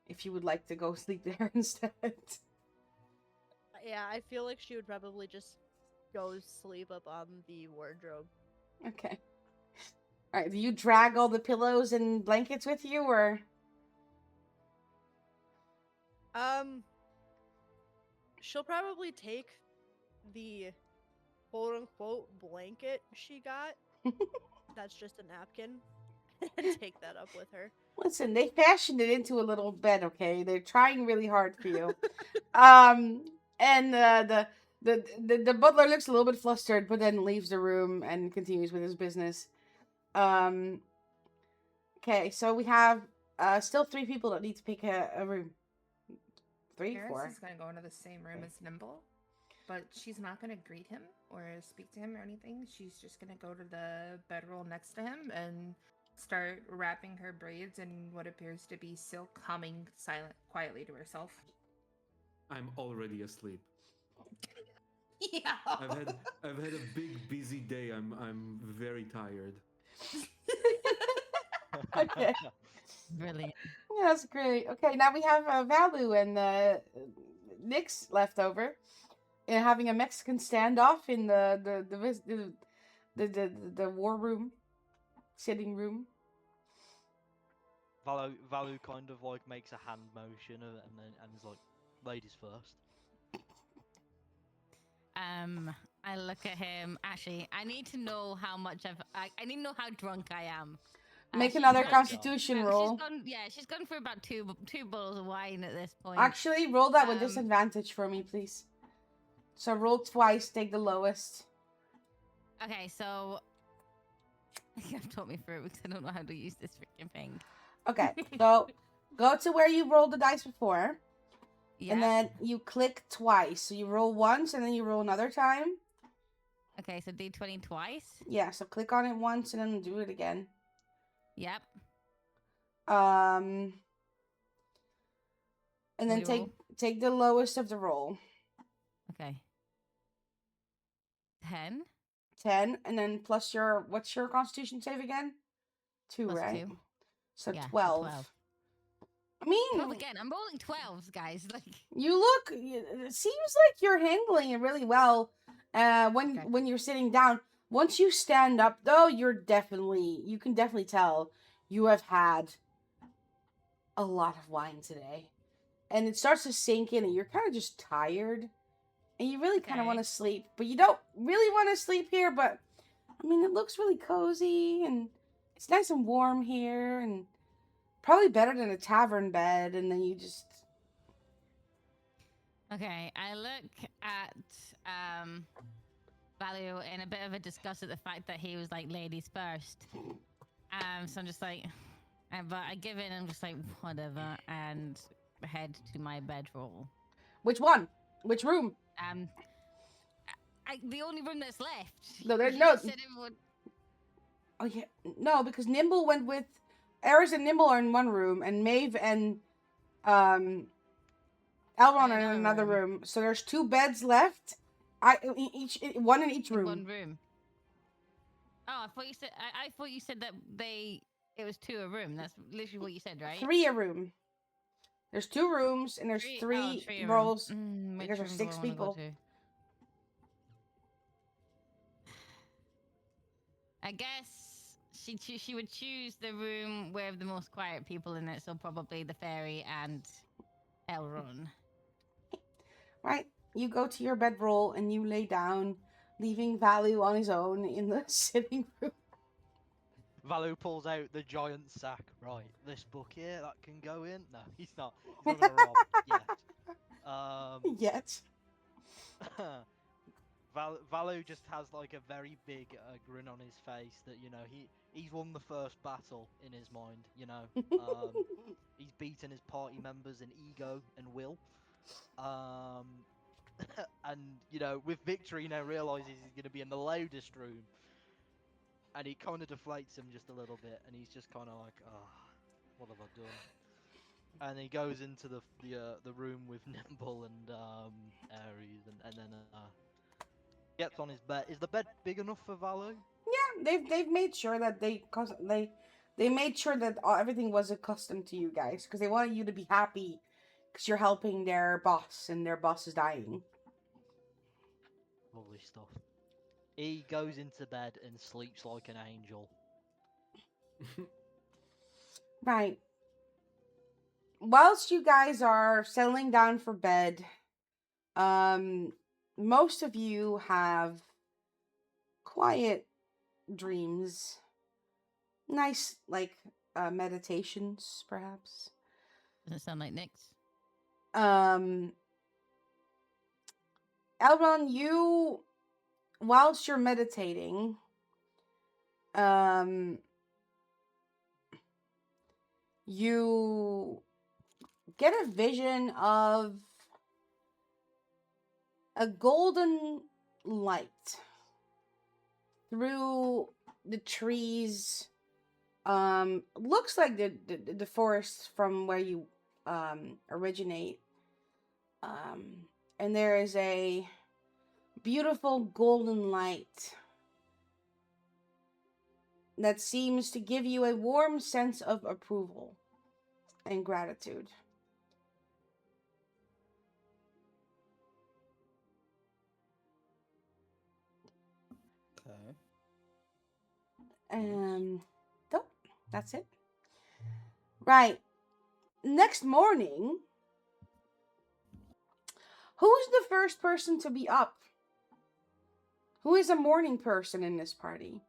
if you would like to go sleep there instead. Yeah, I feel like she would probably just go sleep up on the wardrobe. Okay. All right. Do you drag all the pillows and blankets with you, or? She'll probably take the quote-unquote blanket she got. That's just a napkin. And take that up with her. Listen, they fashioned it into a little bed, okay? They're trying really hard for you. And the butler looks a little bit flustered, but then leaves the room and continues with his business. Okay, so we have still 3 people that need to pick a room. 3, Paris 4. is gonna go into the same room as Nimble, but she's not gonna greet him or speak to him or anything. She's just gonna go to the bedroll next to him and start wrapping her braids in what appears to be silk, humming quietly to herself. I'm already asleep. Yeah. I've had a big busy day. I'm very tired. Okay. Brilliant. Yeah, that's great. Okay, now we have Valu and Nyx left over, and having a Mexican standoff in the war room, sitting room. Valu kind of like makes a hand motion and is like, "Ladies first." I look at him. Actually, I need to know how much I need to know how drunk I am. Make she's another gone- Constitution roll. She's gone for about two bottles of wine at this point. Actually, roll that with disadvantage for me, please. So roll twice, take the lowest. Okay, so you have taught me through it because I don't know how to use this freaking thing. Okay, so go to where you rolled the dice before, Yeah. and then you click twice. So you roll once, and then you roll another time. Okay, so D20 twice. Yeah, so click on it once, and then do it again. Yep. And then take the lowest of the roll. Okay. 10. 10, and then plus what's your Constitution save again? 2, Plus right? 2. So Yeah, 12. 12. I mean, 12 again. I'm rolling 12s, guys. Like, it seems like you're handling it really well. When you're sitting down. Once you stand up, though, you can definitely tell you have had a lot of wine today, and it starts to sink in, and you're kind of just tired, and you really kind of want to sleep, but you don't really want to sleep here. But I mean, it looks really cozy, and it's nice and warm here, and probably better than a tavern bed. And then you just okay, I look at Value in a bit of a disgust at the fact that he was like ladies first. So I'm just like, but I give in. I'm just like whatever, and head to my bedroll. Which one? Which room? The only room that's left. No, there's You no. said everyone... Oh yeah, no, because Nimble went with Eris and Nimble are in one room, and Maeve and Elrond are in another room. So there's 2 beds left. One in each room. One room. Oh, I thought you said that it was 2 a room. That's literally what you said, right? 3 a room. There's 2 rooms, and there's 3 rolls because there's 6 people. I guess she would choose the room with the most quiet people in it, so probably the fairy and Elrond. Right. You go to your bedroll and you lay down, leaving Valu on his own in the sitting room. Valu pulls out the giant sack. Right, this book here that can go in. No, he's not. He's not gonna rob yet. Yet. Valu just has like a very big grin on his face that he's won the first battle in his mind. He's beaten his party members in ego and will. And with victory now realizes he's going to be in the loudest room, and he kind of deflates him just a little bit, and he's just kind of like, oh, what have I done? And he goes into the room with Nimble and Ares, and then gets on his bed. Is the bed big enough for Valu? Yeah, they've made sure that they made sure that everything was accustomed to you guys because they wanted you to be happy because you're helping their boss and their boss is dying. Lovely stuff. He goes into bed and sleeps like an angel. Right. Whilst you guys are settling down for bed, most of you have quiet dreams. Nice, like, meditations, perhaps. Doesn't sound like Nyx. Elrond, you, whilst you're meditating, you get a vision of a golden light through the trees. Looks like the forest from where you originate. And there is a beautiful golden light that seems to give you a warm sense of approval and gratitude. Okay. So that's it. Right. Next morning, who's the first person to be up? Who is a morning person in this party?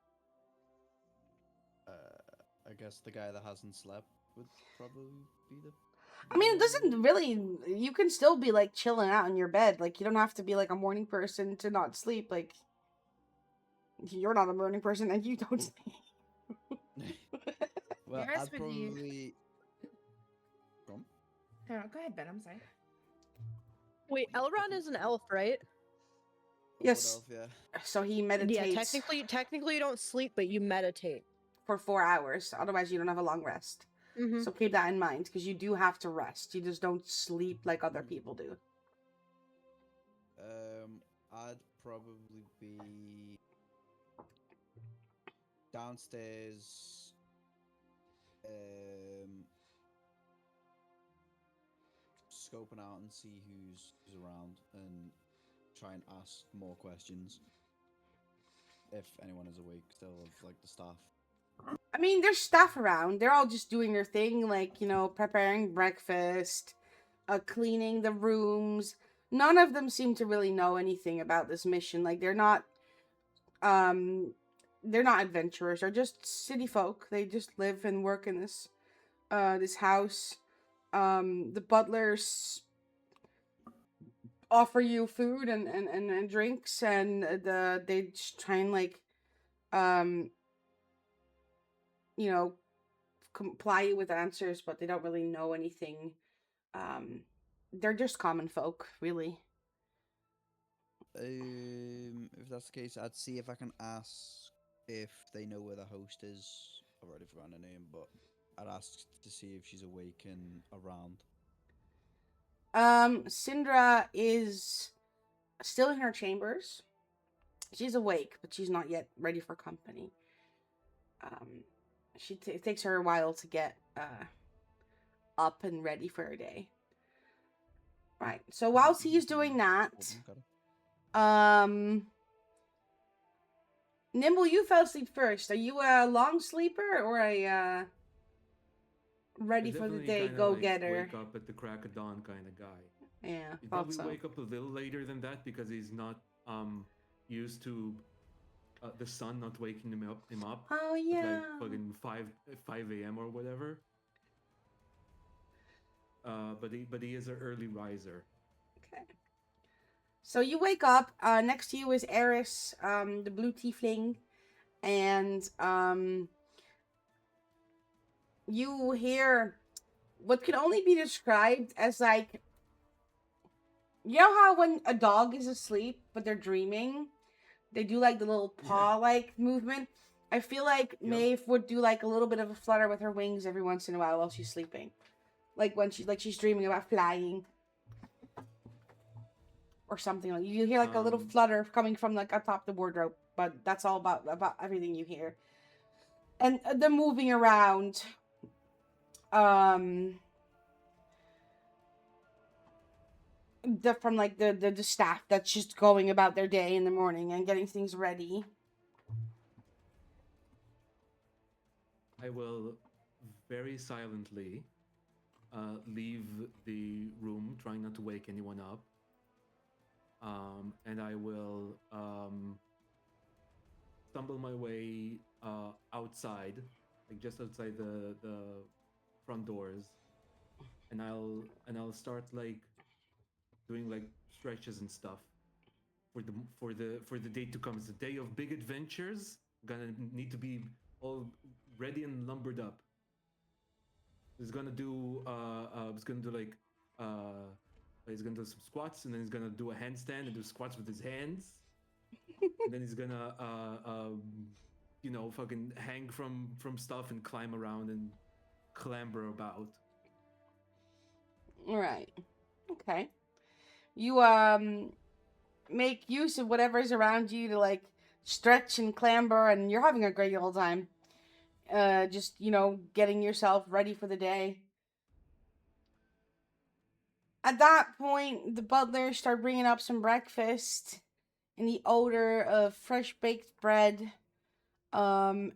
I guess the guy that hasn't slept would probably be the. I mean, it doesn't really. You can still be like chilling out in your bed. Like, you don't have to be like a morning person to not sleep. Like, you're not a morning person and you don't sleep. Well, Yes, I'd with you. probably. Go on. No, go ahead, Ben. I'm sorry. Wait, Elrond is an elf, right? Yes. Elf, yeah. So he meditates Yeah, technically you don't sleep, but you meditate. for 4 hours. Otherwise, you don't have a long rest. Mm-hmm. So keep that in mind, because you do have to rest. You just don't sleep like other people do. I'd probably be downstairs. Scoping out and see who's around and try and ask more questions if anyone is awake still of like the staff. I mean, there's staff around. They're all just doing their thing, like, preparing breakfast, cleaning the rooms. None of them seem to really know anything about this mission. Like, they're not adventurers. They're just city folk. They just live and work in this house. The butlers offer you food and drinks, and they just try and like comply with answers, but they don't really know anything. They're just common folk, really. If that's the case, I'd see if I can ask if they know where the host is. I've already forgotten her name, but I'd ask to see if she's awake and around. Syndra is still in her chambers. She's awake, but she's not yet ready for company. It takes her a while to get up and ready for her day. Right. So whilst he's doing that, Nimble, you fell asleep first. Are you a long sleeper or a ready I for the definitely day kinda, go like, getter? wake up at the crack of dawn kind of guy. Yeah, He'd thought probably so. wake up a little later than that because he's not used to the sun not waking him up Oh at yeah. like fucking 5 a.m. or whatever. But he is an early riser. Okay. So you wake up. Next to you is Eris, the blue tiefling, and you hear what can only be described as like, you know how when a dog is asleep but they're dreaming, they do like the little paw like movement. I feel like Maeve would do like a little bit of a flutter with her wings every once in a while she's sleeping, like when she's dreaming about flying or something. Like you hear like a little flutter coming from like atop the wardrobe, but that's all about everything you hear. And the moving around, from like the staff that's just going about their day in the morning and getting things ready. I will very silently leave the room, trying not to wake anyone up. And I will stumble my way outside, like just outside the front doors, and I'll start like doing like stretches and stuff for the day to come. It's a day of big adventures. Gonna need to be all ready and lumbered up. He's gonna do like he's gonna do some squats, and then he's gonna do a handstand and do squats with his hands. And then he's gonna fucking hang from stuff and climb around and clamber about. All right. Okay. You make use of whatever's around you to like stretch and clamber, and you're having a great old time. Just getting yourself ready for the day. At that point, the butler start bringing up some breakfast, and the odor of fresh baked bread, and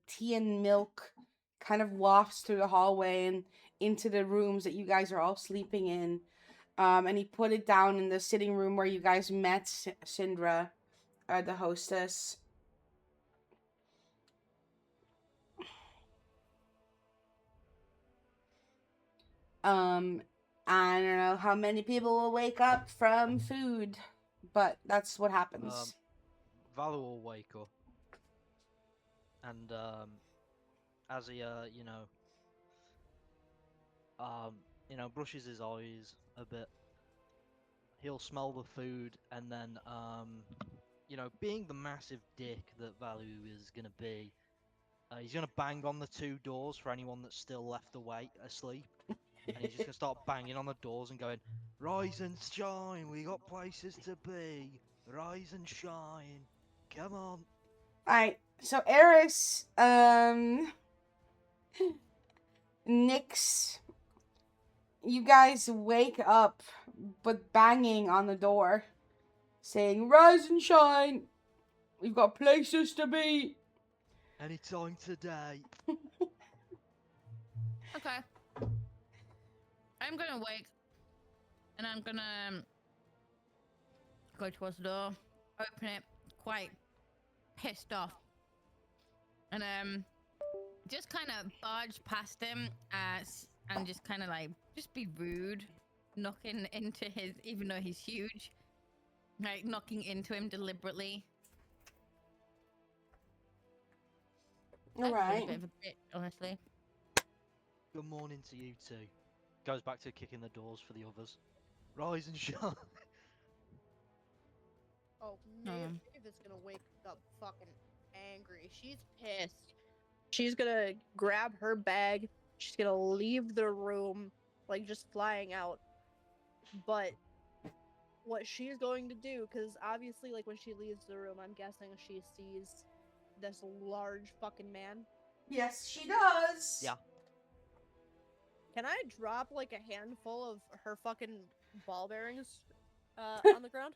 tea and milk, kind of wafts through the hallway and into the rooms that you guys are all sleeping in. And he put it down in the sitting room where you guys met Syndra, the hostess. I don't know how many people will wake up from food, but that's what happens. Valor will wake up, and as he brushes his eyes a bit, he'll smell the food, and then being the massive dick that Valor is gonna be, he's gonna bang on the two doors for anyone that's still left asleep. And he's just gonna start banging on the doors and going, "Rise and shine, we got places to be. Rise and shine, come on." Alright, so Eris, Nyx, you guys wake up, but banging on the door, saying, "Rise and shine, we've got places to be." Anytime today. Okay. I'm gonna wake, and I'm gonna go towards the door, open it, quite pissed off, and just kind of barge past him and just kind of like just be rude, knocking into his, even though he's huge, like knocking into him deliberately. All right. A bit of a bit, honestly. Good morning to you too. Goes back to kicking the doors for the others. Rise and shine. Oh, Maeve is gonna wake up fucking angry. She's pissed. She's gonna grab her bag. She's gonna leave the room, like just flying out. But what she's going to do, because obviously, like when she leaves the room, I'm guessing she sees this large fucking man. Yes, she does. Yeah. Can I drop like a handful of her fucking ball bearings on the ground?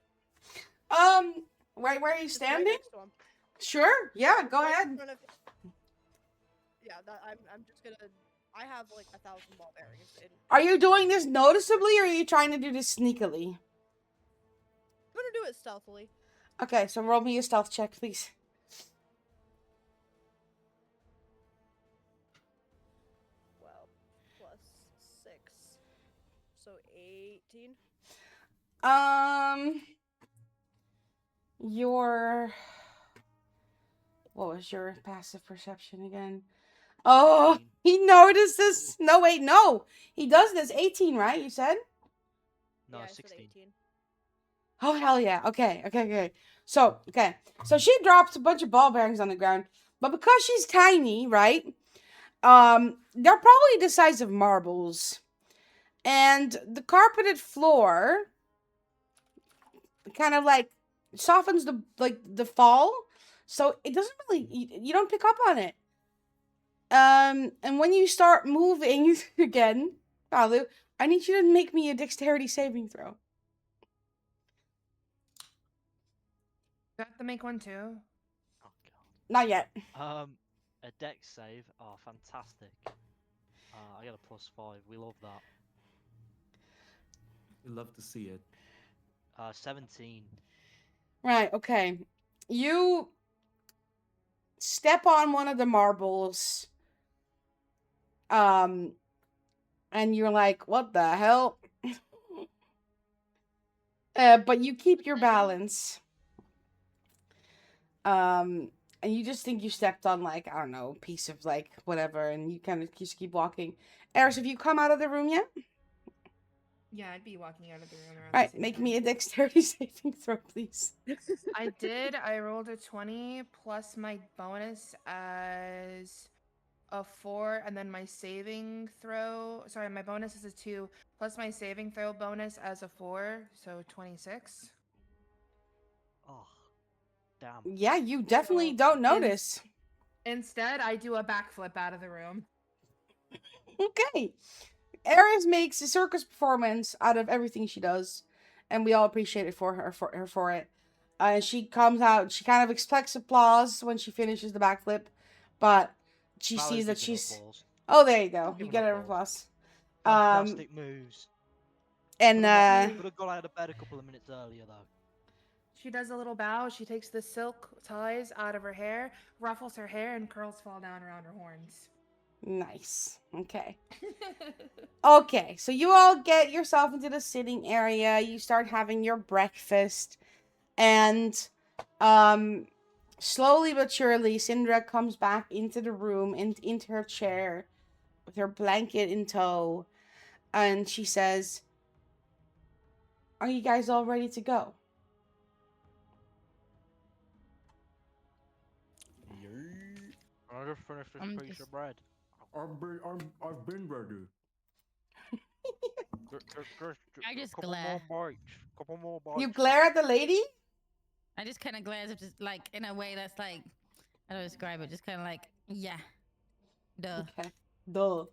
Where are you Just right standing? next to him. Sure. Yeah, go Right in ahead. front of Yeah, I'm just gonna. I have like 1,000 ball bearings. Are you doing this noticeably, or are you trying to do this sneakily? I'm gonna do it stealthily. Okay, so roll me a stealth check, please. 12 plus 6, so 18. Your what was your passive perception again? Oh, 18. he notices. No, wait, no. He does this. 18, right? You said? No, Yeah, I said 16. 18. Oh, hell yeah. Okay. So she drops a bunch of ball bearings on the ground, but because she's tiny, right? They're probably the size of marbles. And the carpeted floor kind of like softens the fall, so it doesn't really you don't pick up on it. And when you start moving again, Palu, I need you to make me a dexterity saving throw. Do I have to make one too? Oh god. Not yet. A dex save. Oh, fantastic. I got a +5. We love that. We love to see it. 17. Right, okay. You step on one of the marbles, and you're like, what the hell? But you keep your balance. And you just think you stepped on, like, I don't know, a piece of, like, whatever, and you kind of just keep walking. Eris, have you come out of the room yet? Yeah, I'd be walking out of the room around Alright, the same make time. me a dexterity saving throw, please. I did. I rolled a 20 plus my bonus as a 4, and then my saving throw. Sorry, my bonus is a 2 plus my saving throw bonus as a 4, so 26. Oh, damn. Yeah, you definitely So, don't notice. Instead, I do a backflip out of the room. Okay. Eris makes a circus performance out of everything she does, and we all appreciate it for it. And she comes out. She kind of expects applause when she finishes the backflip, but she Palu sees that gives an she's. applause. Oh, there you go. Give You an get an applause. applause. Fantastic moves. And Could have got out of bed a couple of minutes earlier though. She does a little bow. She takes the silk ties out of her hair, ruffles her hair, and curls fall down around her horns. nice. Okay. Okay, so you all get yourself into the sitting area. You start having your breakfast, and slowly but surely, Syndra comes back into the room, into her chair, with her blanket in tow, and she says, "Are you guys all ready to go?" I just finished this I'm piece just- of bread. I've been ready. I just couple glare. more bites. Couple more bites. You glare at the lady? I just kind of glares at just like in a way that's like, how do I describe it? Just kind of like, yeah, duh. Okay. Duh.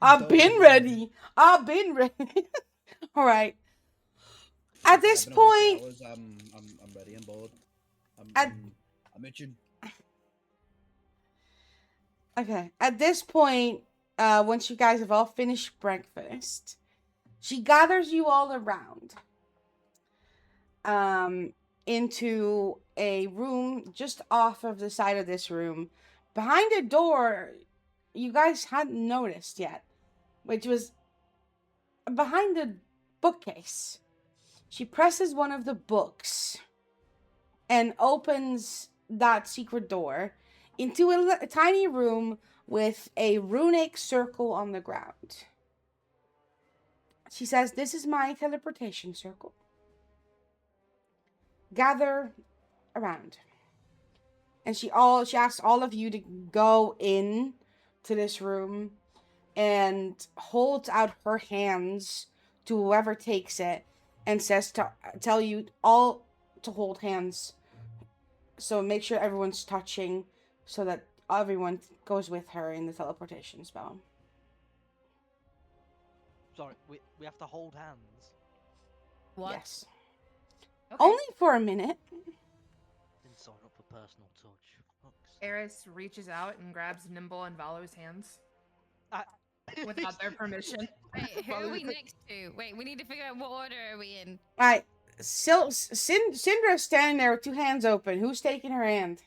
I've been ready. I've been ready. All right. At this I've been awake point, for hours. I'm ready and bored. At- I'm itching. okay. At this point, once you guys have all finished breakfast, she gathers you all around into a room just off of the side of this room, behind a door you guys hadn't noticed yet, which was behind a bookcase. She presses one of the books and opens that secret door into a tiny room with a runic circle on the ground. She says, "This is my teleportation circle. Gather around." And she asks all of you to go in to this room and holds out her hands to whoever takes it and says to tell you all to hold hands. So make sure everyone's touching so that everyone goes with her in the teleportation spell. Sorry, we have to hold hands. What? Yes. Okay. Only for a minute. sign up for personal touch. Fuck's Eris reaches out and grabs Nimble and Valo's hands sake. without their permission. Wait, who are we next to? Wait, we need to figure out what order are we in. Alright. Syndra's standing there with two hands open. Who's taking her hand?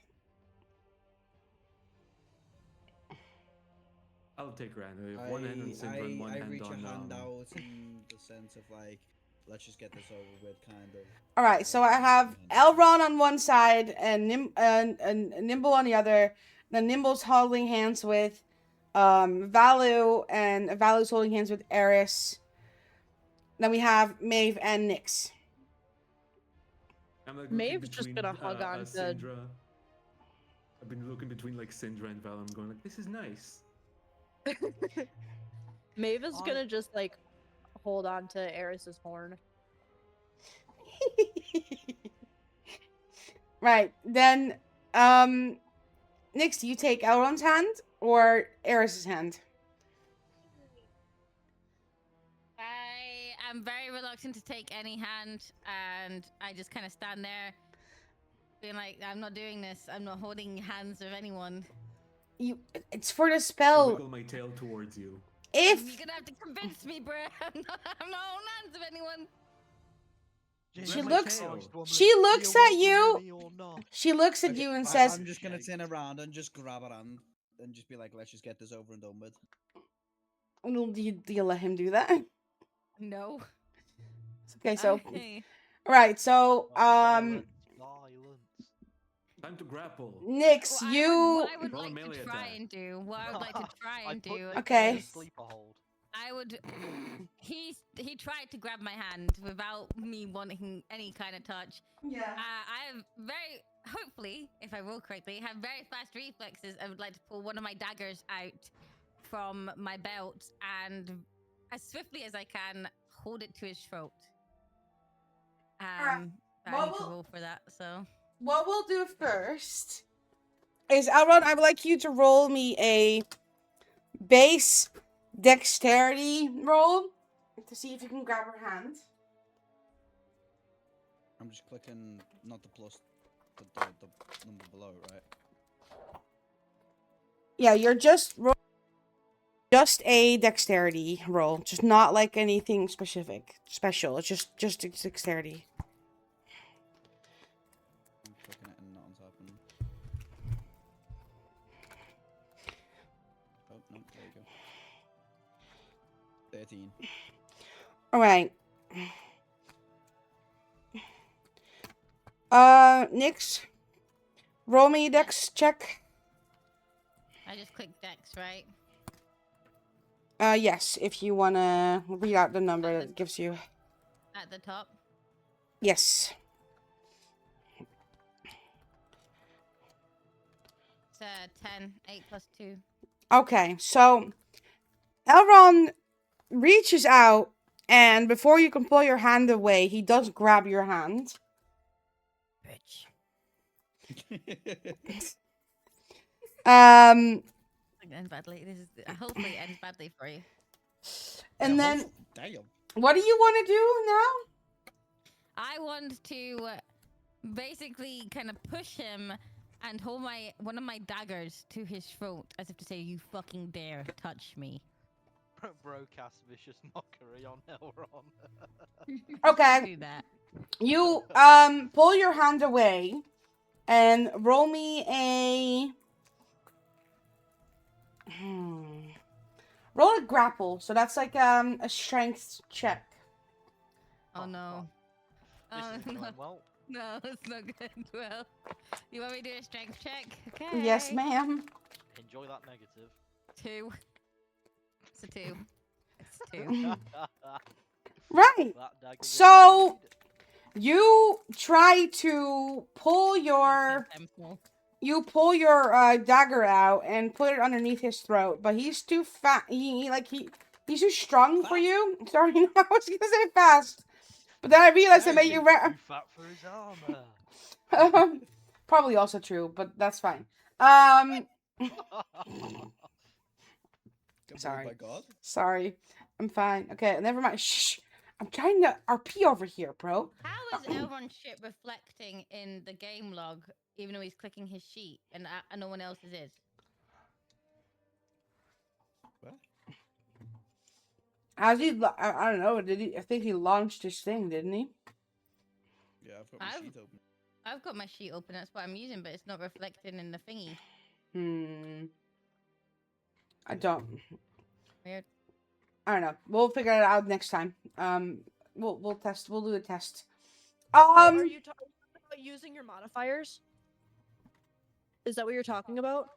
I'll take her hand. We have one hand on Syndra and one I hand reach on. a hand out in the sense of like, let's just get this over with, kind of. Alright, so I have Elron on one side and Nimble on the other. Then Nimble's holding hands with Valu, and Valu's holding hands with Eris. Then we have Maeve and Nyx. I'm like Maeve's just gonna hug on to- Syndra. I've been looking between like Syndra and Val. I'm going like, this is nice. Maeve is gonna just like hold on to Eris's horn. Right, then Nyx, do you take Elrond's hand or Eris's hand? I am very reluctant to take any hand, and I just kind of stand there, being like, I'm not doing this. I'm not holding hands of anyone. It's for the I spell. wiggle my tail towards you. You're If gonna have to convince me, bruh. I'm not holding hands of anyone. She my looks- tail. she looks at you, she looks at you and says, I'm just gonna turn around and just grab her hand and just be like, let's just get this over and done with. well, do you let him do that? No. Okay, so Okay. right, so Violence. Time to grapple. Nyx, What you I would Roll a like melee to try attack. and do, what I would like to try and do, Okay. is Sleeper hold. I would. He tried to grab my hand without me wanting any kind of touch. yeah. I have hopefully, if I roll correctly, have very fast reflexes. I would like to pull one of my daggers out from my belt and, as swiftly as I can, hold it to his throat. Alright. I Well, need to we'll- roll for that. So What we'll do first is, Elrond, I would like you to roll me a base dexterity roll to see if you can grab her hand. I'm just clicking, not the plus, the number below, right? Yeah, you're just just a dexterity roll, just not like anything special. It's just dexterity. I'm clicking it and nothing's happening. Oh, no, there you go. 13. All right. Nyx, roll me a dex check. I just click Dex, right? Yes, if you wanna read out the number that it gives you. At the top. Yes. It's 10, 8 plus 2. Okay, so Elrond reaches out, and before you can pull your hand away, he does grab your hand. Bitch. It ends badly. This is hopefully it ends badly for you. And Yeah, then, damn. what do you want to do now? I want to basically kind of push him and hold one of my daggers to his throat as if to say, "You fucking dare touch me." Bro cast vicious mockery on Elron. Okay, Do that. you pull your hand away, and roll me a roll a grapple. So that's like a strength check. Oh no. This Oh is no. going well. No, it's not good. Well, you want me to do a strength check? Okay. Yes, ma'am. Enjoy that negative. 2. It's a 2. It's 2. Right. That dagger will So- bleed. You try to pull your dagger out and put it underneath his throat, but he's too fat. He's too strong for you. Sorry, no, I was gonna say fast, but then I realized I made you. Too fat for his armor. Probably also true, but that's fine. Sorry. My God. Sorry, I'm fine. Okay, never mind. Shh. I'm trying to RP over here, bro. How is Elrond's shit reflecting in the game log, even though he's clicking his sheet and no one else's is? What? Has he? I don't know. Did he? I think he launched his thing, didn't he? Yeah, I've got my sheet open. I've got my sheet open. That's what I'm using, but it's not reflecting in the thingy. I don't. Weird. I don't know. We'll figure it out next time. We'll test. We'll do a test. Are you talking about using your modifiers? Is that what you're talking about?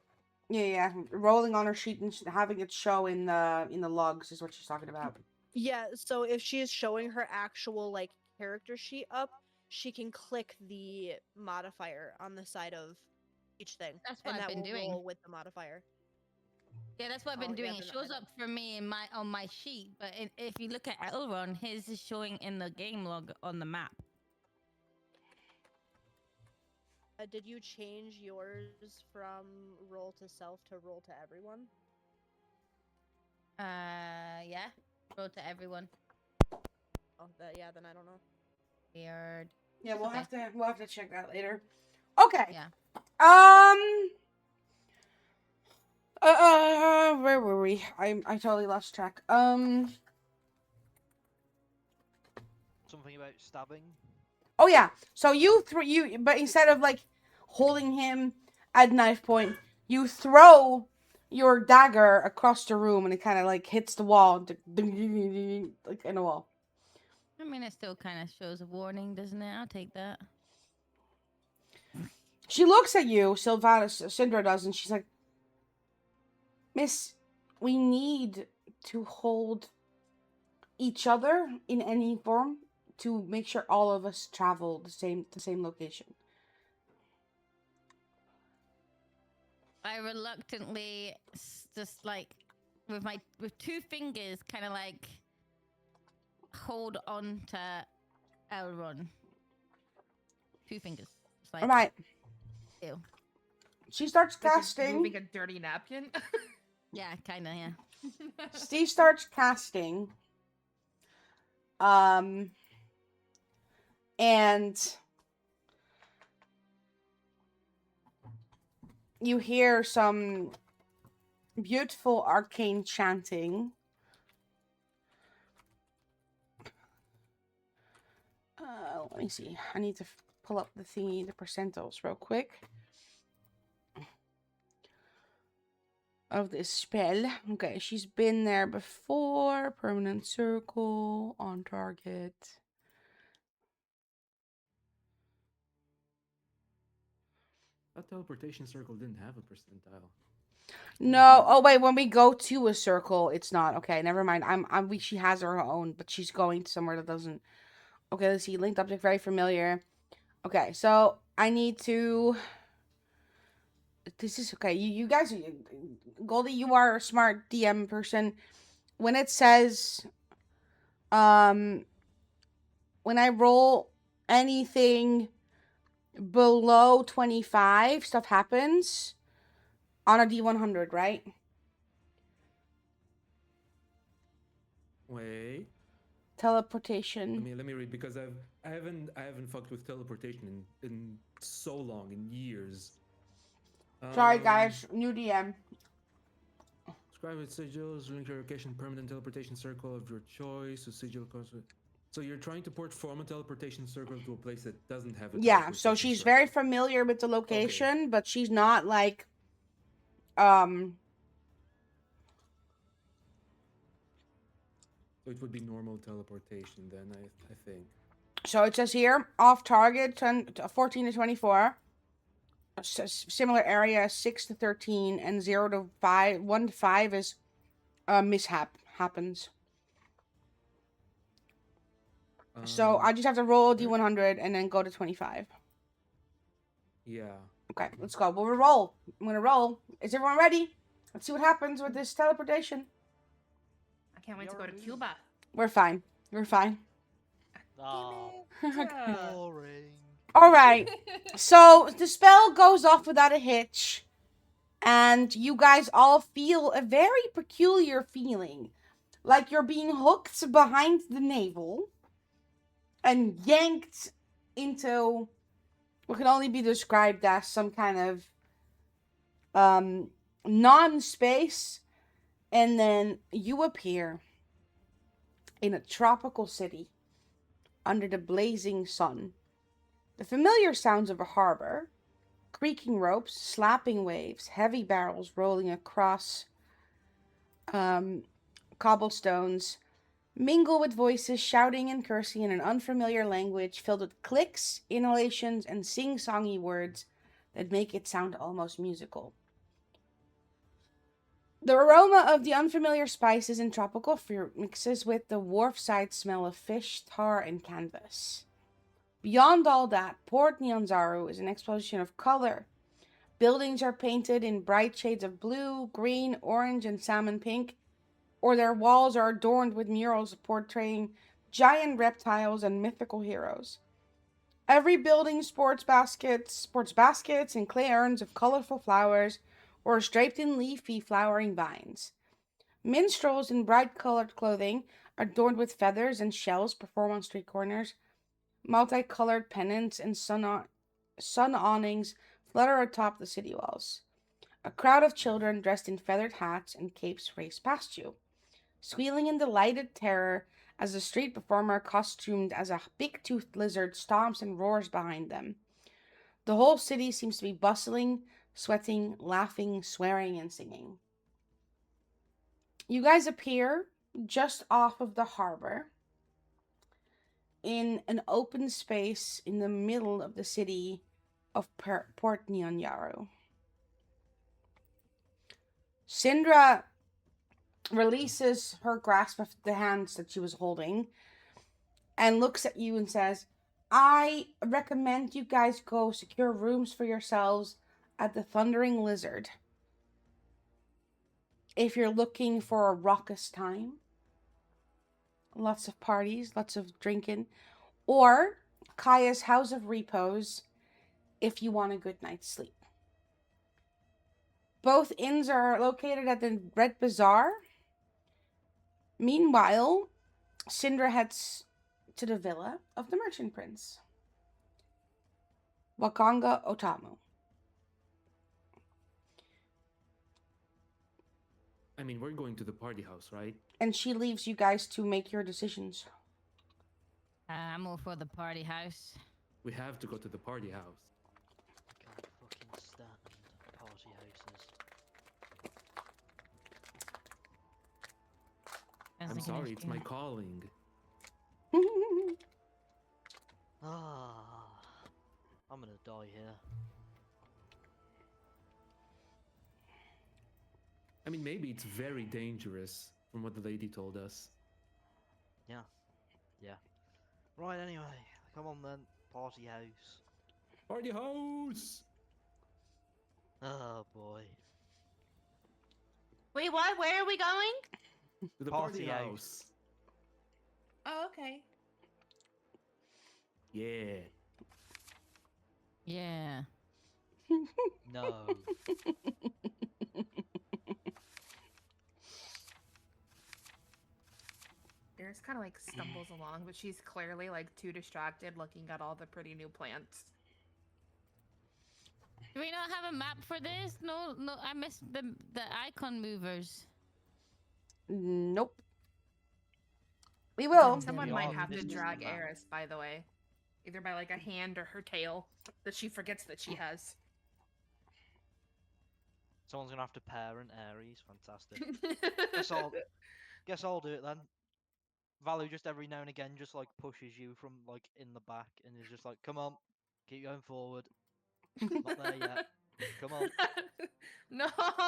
Yeah. Rolling on her sheet and having it show in the logs is what she's talking about. Yeah. So if she is showing her actual like character sheet up, she can click the modifier on the side of each thing. That's what and I've that been will doing. roll with the modifier. Yeah, that's what I've been doing. It shows up for me in on my sheet, but if you look at Elrond, his is showing in the game log on the map. Did you change yours from roll to self to roll to everyone? Yeah, roll to everyone. Oh, yeah. Then I don't know. Weird. Yeah, we'll Okay. have to check that later. Okay. Yeah. Where were we? I totally lost track. Something about stabbing. Oh yeah. So but instead of like holding him at knife point, you throw your dagger across the room and it kind of like hits the wall, like in a wall. I mean, it still kind of shows a warning, doesn't it? I'll take that. She looks at you, Syndra does, and she's like, Miss, we need to hold each other in any form to make sure all of us travel the same location. I reluctantly just like with two fingers kind of like hold on to Elrond. Two fingers. Just like, All right. Ew. She starts Like casting. moving a dirty napkin. Yeah, kind of, yeah. Steve starts casting. And you hear some beautiful arcane chanting. Let me see. I need to pull up the thingy, the percentiles real quick. Of this spell. Okay, she's been there before. Permanent circle, on target. That teleportation circle didn't have a percentile. No. Oh wait, when we go to a circle, it's not. Okay, never mind. She has her own, but she's going somewhere that doesn't. Okay, let's see. Linked object, very familiar. Okay, so I need to. This is okay. You guys, Goldie, you are a smart DM person. When it says, when I roll anything below 25, stuff happens on a D100, right? Wait. Teleportation. Let me read because I haven't fucked with teleportation in so long, in years. Sorry guys, new DM. Describe it sigils, link your location, permanent teleportation circle of your choice, a sigil concept. So you're trying to port from a teleportation circle to a place that doesn't have a Yeah, so she's very familiar with the location, but she's not like So it would be normal teleportation then, I think. So it says here, off target 14 to 24. Similar area 6 to 13, and 0 to 5. 1 to 5 is mishap happens. So I just have to roll a D100 and then go to 25. Yeah. Okay, let's go. We'll roll. I'm gonna roll. Is everyone ready? Let's see what happens with this teleportation. I can't wait to go to Cuba. We're fine. We're fine. Oh, boring. All right. So the spell goes off without a hitch, and you guys all feel a very peculiar feeling. like you're being hooked behind the navel and yanked into what can only be described as some kind of non-space, and then you appear in a tropical city under the blazing sun. The familiar sounds of a harbor, creaking ropes, slapping waves, heavy barrels rolling across cobblestones, mingle with voices shouting and cursing in an unfamiliar language filled with clicks, inhalations, and sing-songy words that make it sound almost musical. The aroma of the unfamiliar spices and tropical fruit mixes with the wharfside smell of fish, tar, and canvas. Beyond all that, Port Nyanzaru is an explosion of color. Buildings are painted in bright shades of blue, green, orange, and salmon pink, or their walls are adorned with murals portraying giant reptiles and mythical heroes. Every building sports baskets and clay urns of colorful flowers or draped in leafy flowering vines. Minstrels in bright colored clothing, adorned with feathers and shells, perform on street corners. Multicolored pennants and sun awnings flutter atop the city walls. A crowd of children dressed in feathered hats and capes race past you, squealing in delighted terror as a street performer costumed as a big-toothed lizard stomps and roars behind them. The whole city seems to be bustling, sweating, laughing, swearing, and singing. You guys appear just off of the harbor in an open space in the middle of the city of Port Nyanyaru. Syndra releases her grasp of the hands that she was holding and looks at you and says, I recommend you guys go secure rooms for yourselves at the Thundering Lizard. If you're looking for a raucous time, lots of parties, lots of drinking, or Kaya's House of Repose if you want a good night's sleep. Both inns are located at the Red Bazaar. Meanwhile, Syndra heads to the villa of the Merchant Prince, Wakanga Otamu. I mean, we're going to the party house, right? And she leaves you guys to make your decisions. I'm all for the party house. We have to go to the party house. I can't fucking stand party houses. I'm sorry, it's my calling. I'm gonna die here. I mean, maybe it's very dangerous from what the lady told us. Yeah. Right, anyway. Come on then. Party house. Party house! Oh boy. Wait, what? Where are we going? To the Party party house. house. Oh, okay. Yeah. Yeah. No. Iris kind of like stumbles along, but she's clearly like too distracted looking at all the pretty new plants. Do we not have a map for this? No, I missed the icon movers. Nope. We will. Someone Yeah, might I've have to missed the drag map. Eris, by the way. Either by like a hand or her tail that she forgets that she has. Someone's gonna have to parent Aries. Fantastic. Guess I'll do it then. Valu just every now and again just like pushes you from like in the back and is just like, come on, keep going forward. Not there yet. Come on. No,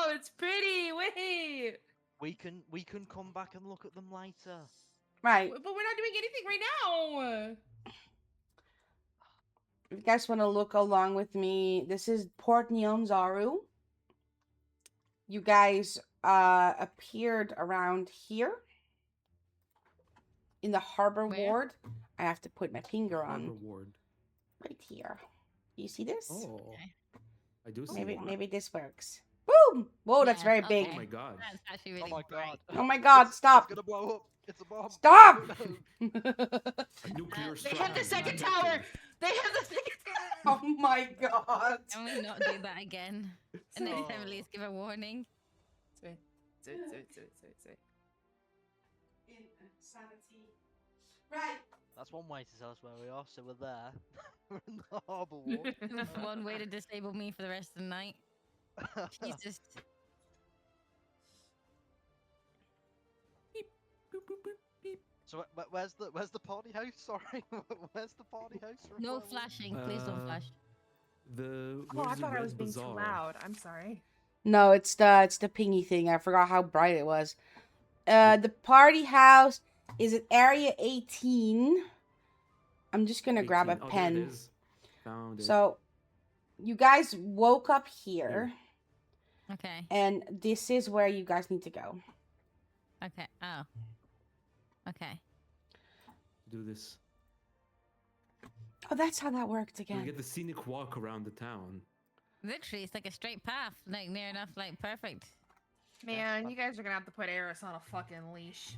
it's pretty. Wait. We can come back and look at them later. Right. But we're not doing anything right now. If you guys want to look along with me, this is Port Nyanzaru. You guys appeared around here in the harbor Where? ward. I have to put my finger on Reward. right here. You see this? Oh. I do see Maybe one. maybe this works. Boom! Boom! Whoa, that's Yeah, very okay. big. Oh my god. That's actually Oh really my bright. god. Oh my god, stop. It's gonna blow up. It's a bomb. Stop! No. A nuclear They strike. They have the is second detected. tower. They have the second Oh my god. Can we not do that again? And next time at Oh. least give a warning. Sorry. Insanity. Right. That's one way to tell us where we are. So we're there. We're in the harbour wall. One way to disable me for the rest of the night. Jesus. So where's the party house? Sorry, where's the party house? No Where are we? flashing. Please don't flash. The Oh, I where's the thought I red was being too bazaar? loud. I'm sorry. No, it's the pingy thing. I forgot how bright it was. The party house is at area 18. I'm just gonna grab a 18. Oh, there it pen. is. Found it. So, you guys woke up here, Okay. and this is where you guys need to go. Okay. Oh. Okay. Do this. Oh, that's how that worked We again. get the scenic walk around the town. Literally, it's like a straight path. Like, near enough, like, perfect. Man, you guys are gonna have to put Eris on a fucking leash.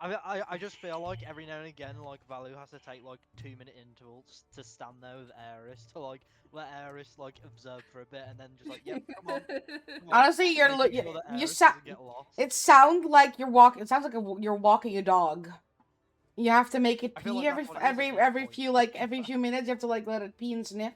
I just feel like every now and again, like Valu has to take like 2-minute intervals to stand there with Eris to like let Eris like observe for a bit and then just like, yep, come on. come on," Honestly, you're making you, sure that you Eris sound. doesn't get lost. It sounds like you're walking. It sounds like you're walking a dog. You have to make it I feel pee like every that's what it is at this every point. few minutes. You have to like let it pee and sniff.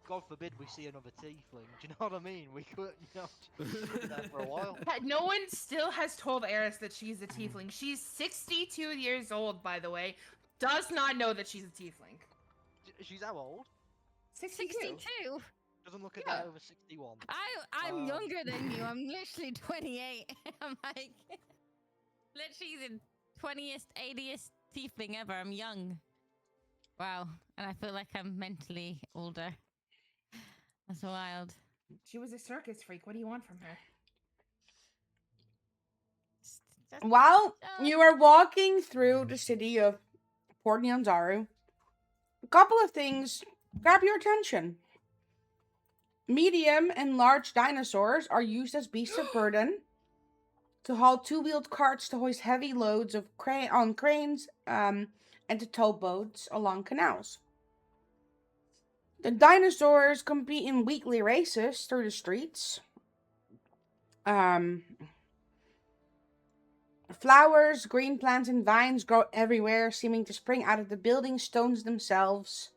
God forbid we see another tiefling. Do you know what I mean? We could, just be there for a while. No one still has told Eris that she's a tiefling. She's 62 years old, by the way. Does not know that she's a tiefling. She's how old? 62. 62? Doesn't look a Yeah. day over 61. I'm Um, younger than you. I'm literally 28. I'm like, literally the 20th, 80th tiefling ever. I'm young. Wow. And I feel like I'm mentally older. That's wild. She was a circus freak. What do you want from her? While you are walking through the city of Port Nyanzaru, a couple of things grab your attention. Medium and large dinosaurs are used as beasts of burden to haul two-wheeled carts to hoist heavy loads of on cranes and to tow boats along canals. The dinosaurs compete in weekly races through the streets. Flowers, green plants, and vines grow everywhere, seeming to spring out of the building stones themselves.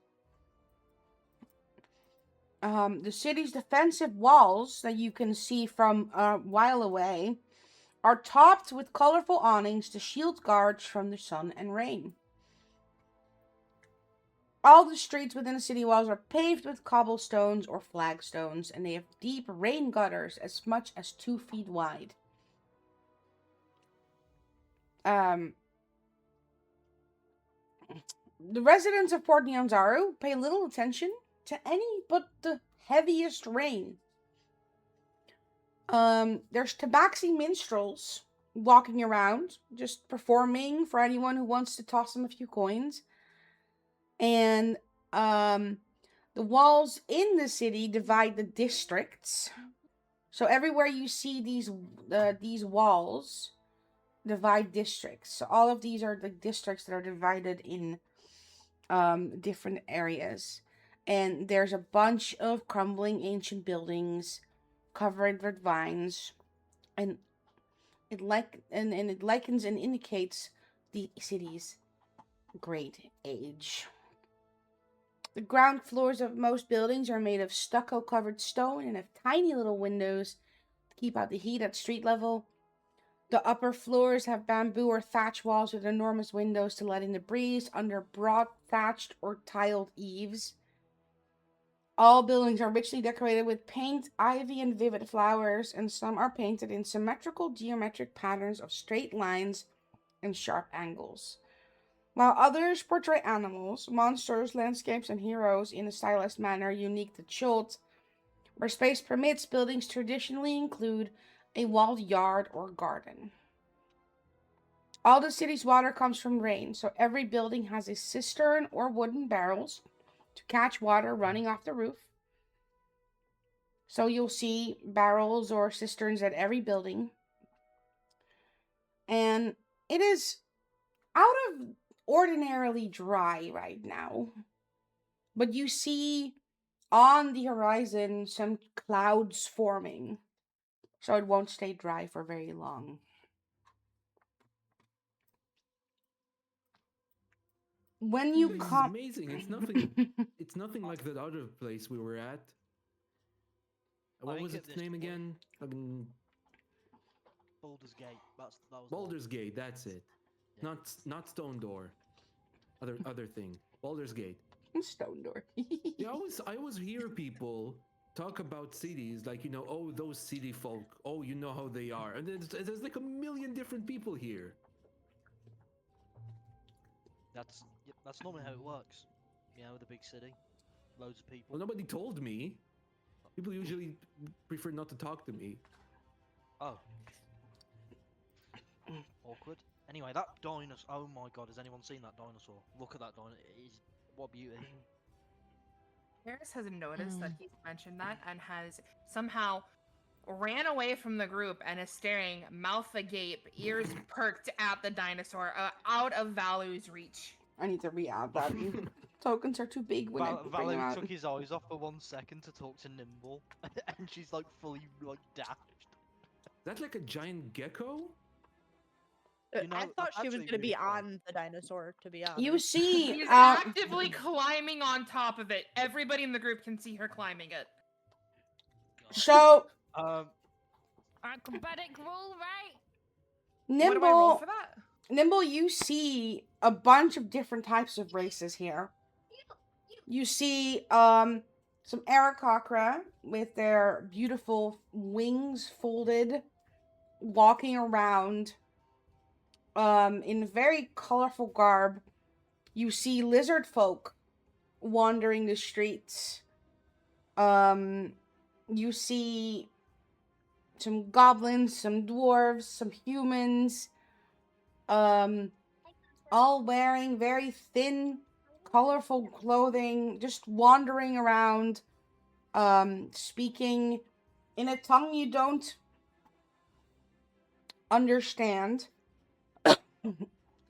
The city's defensive walls that you can see from a while away are topped with colorful awnings to shield guards from the sun and rain. All the streets within the city walls are paved with cobblestones or flagstones, and they have deep rain gutters as much as 2 feet wide. The residents of Port Nyanzaru pay little attention to any but the heaviest rain. There's tabaxi minstrels walking around, just performing for anyone who wants to toss them a few coins. And the walls in the city divide the districts. So everywhere you see these walls divide districts. So all of these are the districts that are divided in different areas. And there's a bunch of crumbling ancient buildings covered with vines, and it likens and indicates the city's great age. The ground floors of most buildings are made of stucco-covered stone and have tiny little windows to keep out the heat at street level. The upper floors have bamboo or thatch walls with enormous windows to let in the breeze under broad thatched or tiled eaves. All buildings are richly decorated with paint, ivy, and vivid flowers, and some are painted in symmetrical geometric patterns of straight lines and sharp angles, while others portray animals, monsters, landscapes, and heroes in a stylized manner unique to Chult. Where space permits, buildings traditionally include a walled yard or garden. All the city's water comes from rain, so every building has a cistern or wooden barrels to catch water running off the roof. So you'll see barrels or cisterns at every building. And it is out of ordinarily dry right now. But you see on the horizon some clouds forming. So it won't stay dry for very long. When you This is come amazing. It's nothing. It's nothing like that other place we were at. What think was at its this name point- again? Fucking Baldur's Gate. That was the one. Baldur's Gate. That's it. Yeah. Not Stone Door. Other thing. Baldur's Gate. Stone Door. Yeah, I always hear people talk about cities like, you know, oh, those city folk. Oh, you know how they are. And there's like a million different people here. That's normally how it works. You know, with a big city, loads of people. Well, nobody told me. People usually prefer not to talk to me. Oh. Awkward. Anyway, that dinosaur. Oh my god, has anyone seen that dinosaur? Look at that dinosaur. What beauty. Harris has noticed that he's mentioned that and has somehow ran away from the group and is staring, mouth agape, ears perked at the dinosaur, out of Valu's reach. I need to re-add that. Tokens are too big when I bring them Valu out. took his eyes off for 1 second to talk to Nimble, and she's like fully like dashed. Is that like a giant gecko? You know, I thought she was actually going to be really fun. on the dinosaur, to be honest. You see, She's actively climbing on top of it. Everybody in the group can see her climbing it. so Acrobatic roll, right? What do I roll Nimble, for that? Nimble, you see a bunch of different types of races here. You see some Aarakocra with their beautiful wings folded, walking around in very colorful garb. You see lizard folk wandering the streets. You see some goblins, some dwarves, some humans, all wearing very thin, colorful clothing, just wandering around, speaking in a tongue you don't understand.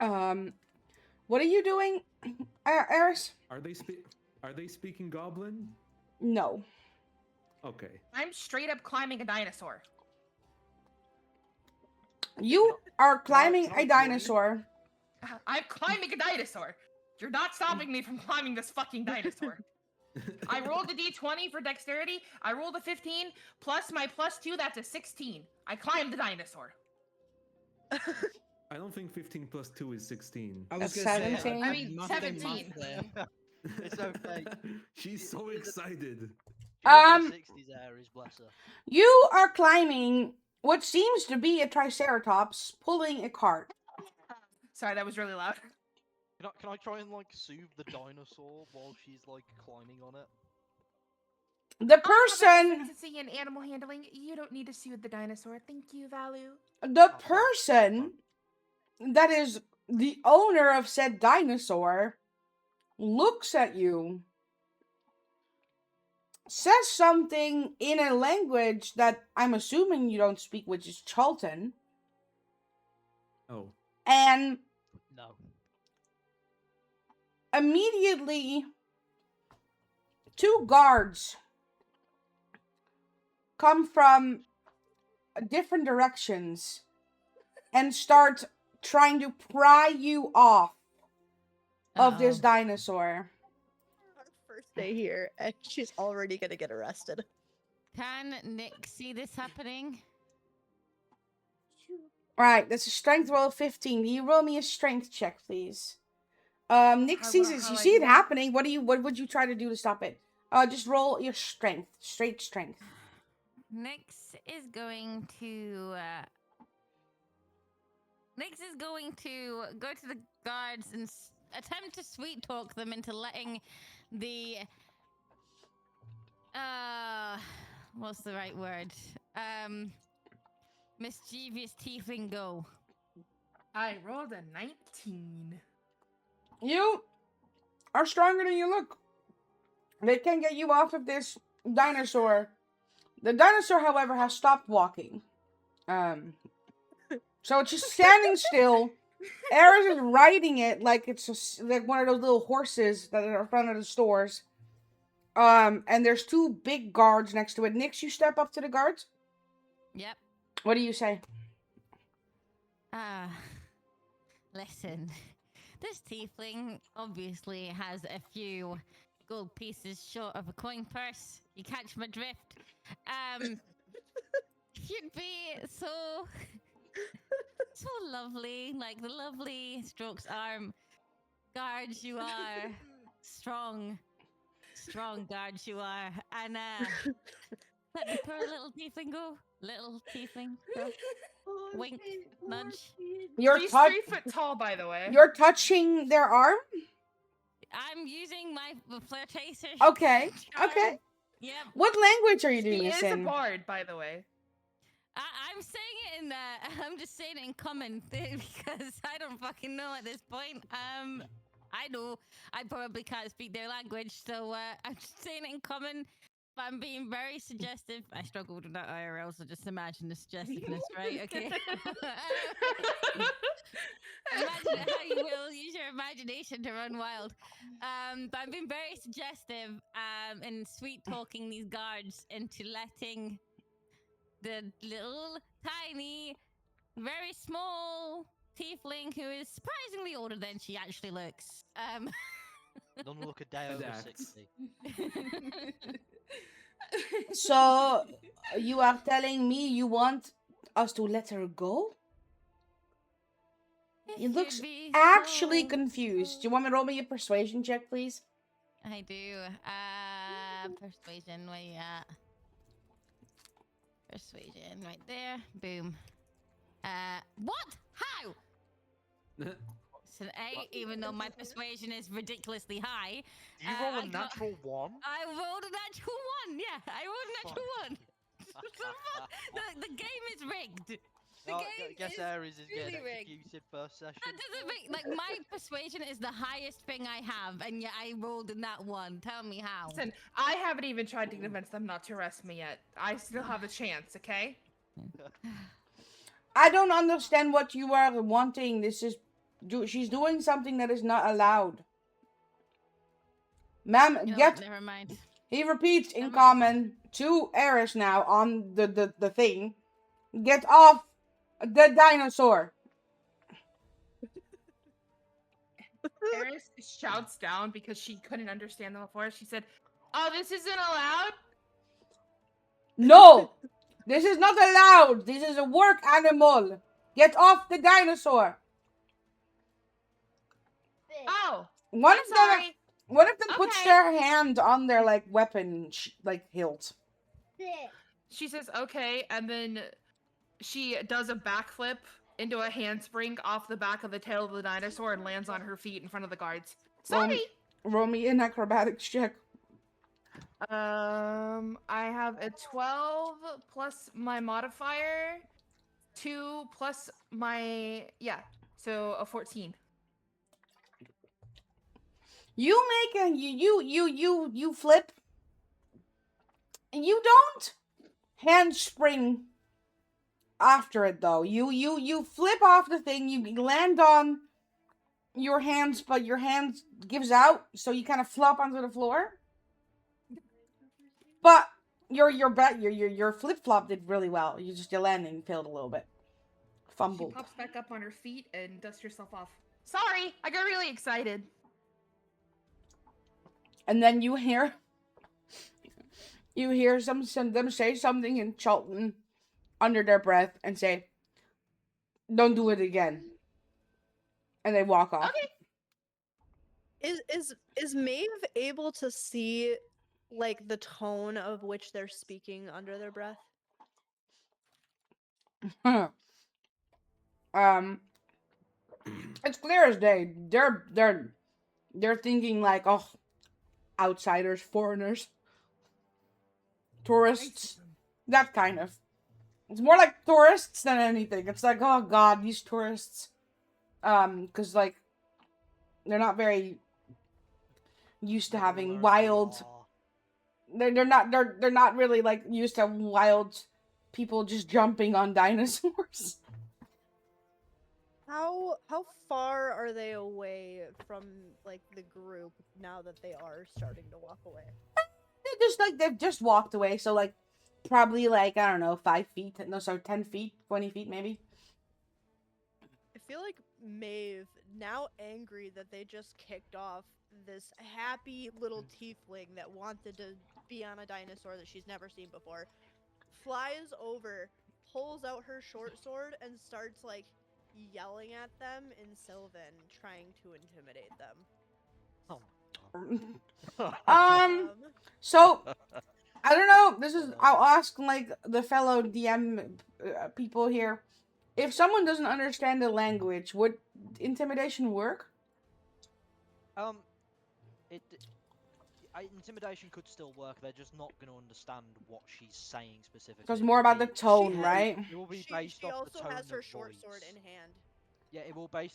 What are you doing, Eris? Are they speaking Goblin? No. Okay. I'm straight up climbing a dinosaur. You are climbing can I a join? dinosaur. I'm climbing a dinosaur. You're not stopping me from climbing this fucking dinosaur. I rolled a d20 for dexterity. I rolled a 15 plus my +2. That's a 16. I climbed the dinosaur. I don't think 15 plus 2 is 16. I was That's gonna say, 17. I mean, math 17. there. It's okay. She's so excited. She's in the 60s Aries, bless her. You are climbing what seems to be a triceratops pulling a cart. Sorry, that was really loud. Can I try and like soothe the dinosaur while she's like climbing on it? The To person, see an animal handling, you don't need to soothe the dinosaur. Thank you, Valu. the person that is the owner of said dinosaur looks at you, says something in a language that I'm assuming you don't speak, which is Chalton, Oh. and No. immediately 2 guards come from different directions and start trying to pry you off of this Uh-oh. dinosaur. Our first day here, and she's already going to get arrested. Can Nick see this happening? Right, that's a strength roll of 15. Can you roll me a strength check, please? Nick How- sees how it. do You I see do it that? happening. What would you try to do to stop it? Just roll your strength. Straight strength. Nyx is going to go to the guards and attempt to sweet talk them into letting the what's the right word? Mischievous tiefling go. I rolled a 19. You are stronger than you look. They can get you off of this dinosaur. The dinosaur, however, has stopped walking. So it's just standing still. Eris is riding it like it's like one of those little horses that are in front of the stores. And there's two big guards next to it. Nix, you step up to the guards. Yep. What do you say? Listen, this tiefling obviously has a few gold pieces short of a coin purse. You catch my drift. You'd be so lovely, like the lovely strokes arm guards you are. Strong guards you are. And let the poor little tiefling go. Little tiefling go. Wink, nudge. She's 3 foot tall, by the way. You're touching their arm? I'm using my flirtation. Okay. Okay. Yep. What language are you doing She this is in? a bard, by the way. I'm saying it in I'm just saying it in common because I don't fucking know at this point. I know I probably can't speak their language, so I'm just saying it in common. But I'm being very suggestive. I struggled with that IRL, so just imagine the suggestiveness, right? Okay. Imagine it how you will. Use your imagination to run wild. But I've been very suggestive and sweet talking these guards into letting the little tiny, very small tiefling who is surprisingly older than she actually looks. Don't look a day over Adapt. 60. So, you are telling me you want us to let her go? He looks actually confused. Do you want me to roll me a persuasion check, please? I do. Persuasion, where you at? Persuasion, right there. Boom. What? How? It's an 8, even though my persuasion is ridiculously high. You roll a natural 1? I rolled a natural 1, yeah. I rolled a natural 1. the game is rigged. I guess Ares is getting executed first session. That doesn't make, like, my persuasion is the highest thing I have, and yet I rolled in that 1. Tell me how. Listen, I haven't even tried to convince them not to arrest me yet. I still have a chance, okay? I don't understand what you are wanting. She's doing something that is not allowed. Ma'am, Never mind. He repeats in common to Eris now on the thing. Get off the dinosaur. Eris shouts down because she couldn't understand them before. She said, "Oh, this isn't allowed?" No! This is not allowed. This is a work animal. Get off the dinosaur. Oh, One I'm of them sorry. One of them puts Okay. their hand on their weapon hilt. She says, "Okay," and then she does a backflip into a handspring off the back of the tail of the dinosaur and lands on her feet in front of the guards. Sorry. Roll me an acrobatics check. I have a 12 plus my modifier, 2 plus my so a 14. You make you flip. You don't handspring after it though. You flip off the thing, you land on your hands, but your hands gives out, so you kind of flop onto the floor. But your flip flop did really well. Your landing failed a little bit. Fumbled. She pops back up on her feet and dusts herself off. Sorry, I got really excited. And then you hear some them say something in Chalton under their breath and say, "Don't do it again." And they walk off. Okay. Is Maeve able to see the tone of which they're speaking under their breath? It's clear as day. They're thinking oh, outsiders, foreigners, tourists, that kind of. It's more like tourists than anything. It's like, oh god, these tourists. Because they're not very used to having wild they're not really like used to wild people just jumping on dinosaurs. How far are they away from like the group now that they are starting to walk away? They've just walked away, so like probably like I don't know 5 feet, no, sorry 10 feet, 20 feet maybe. I feel like Maeve, now angry that they just kicked off this happy little tiefling that wanted to be on a dinosaur that she's never seen before, flies over, pulls out her short sword, and starts like yelling at them in Sylvan, trying to intimidate them. So I don't know. I'll ask like the fellow DM people here. If someone doesn't understand the language, would intimidation work? Intimidation could still work. They're just not going to understand what she's saying specifically. Because more about the tone, has- right? It will be She based off the also tone has her of short voice. sword in hand. Yeah, it will be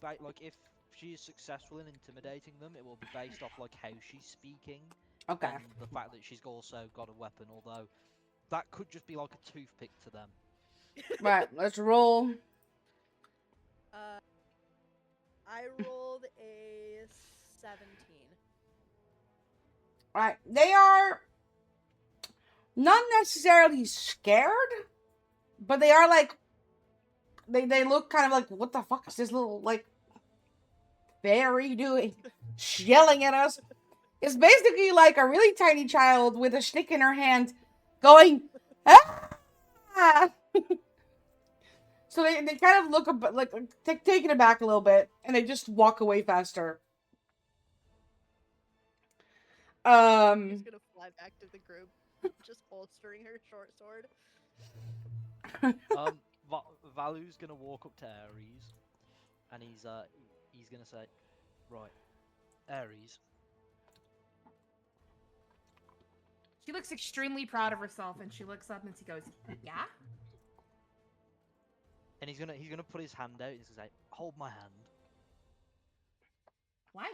like if she is successful in intimidating them, it will be based off like how she's speaking. Okay. And the fact that she's also got a weapon, although that could just be like a toothpick to them. Right, let's roll. I rolled a 17. Right, they are not necessarily scared, but they are like they look kind of like, what the fuck is this little like fairy doing? Yelling at us. It's basically like a really tiny child with a stick in her hand going, ah! So they kind of look like taken aback a little bit, and they just walk away faster. She's gonna fly back to the group, just holstering her short sword. Valu's gonna walk up to Ares, and he's gonna say, right, Ares. She looks extremely proud of herself, and she looks up and she goes, "Yeah." And he's gonna put his hand out. And he's gonna say, hold my hand. Why?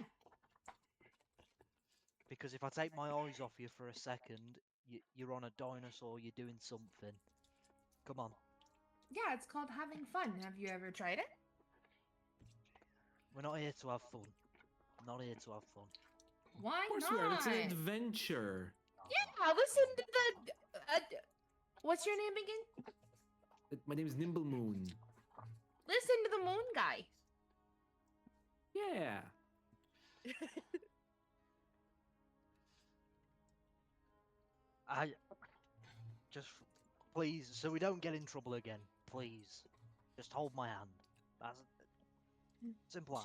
Because if I take my eyes off you for a second, you're on a dinosaur. You're doing something. Come on. Yeah, it's called having fun. Have you ever tried it? We're not here to have fun. Not here to have fun. Why Of course not? we are. It's an adventure. Yeah, listen to the. What's your name again? My name is Nimble Moon. Listen to the moon guy. Yeah. I just please, so we don't get in trouble again. Please, just hold my hand. That's simple.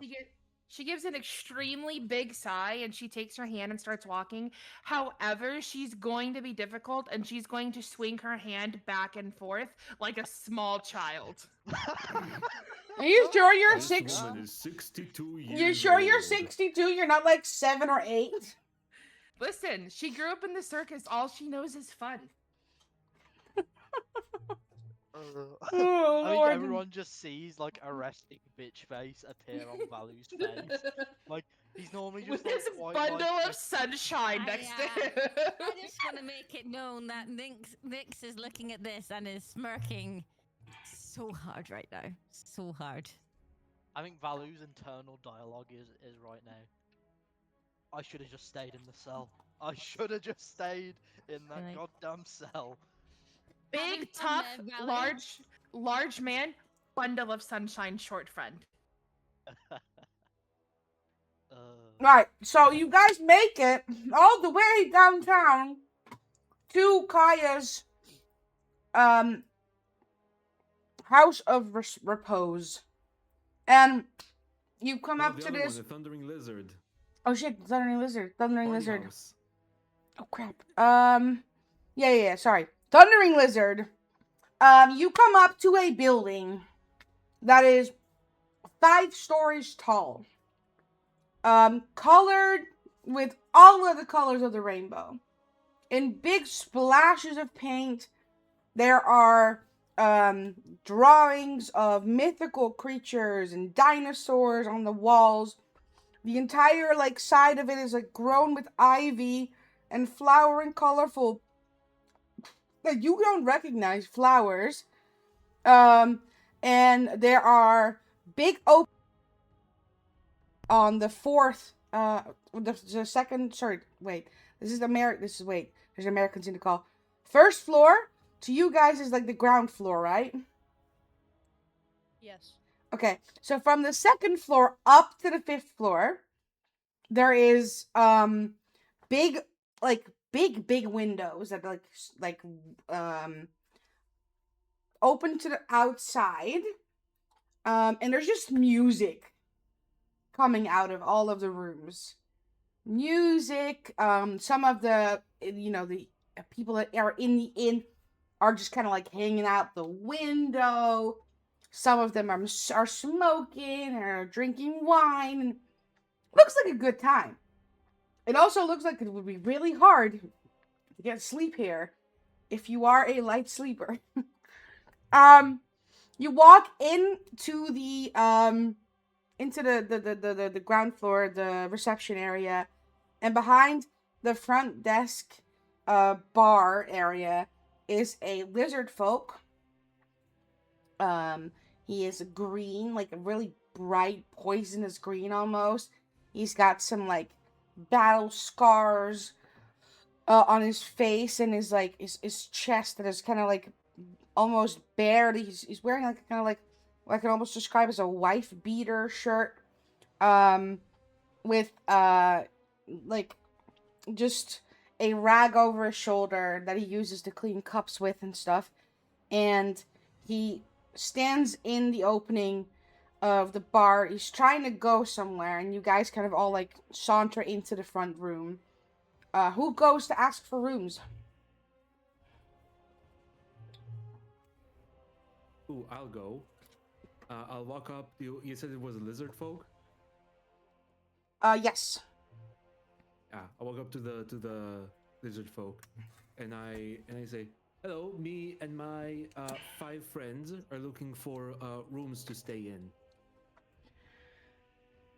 She gives an extremely big sigh and she takes her hand and starts walking. However, she's going to be difficult and she's going to swing her hand back and forth like a small child. Are you sure you're This 6? woman is 62 years You sure you're old. 62? You're not like 7 or 8? Listen, she grew up in the circus. All she knows is fun. Oh, I think Lord. everyone just sees like a resting bitch face appear on Valu's face. Like he's normally just With like this quite bundle like, of sunshine next to him. I just want to make it known that Nix is looking at this and is smirking so hard right now. So hard. I think Valu's internal dialogue is right now. I should have just stayed in the cell. I should have just stayed in that Really? goddamn cell. Big, Having fun tough, there, Valerie. large man, bundle of sunshine, short friend. Right, so you guys make it all the way downtown to Kaya's house of repose. And you come No, up the to other this. one, the Thundering Lizard. Oh shit, Thundering Lizard. Thundering Party Lizard. house. Oh crap. Yeah, sorry. Thundering Lizard. You come up to a building that is 5 stories tall. Colored with all of the colors of the rainbow. In big splashes of paint, there are drawings of mythical creatures and dinosaurs on the walls. The entire side of it is grown with ivy, and flowering, colorful that you don't recognize flowers. And there are big open on the fourth, the second. Sorry, wait. This is there's Americans in the call. First floor to you guys is like the ground floor, right? Yes. Okay, so from the second floor up to the fifth floor, there is big big windows that open to the outside. And there's just music coming out of all of the rooms. Music. Some of the the people that are in the inn are just kind of like hanging out the window. Some of them are smoking or drinking wine, and looks like a good time. It also looks like it would be really hard to get sleep here if you are a light sleeper. You walk into the the ground floor, the reception area, and behind the front desk bar area is a lizard folk. He is green, like a really bright poisonous green almost. He's got some like battle scars on his face, and his chest that is kind of like almost bare. He's wearing like kind of like what I can almost describe as a wife beater shirt, with like just a rag over his shoulder that he uses to clean cups with and stuff. And he stands in the opening of the bar. He's trying to go somewhere, and you guys kind of all like saunter into the front room. Who goes to ask for rooms? Ooh, I'll go. I'll walk up. You said it was a lizard folk? Yes. Yeah, I walk up to the lizard folk, and I say, "Hello, me and my 5 friends are looking for rooms to stay in."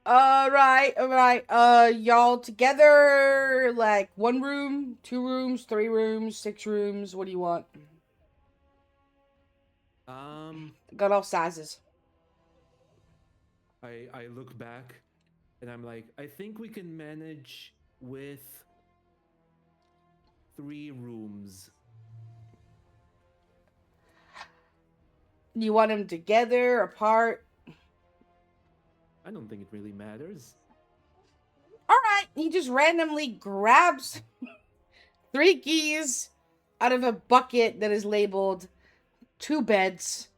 All right. Y'all together, like 1 room, 2 rooms, 3 rooms, 6 rooms. What do you want? Got all sizes. I look back, and I'm like, I think we can manage with 3 rooms. Do you want them together, apart? I don't think it really matters. All right. He just randomly grabs 3 keys out of a bucket that is labeled 2 beds.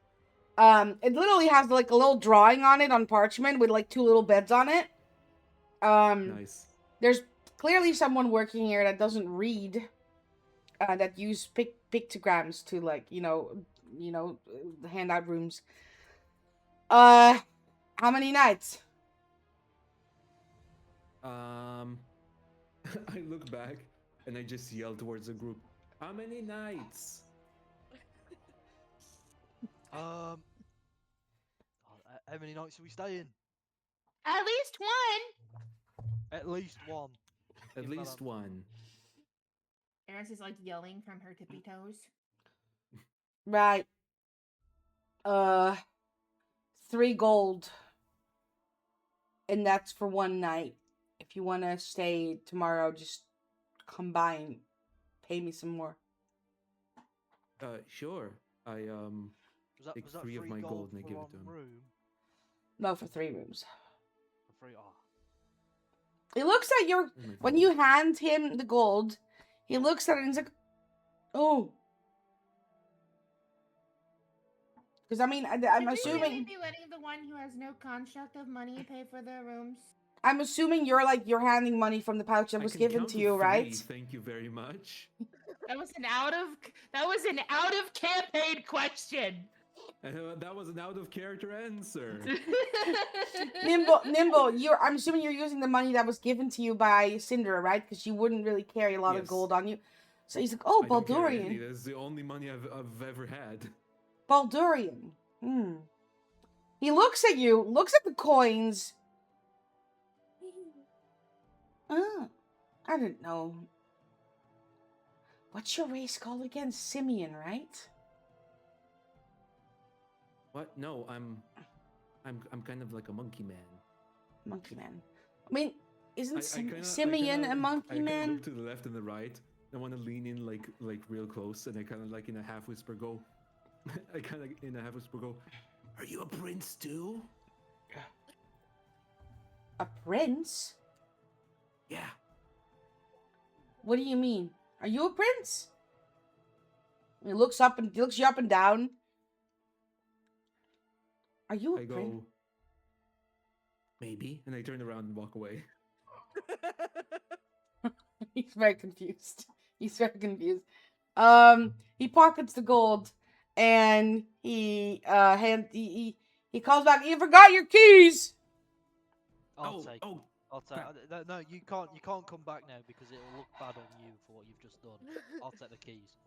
It literally has like a little drawing on it on parchment with like 2 little beds on it. Nice. There's clearly someone working here that doesn't read. That use pictograms to like hand out rooms. How many nights? I look back and I just yell towards the group. How many nights? How many nights are we staying? At least one. At least one. At least one. Eris is like yelling from her tippy toes. Right. 3 gold. And that's for 1 night. If you want to stay tomorrow, just come by and pay me some more. Sure. I take 3 of my gold and I give it to him. Room? No, for 3 rooms. For 3. He looks at your when you hand him the gold. He looks at it and he's like, "Oh." Because I mean, I'm assuming. Should we really be letting the one who has no construct of money pay for their rooms? I'm assuming you're handing money from the pouch that was given to you, right? Thank you very much. That was an out of campaign question. That was an out of character answer. Nimble. I'm assuming you're using the money that was given to you by Cinder, right? Because you wouldn't really carry a lot of gold on you. So he's like, "Oh, Baldurian." That's the only money I've ever had. Baldurian. He looks at you, looks at the coins. Oh, I didn't know. What's your race called again? Simian, right? What? No, I'm kind of like a monkey man. Monkey man. I mean, isn't kinda- Simian a monkey I kinda man? look to the left and the right. I want to lean in like real close, and I kind of like in a half whisper go. I kind of in a half whisper go. Are you a prince too? A prince? Yeah. What do you mean? Are you a prince? He looks you up and down. Are you a I prince? go. Maybe, and I turn around and walk away. He's very confused. He pockets the gold, and he calls back. You forgot your keys. I'll take. Oh, I'll take. No, you can't come back now because it'll look bad on you for what you've just done. I'll take the keys.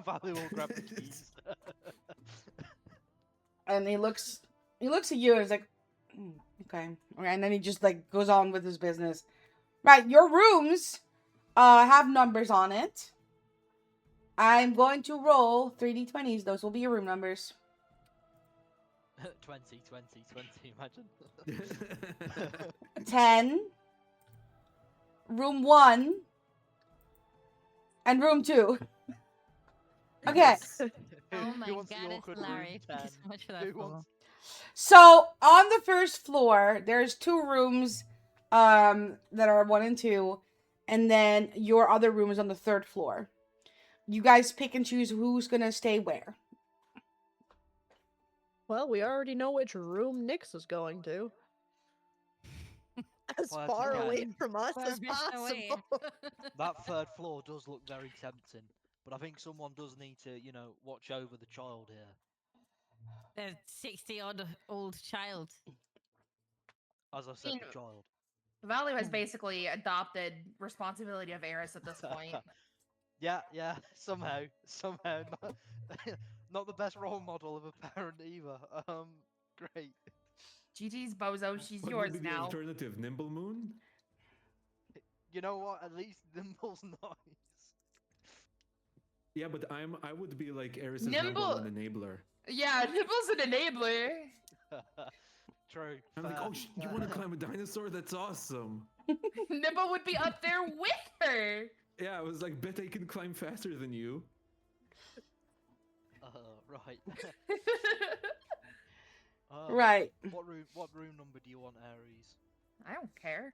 Valley will grab the keys. And he looks at you and he's like, okay. And then he just like goes on with his business. Right, your rooms have numbers on it. I'm going to roll 3d20s. Those will be your room numbers. 20, imagine. 10, room 1, and room 2. Okay. Oh my Who god, wants the it's awkward room hilarious. Thank you 10? so much for that. Who Paul. wants- So on the first floor, there's 2 rooms that are 1 and 2, and then your other room is on the 3rd floor. You guys pick and choose who's gonna stay where. Well, we already know which room Nyx is going to. As Well, that's far okay. away from us as Furthest away. possible. That 3rd floor does look very tempting, but I think someone does need to, watch over the child here. The 60-odd-old child. As I said, mean, the child. Valley has basically adopted responsibility of Eris at this point. Yeah, somehow, not, not the best role model of a parent either. Great. GG's bozo, she's What yours would be the now. alternative? Nimble Moon? You know what? At least Nimble's nice. Yeah, but I would be like Eris's Nimble- number 1 enabler. Yeah, Nimble's an enabler. True. I'm like, fair, oh, you want to climb a dinosaur? That's awesome. Nimble would be up there with her. Yeah, I was like, bet I can climb faster than you. Right. Right. What room number do you want, Aries? I don't care.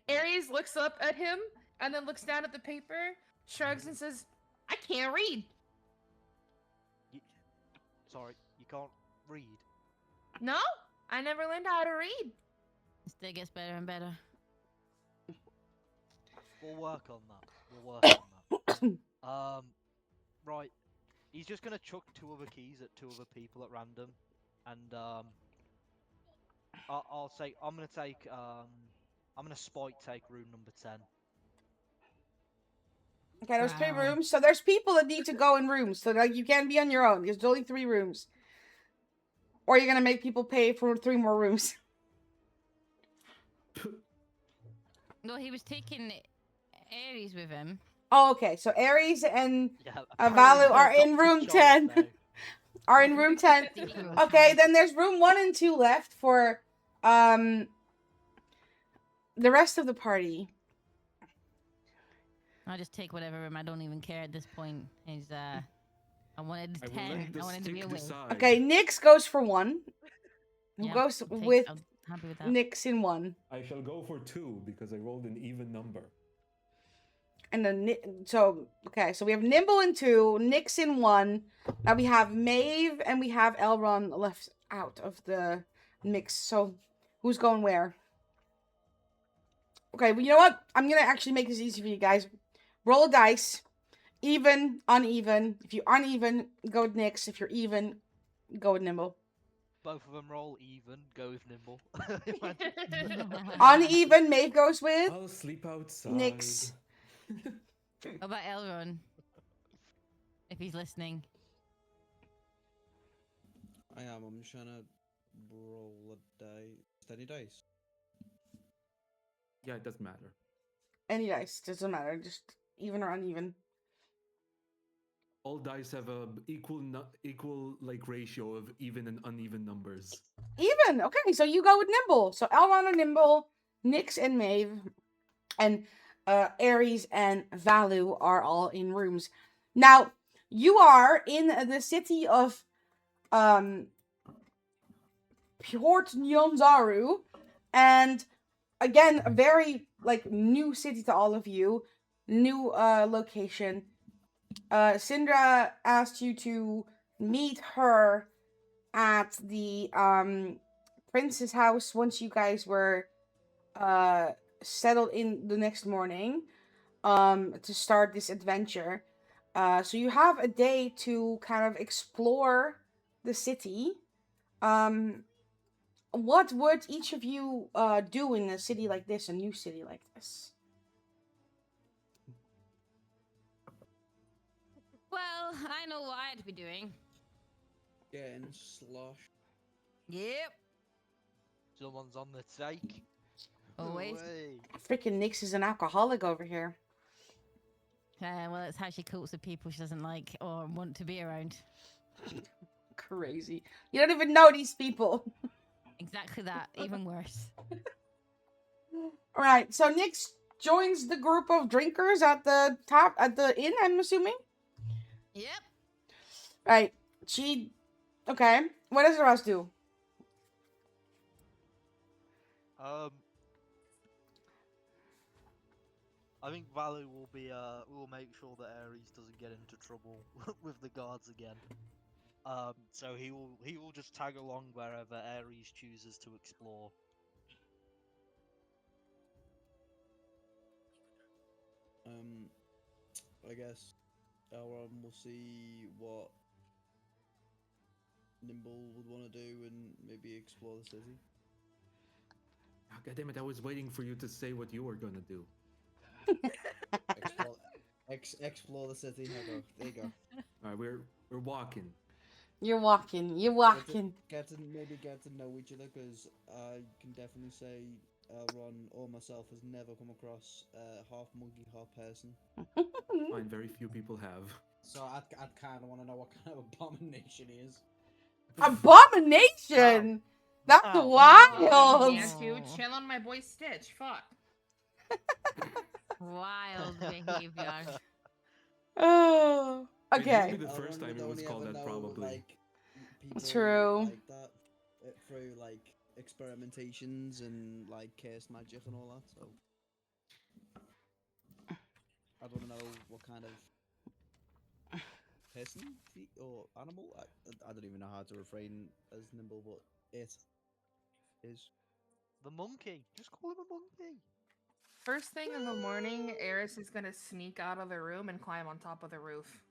Aries looks up at him and then looks down at the paper, shrugs and says, I can't read. Sorry, you can't read. No, I never learned how to read. It still gets better and better. We'll work on that. Right. He's just gonna chuck 2 other keys at 2 other people at random, and I'll say I'm gonna spike take room number 10. Okay, there's 3 Wow. rooms. So there's people that need to go in rooms. So like you can't be on your own. There's only 3 rooms. Or you're gonna make people pay for 3 more rooms. No, he was taking Aries with him. Oh, okay. So Aries and Yeah. Avalu apparently are I've in got room the child 10. Are in room 10. Okay, then there's room 1 and 2 left for the rest of the party. I'll just take whatever room. I don't even care at this point. He's I wanted I will 10. let the I wanted to be stick away. decide. Okay, Nyx goes for 1. Who Yeah, goes I'll take- with I'm happy with that. Nyx in 1. I shall go for 2 because I rolled an even number. And then, so we have Nimble in 2, Nyx in 1. Now we have Maeve and we have Elrond left out of the mix. So, who's going where? Okay, well, you know what? I'm going to actually make this easy for you guys. Roll a dice. Even, uneven. If you're uneven, go with Nyx. If you're even, go with Nimble. Both of them roll even. Go with Nimble. Uneven, Maeve goes with I'll sleep outside. Nyx. What about Elrond? If he's listening. I am. I'm just trying to roll a die. Steady dice. Yeah, it doesn't matter. Any dice. Doesn't matter. Just even or uneven? All dice have a equal like ratio of even and uneven numbers. Even. Okay, so you go with Nimble. So Elron and Nimble, Nyx and Maeve, and Ares and Valu are all in rooms. Now, you are in the city of Port Nyonzaru, and again, a very like new city to all of you, new location. Syndra asked you to meet her at the prince's house once you guys were settled in the next morning to start this adventure. So you have a day to kind of explore the city. What would each of you do in a city like this, a new city like this? Well, I know what I'd be doing. Getting slosh. Yep. Someone's on the take. Always. Away. Freaking Nyx is an alcoholic over here. Well, it's how she copes with people she doesn't like or want to be around. Crazy. You don't even know these people. Exactly that. Even worse. Alright, so Nyx joins the group of drinkers at the inn, I'm assuming? Yep. Right. Okay. What does the rest do? I think Valu will make sure that Ares doesn't get into trouble with the guards again. So he will just tag along wherever Ares chooses to explore. I guess we'll see what Nimble would want to do and maybe explore the city. Oh, God damn it! I was waiting for you to say what you were gonna do. Explore the city. There you go. All right, we're walking. You're walking. Get to know each other, because I can definitely say Ron or myself has never come across half monkey, half person. Fine, very few people have. So I'd kind of want to know what kind of abomination he is. Abomination! That's Oh, wild! Yeah, dude, chill on my boy Stitch. Fuck. Wild behavior. Oh, It okay. would be the first time it was called that, probably. Like, people True. like that through like experimentations and like curse magic and all that. So I don't know what kind of person or animal. I don't even know how to refrain as Nimble, but it is. The monkey. Just call him a monkey. First thing in the morning, Eris is gonna sneak out of the room and climb on top of the roof.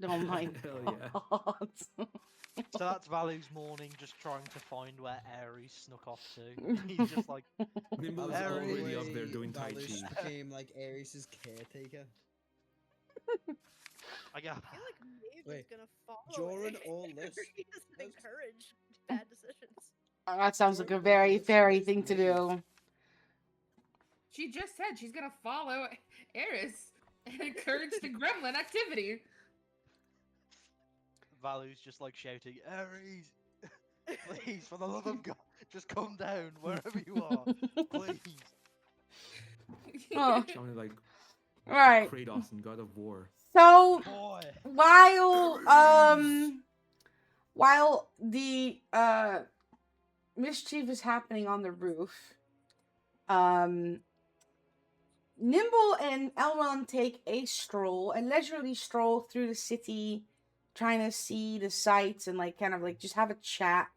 Oh my Hell yeah. god. So that's Valu's morning, just trying to find where Ares snuck off to. He's just like, Nimble's Ares. already up there doing Tai Valus Chi. became like Ares' caretaker. I got. I feel like Maeve Wait, is gonna follow during Ares all and this- encourage bad decisions. That sounds like a very fairy thing to do. She just said she's gonna follow Eris and encourage the gremlin activity. Valu's just like shouting, Ares! Please, for the love of God, just come down wherever you are. Please. Oh. Sounded like Right. Kratos in God of War. So Boy. while the mischief is happening on the roof, Nimble and Elrond take a leisurely stroll through the city, trying to see the sights and like kind of like just have a chat.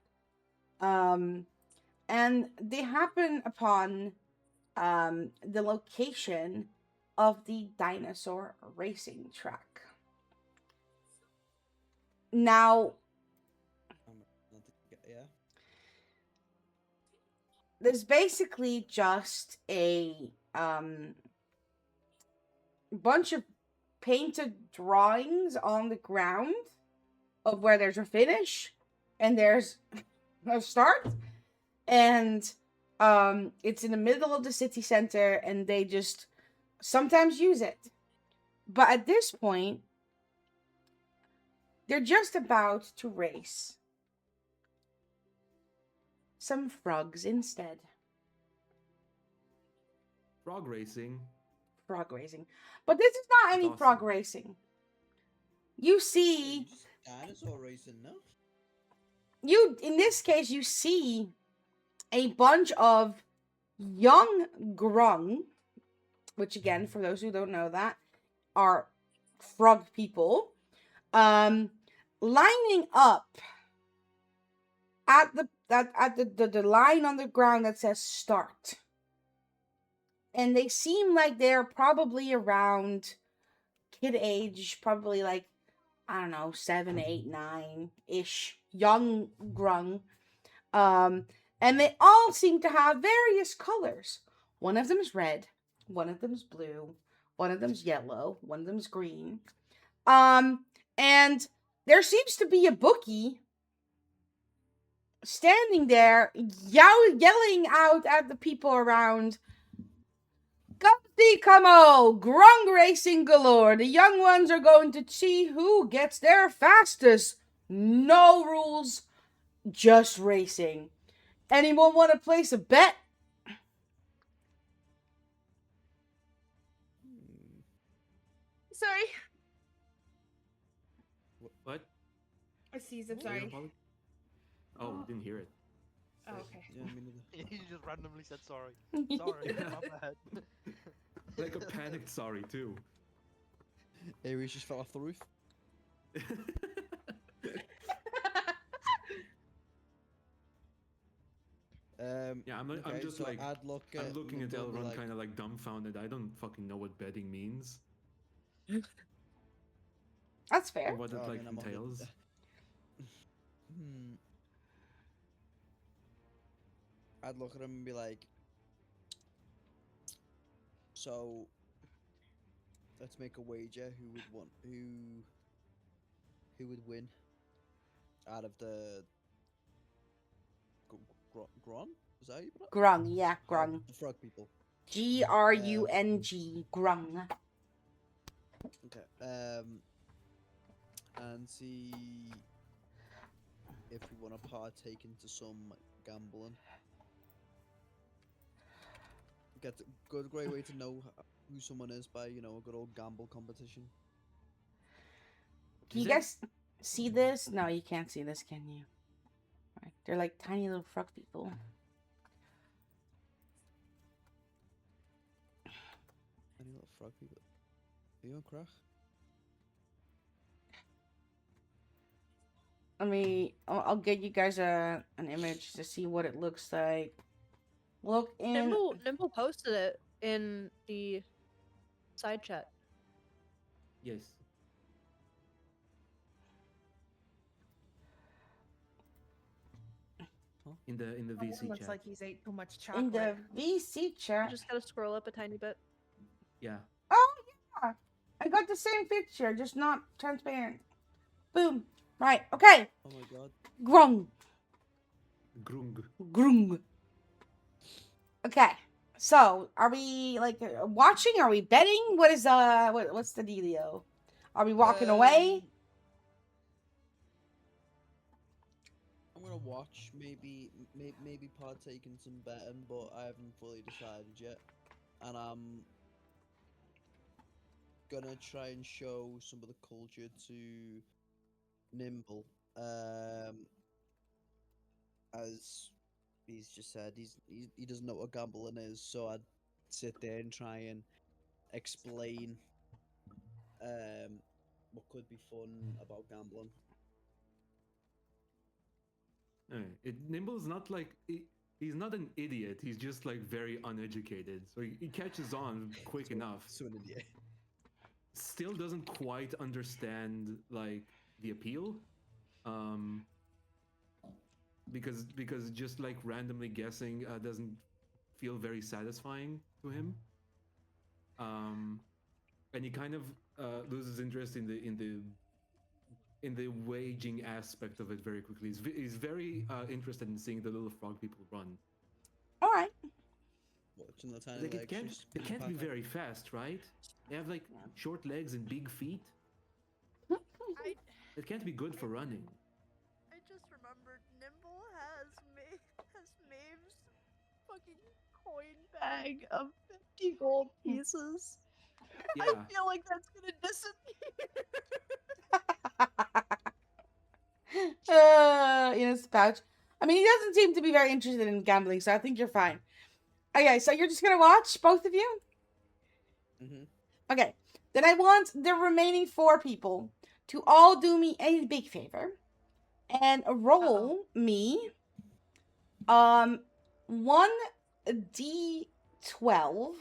And they happen upon the location of the dinosaur racing track. Now, Yeah. there's basically just a bunch of painted drawings on the ground of where there's a finish and there's a start, and it's in the middle of the city center, and they just sometimes use it. But at this point, they're just about to race some frogs instead. Frog racing. Frog racing. But this is not any That's frog awesome. racing. You Yeah, see, just dinosaur racing, no? in this case, you see a bunch of young grung, which again, for those who don't know that, are frog people, lining up at the line on the ground that says start. And they seem like they're probably around kid age, probably like, I don't know, 7, 8, 9-ish, young grung. And they all seem to have various colors. One of them is red, one of them is blue, one of them's yellow, one of them's green. And there seems to be a bookie standing there yelling out at the people around, "Come see, come grung racing galore. The young ones are going to see who gets there fastest. No rules, just racing. Anyone want to place a bet?" Hmm. Sorry. What? I seized. I'm Say again, sorry. Polly? Oh, didn't hear it. Oh, okay. Yeah, me neither. You just randomly said sorry. Sorry, my bad. Like a panicked sorry too. Aries just fell off the roof. Yeah, I'm okay, just so like I'd look I'm looking at Nimble and be Elrond like, kind of like dumbfounded. I don't fucking know what betting means That's or fair. what it "Oh, I like mean, I'm on the- entails. Hmm. I'd look at him and be like, so let's make a wager. Who would want? Who would win out of the Gron? Is that how you put it? Grung, yeah, grung. The frog people. Grung, grung. Okay. And see if we want to partake into some gambling. Get a good, great way to know who someone is by, a good old gamble competition. Can you guys see this? No, you can't see this, can you? Right. They're like tiny little frog people. Any little frog people. Are you on crack? I'll get you guys an image to see what it looks like. Look in. Nimble posted it in the side chat. Yes. In the VC Looks chat. like he's ate too much In chocolate. the VC chat. You just gotta scroll up a tiny bit. Yeah. Oh yeah, I got the same picture, just not transparent. Boom. Right. Okay. Oh my god. Grung. Grung. Grung. Okay. So, are we like watching? Are we betting? What is what's the dealio? Are we walking away? I'm gonna watch, maybe partake in some betting, but I haven't fully decided yet. And I'm gonna try and show some of the culture to Nimble. As he's just said, he doesn't know what gambling is, so I'd sit there and try and explain what could be fun about gambling. Nimble's not like he's not an idiot. He's just like very uneducated, so he catches on quick enough. So an idiot. Still doesn't quite understand like the appeal, because just like randomly guessing doesn't feel very satisfying to him. And he kind of loses interest in the waging aspect of it very quickly. He's very interested in seeing the little frog people run. All right. Watching the tiny Like legs it can't just be pack. very fast, right? They have like short legs and big feet. I It can't be good for running. I just remembered Nimble has Maeve's fucking coin bag of 50 gold pieces. I Yeah. feel like that's gonna disappear. In his pouch. I mean, he doesn't seem to be very interested in gambling, so I think you're fine. Okay, so you're just gonna watch, both of you? Mm-hmm. Okay. Then I want the remaining 4 people to all do me a big favor and roll me 1d12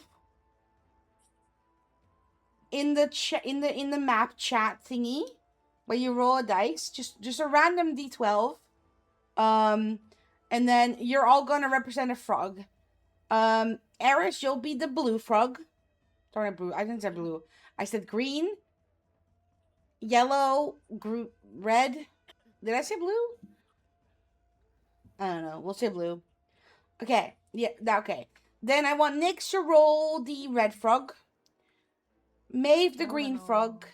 in the map chat thingy where you roll a dice, just a random d12. And then you're all gonna represent a frog. Eris, you'll be the blue frog. Sorry, blue. I didn't say blue. I said green, yellow, red. Did I say blue? I don't know. We'll say blue. Okay. Yeah. Okay. Then I want Nyx to roll the red frog. Maeve the green frog.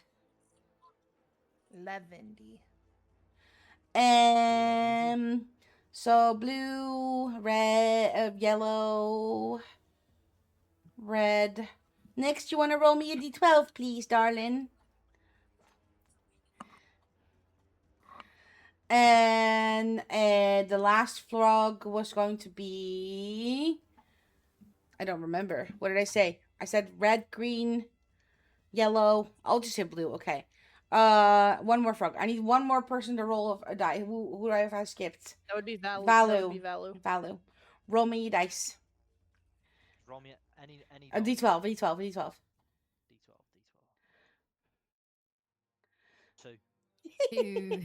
11D. And so blue, red, yellow, red. Next, you want to roll me a d12, please, darling? And the last frog was going to be... I don't remember. What did I say? I said red, green, yellow. I'll just say blue. Okay. One more frog. I need one more person to roll a die. Who do I have? I skipped? That would be Valu. Valu. That would be Valu. Valu. Roll me a dice. Roll me any A die. d12. D12. D12. 2. 2.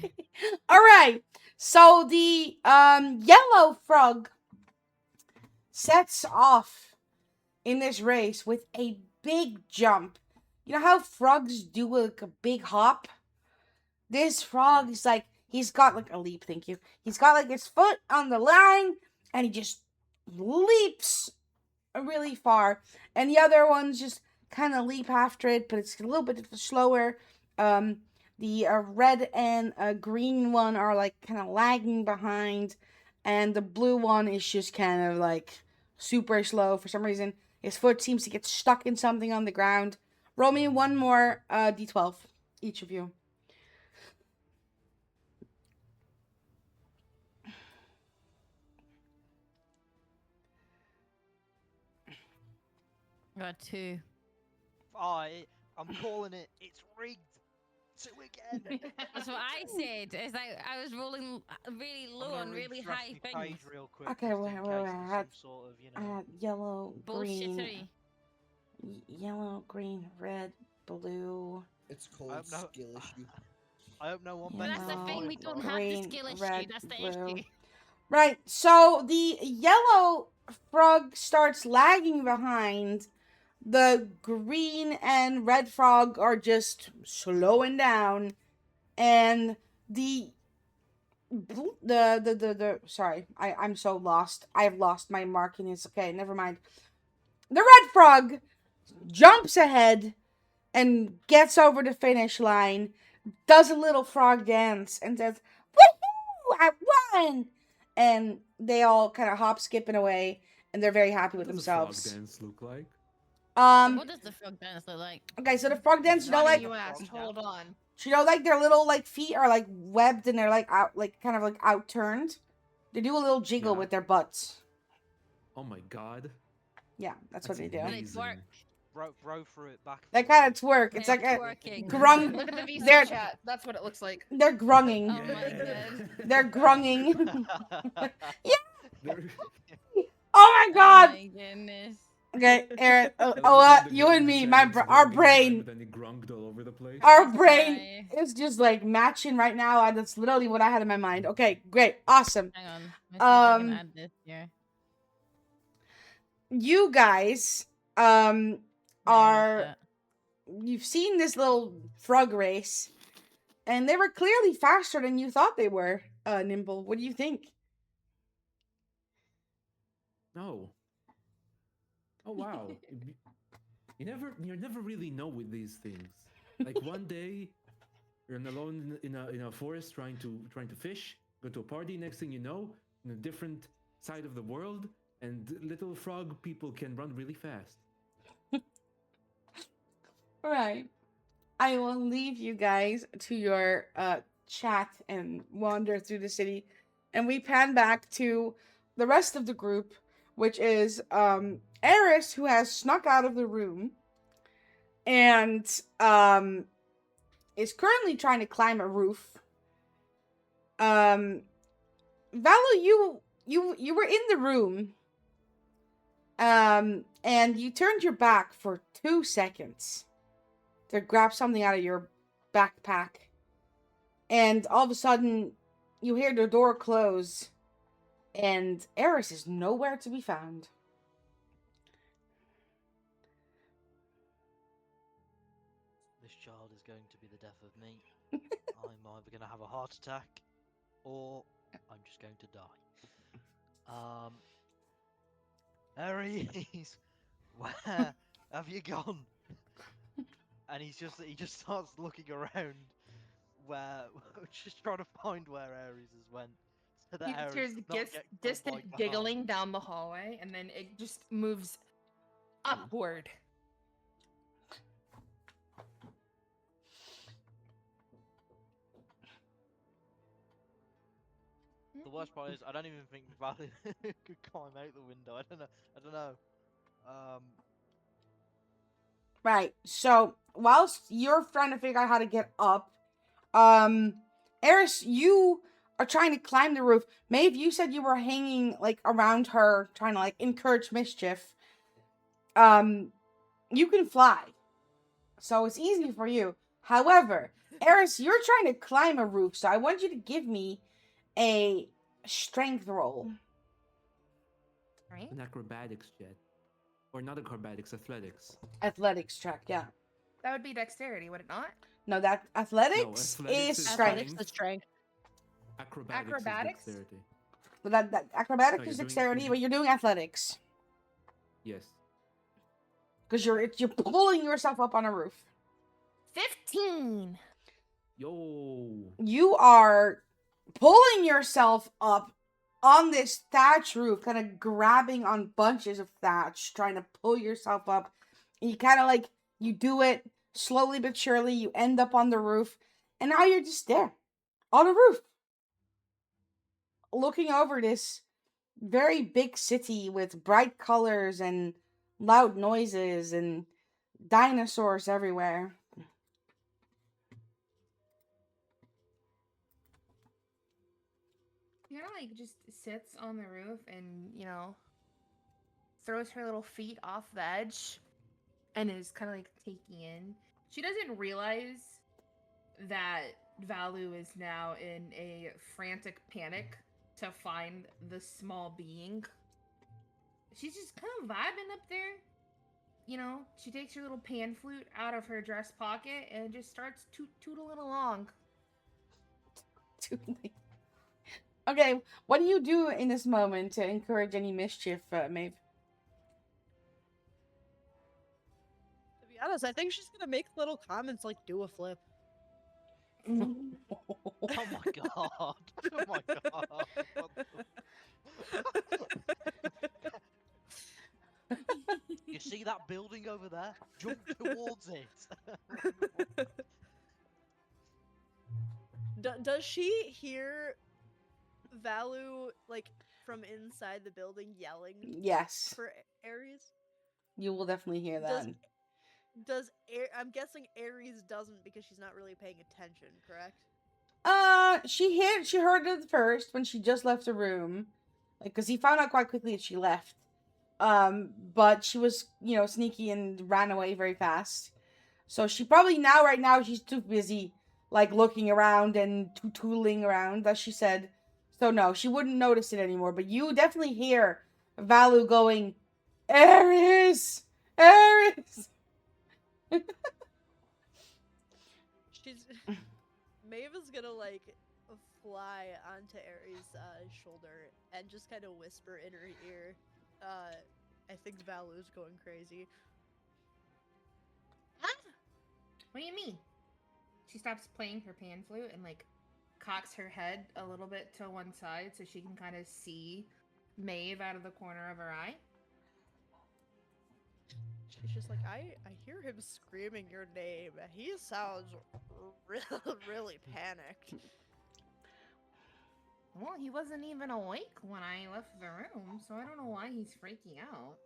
All right. So the yellow frog sets off in this race with a big jump. You know how frogs do like a big hop? This frog is like, he's got like a leap, thank you. He's got like his foot on the line and he just leaps really far. And the other ones just kind of leap after it, but it's a little bit slower. The red and green one are like kind of lagging behind, and the blue one is just kind of like super slow for some reason. His foot seems to get stuck in something on the ground. Roll me one more d12, each of you. Got 2. I'm calling it. It's rigged. 2 again. That's what I said. It's like I was rolling really I'm low gonna on really refresh high my things. page real quick. Okay, just wait, in wait, case wait, there's I had- some sort of, I had yellow, green, Bullshittery. yellow, green, red, blue. It's called no- skill issue. I hope no one But bets That's the on thing, mine, we don't right? have the Green, skill issue. red, That's the blue. issue. Right, so the yellow frog starts lagging behind. The green and red frog are just slowing down, and the sorry, I'm so lost. I've lost my markings. Okay, never mind. The red frog jumps ahead and gets over the finish line, does a little frog dance, and says, "Woohoo! I won!" And they all kind of hop, skipping away, and they're very happy with What does themselves. a frog dance look like? What does the frog dance look like? Okay, so the frog dance, you know, Funny like, you asked. Hold on. you know, like their little like feet are like webbed and they're like out, like kind of like outturned. They do a little jiggle Yeah. with their butts. Oh my god. Yeah, that's what they do. They amazing. twerk. Bro through it back. They kind of twerk. It's They're like a twerking. grung. Look at the VC They're chat. That's what it looks like. they're grunging. Oh my god. They're grunging. They're- Oh my god. Oh my goodness. Okay, Aaron. That was Oh, the you and grung me, sounds our one big brain, time, but then it grunged all over the place. our brain Sorry. is just like matching right now. And that's literally what I had in my mind. Okay, great, awesome. Hang on. Let's see if I can Um, add this here. You guys, Where are is it? you've seen this little frog race, and they were clearly faster than you thought they were. Nimble, what do you think? No. Oh wow. You never really know with these things. Like one day you're alone in a forest trying to fish, go to a party. Next thing you know, in a different side of the world, and little frog people can run really fast. Right. I will leave you guys to your chat and wander through the city. And we pan back to the rest of the group, which is Eris, who has snuck out of the room and is currently trying to climb a roof. Valu, you were in the room. And you turned your back for 2 seconds to grab something out of your backpack. And all of a sudden, you hear the door close, and Eris is nowhere to be found. This child is going to be the death of me. I'm either going to have a heart attack, or I'm just going to die. Aries, where have you gone? And he just starts looking around, where just trying to find where Aries has went. So that You Aries hear does the not get killed by distant guards. giggling down the hallway, and then it just moves upward. The worst part is I don't even think Valley could climb out the window. I don't know. Right. So whilst you're trying to figure out how to get up, Eris, you are trying to climb the roof. Maeve, you said you were hanging like around her, trying to like encourage mischief. You can fly, so it's easy for you. However, Eris, you're trying to climb a roof, so I want you to give me a strength roll. Right? An acrobatics check, or not acrobatics, athletics. Athletics check, yeah. That would be dexterity, would it not? No, that athletics, athletics is is strength. Athletics, the strength. Acrobatics? Is dexterity. But that acrobatics No, is you're doing- dexterity, but you're doing athletics Yes. because you're pulling yourself up on a roof. 15! Yo. You are pulling yourself up on this thatch roof, kind of grabbing on bunches of thatch, trying to pull yourself up. And you kind of like, you do it slowly but surely. You end up on the roof, and now you're just there on a roof, looking over this very big city with bright colors and loud noises and dinosaurs everywhere. Fiona, like, just sits on the roof and, throws her little feet off the edge and is kind of, like, taking in. She doesn't realize that Valu is now in a frantic panic to find the small being. She's just kind of vibing up there. She takes her little pan flute out of her dress pocket and just starts tootling along. Okay, what do you do in this moment to encourage any mischief, Maeve? To be honest, I think she's gonna make little comments like do a flip. Oh my god! Oh my god! You see that building over there? Jump towards it. Does she hear Valu like from inside the building yelling Yes, for Ares? you will definitely hear that. I'm guessing Ares doesn't because she's not really paying attention, correct? She heard it first when she just left the room, like, because he found out quite quickly that she left. But she was, sneaky and ran away very fast. So she probably right now, she's too busy, like, looking around and tootling around, as she said. So no, she wouldn't notice it anymore. But you definitely hear Valu going, Ares! Ares! Maeve is gonna like fly onto Ares' shoulder and just kind of whisper in her ear, I think Valu's going crazy. What do you mean? She stops playing her pan flute and like cocks her head a little bit to one side so she can kind of see Maeve out of the corner of her eye. She's just like, I hear him screaming your name. He sounds really panicked. Well, he wasn't even awake when I left the room, so I don't know why he's freaking out.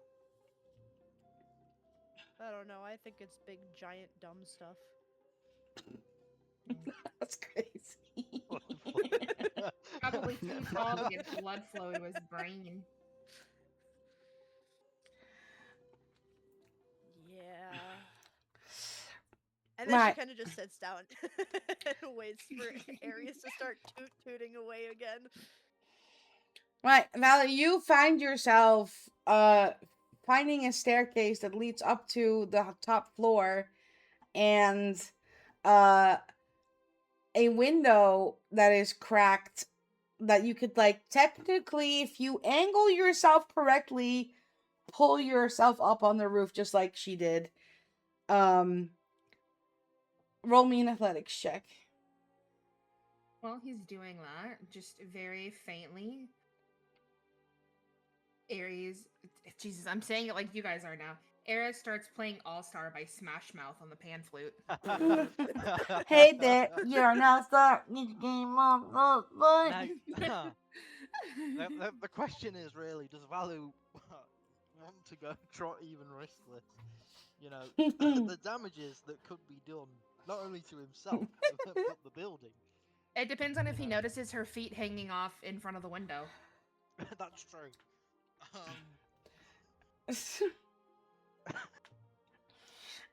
I don't know. I think it's big, giant, dumb stuff. That's crazy. Probably too tall to get blood flow to his brain. Yeah. And then Right. she kind of just sits down and waits for Aries to start tooting away again. Right, Valerie, you find yourself finding a staircase that leads up to the top floor and a window that is cracked that you could, like, technically, if you angle yourself correctly, pull yourself up on the roof just like she did. Roll me an athletics check. While he's doing that, just very faintly, Aries, Jesus, I'm saying it like you guys are now. Aries starts playing All Star by Smash Mouth on the pan flute. Hey there, you're now starting the game of Now, the question is really, does Valu want to go try even risk this? You know, the damages that could be done, not only to himself, but the building. It depends on if he notices her feet hanging off in front of the window. That's true.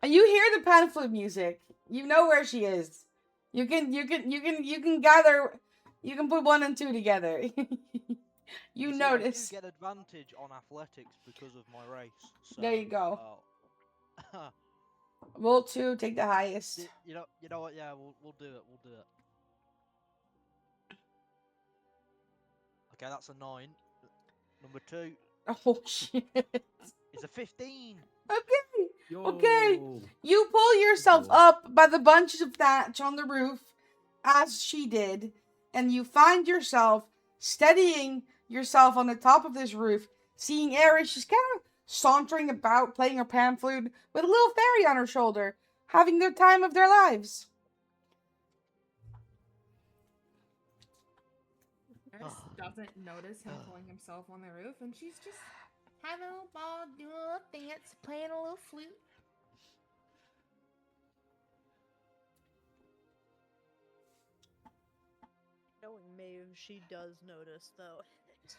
You hear the pan flute music. You know where she is. You can gather. You can put 1 and 2 together. you see, notice. I do get advantage on athletics because of my race. So, There you go. Roll 2, take the highest. You know what? Yeah, we'll do it. We'll do it. Okay, that's a 9. Number 2. Oh shit. It's a 15. Okay. Yo. Okay. You pull yourself up by the bunches of thatch on the roof, as she did, and you find yourself steadying yourself on the top of this roof, seeing Aries. She's kind of sauntering about, playing her pan flute with a little fairy on her shoulder, having the time of their lives. Aries doesn't notice him pulling himself on the roof, and she's just having a little ball, doing a little dance, playing a little flute. Knowing Maeve, she does notice, though.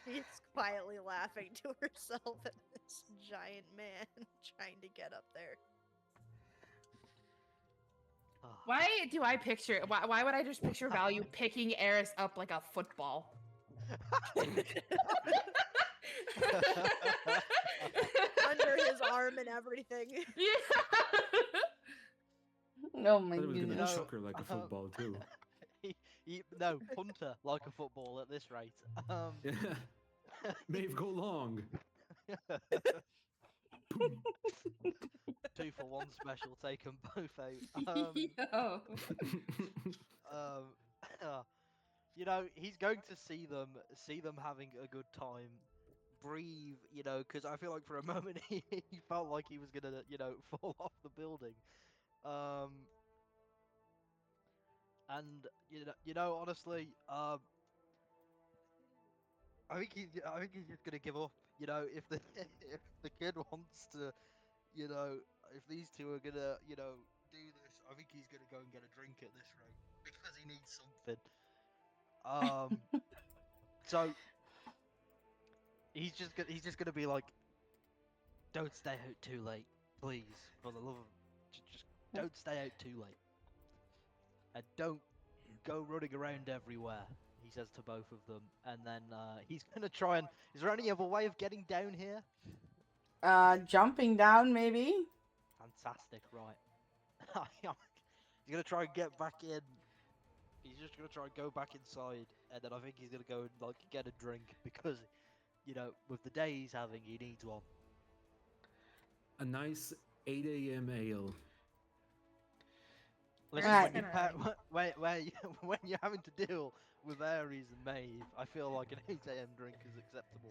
She's quietly laughing to herself at this giant man trying to get up there. Why do I picture? Why would I just picture Value picking Eris up like a football? Under his arm and everything. Yeah. Oh my I was gonna goodness. chuck her like a football too. No, punter like a football at this rate. Yeah. Maeve, go long. 2 for 1 special, take them both out. You know, he's going to see them having a good time, breathe, you know, because I feel like for a moment he felt like he was gonna, you know, fall off the building. And you know, honestly, I think he's just gonna give up. You know, if the if the kid wants to, you know, if these two are gonna, you know, do this, I think he's gonna go and get a drink at this rate because he needs something. So he's just gonna be like, don't stay out too late, please, for the love of, just don't stay out too late, and don't go running around everywhere. He says to both of them, and then he's gonna try and. Is there any other way of getting down here? Jumping down, maybe? Fantastic, right. He's gonna try and get back in. He's just gonna try and go back inside, and then I think he's gonna go and like get a drink because, you know, with the day he's having, he needs one. A nice 8 a.m. ale. Listen, Right. when you when you're having to deal with Aries and Maeve, I feel like an 8 a.m. drink is acceptable.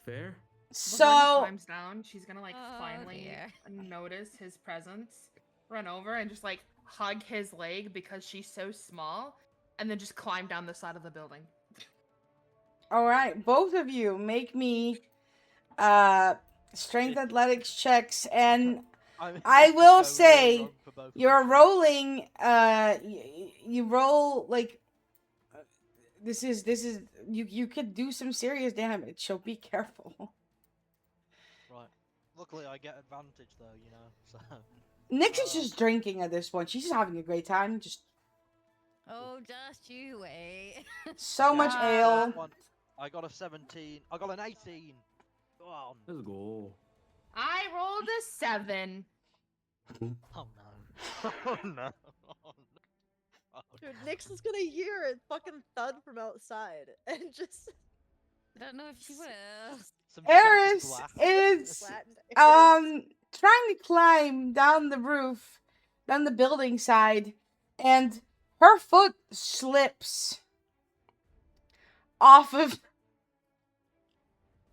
Fair. Before he So climbs down, she's gonna like Oh, finally dear. notice his presence, run over and just like hug his leg because she's so small, and then just climb down the side of the building. all right, both of you make me strength athletics checks, and I This could will go really say wrong for both of you're us. rolling you roll like this is you could do some serious damage, so be careful. Right. Luckily, I get advantage though, you know. So. Nyx is just drinking at this point. She's just having a great time. Just Oh, just you wait. so much Ah. ale. I got a 17. I got an 18. Go on. Let's go. I rolled a 7. Oh no. Oh no. Oh, no. Dude, Nyx is gonna hear a fucking thud from outside and just I don't know if she will. Some shattered Eris glass. is flatten Ares. trying to climb down the roof, down the building side, and her foot slips off of.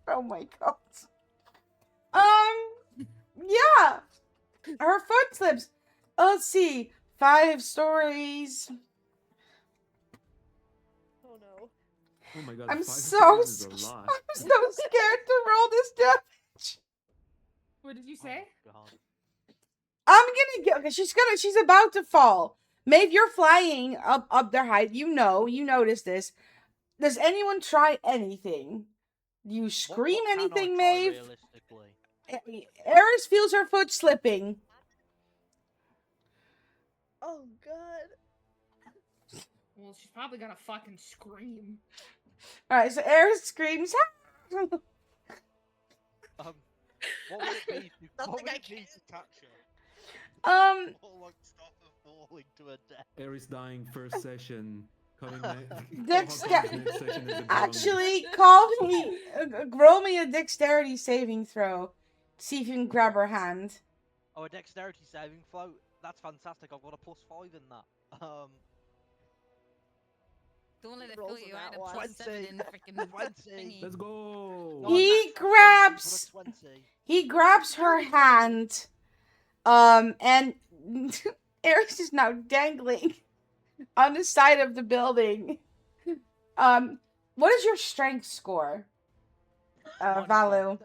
Oh my god. Yeah, her foot slips. Let's see, 5 stories. Oh no. Oh my god. I'm 5 so stories is a lot. I'm so scared to roll this damage. What did you Oh say? my God. I'm gonna get. Okay, she's about to fall. Maeve, you're flying up their height. You notice this. Does anyone try anything? Do you scream What can I anything, try Maeve? realistically? Eris feels her foot slipping. Oh god. Well, she's probably gonna fucking scream. Alright, so Eris screams. What would it be? What Nothing would I it be to catch her? Or like stop her falling to her death? Aries dying first session. Coming Dex- next session is a drunk. Actually, roll me a dexterity saving throw. See if you can grab her hand. Oh, a dexterity saving throw. That's fantastic. I've got a +5 in that. Don't let it Rolls fool on you. I had that a one. +7 in the freaking 20. thingy. Let's go. Not a He natural 20, grabs- but a 20. He grabs her hand, and Eris is now dangling on the side of the building. What is your strength score, Valu?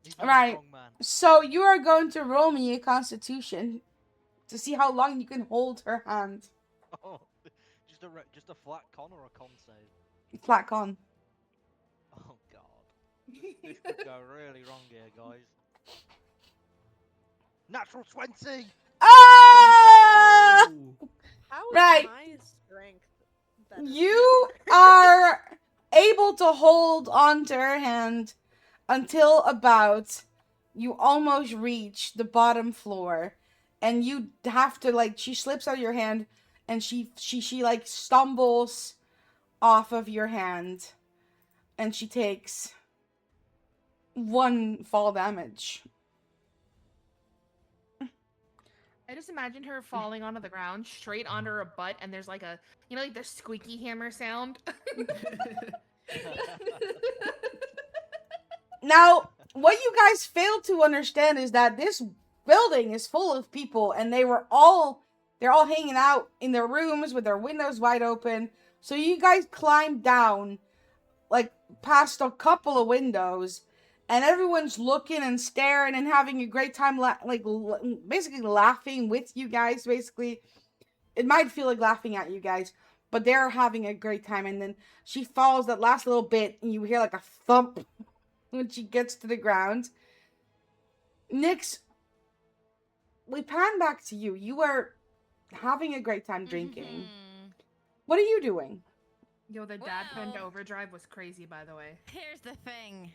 He's not a Right. strong man. So you are going to roll me a Constitution to see how long you can hold her hand. Oh, just a flat con or a con save? Flat con. Oh god. This could go really wrong here, guys. Natural 20! Ah! How is Right. my strength better? You are able to hold onto her hand until about you almost reach the bottom floor, and you have to like she slips out of your hand, and she like stumbles off of your hand, and she takes 1 fall damage. I just imagine her falling onto the ground, straight onto her butt, and there's like a, you know, like the squeaky hammer sound. Now, what you guys fail to understand is that this building is full of people, and they're all hanging out in their rooms with their windows wide open. So you guys climb down, like past a couple of windows, and everyone's looking and staring and having a great time, basically laughing with you guys. Basically, it might feel like laughing at you guys, but they're having a great time. And then she falls that last little bit, and you hear like a thump when she gets to the ground. Nyx, we pan back to you. You are having a great time drinking. Mhm. What are you doing? Yo, the dad pen to Well- overdrive was crazy, by the way. Here's the thing.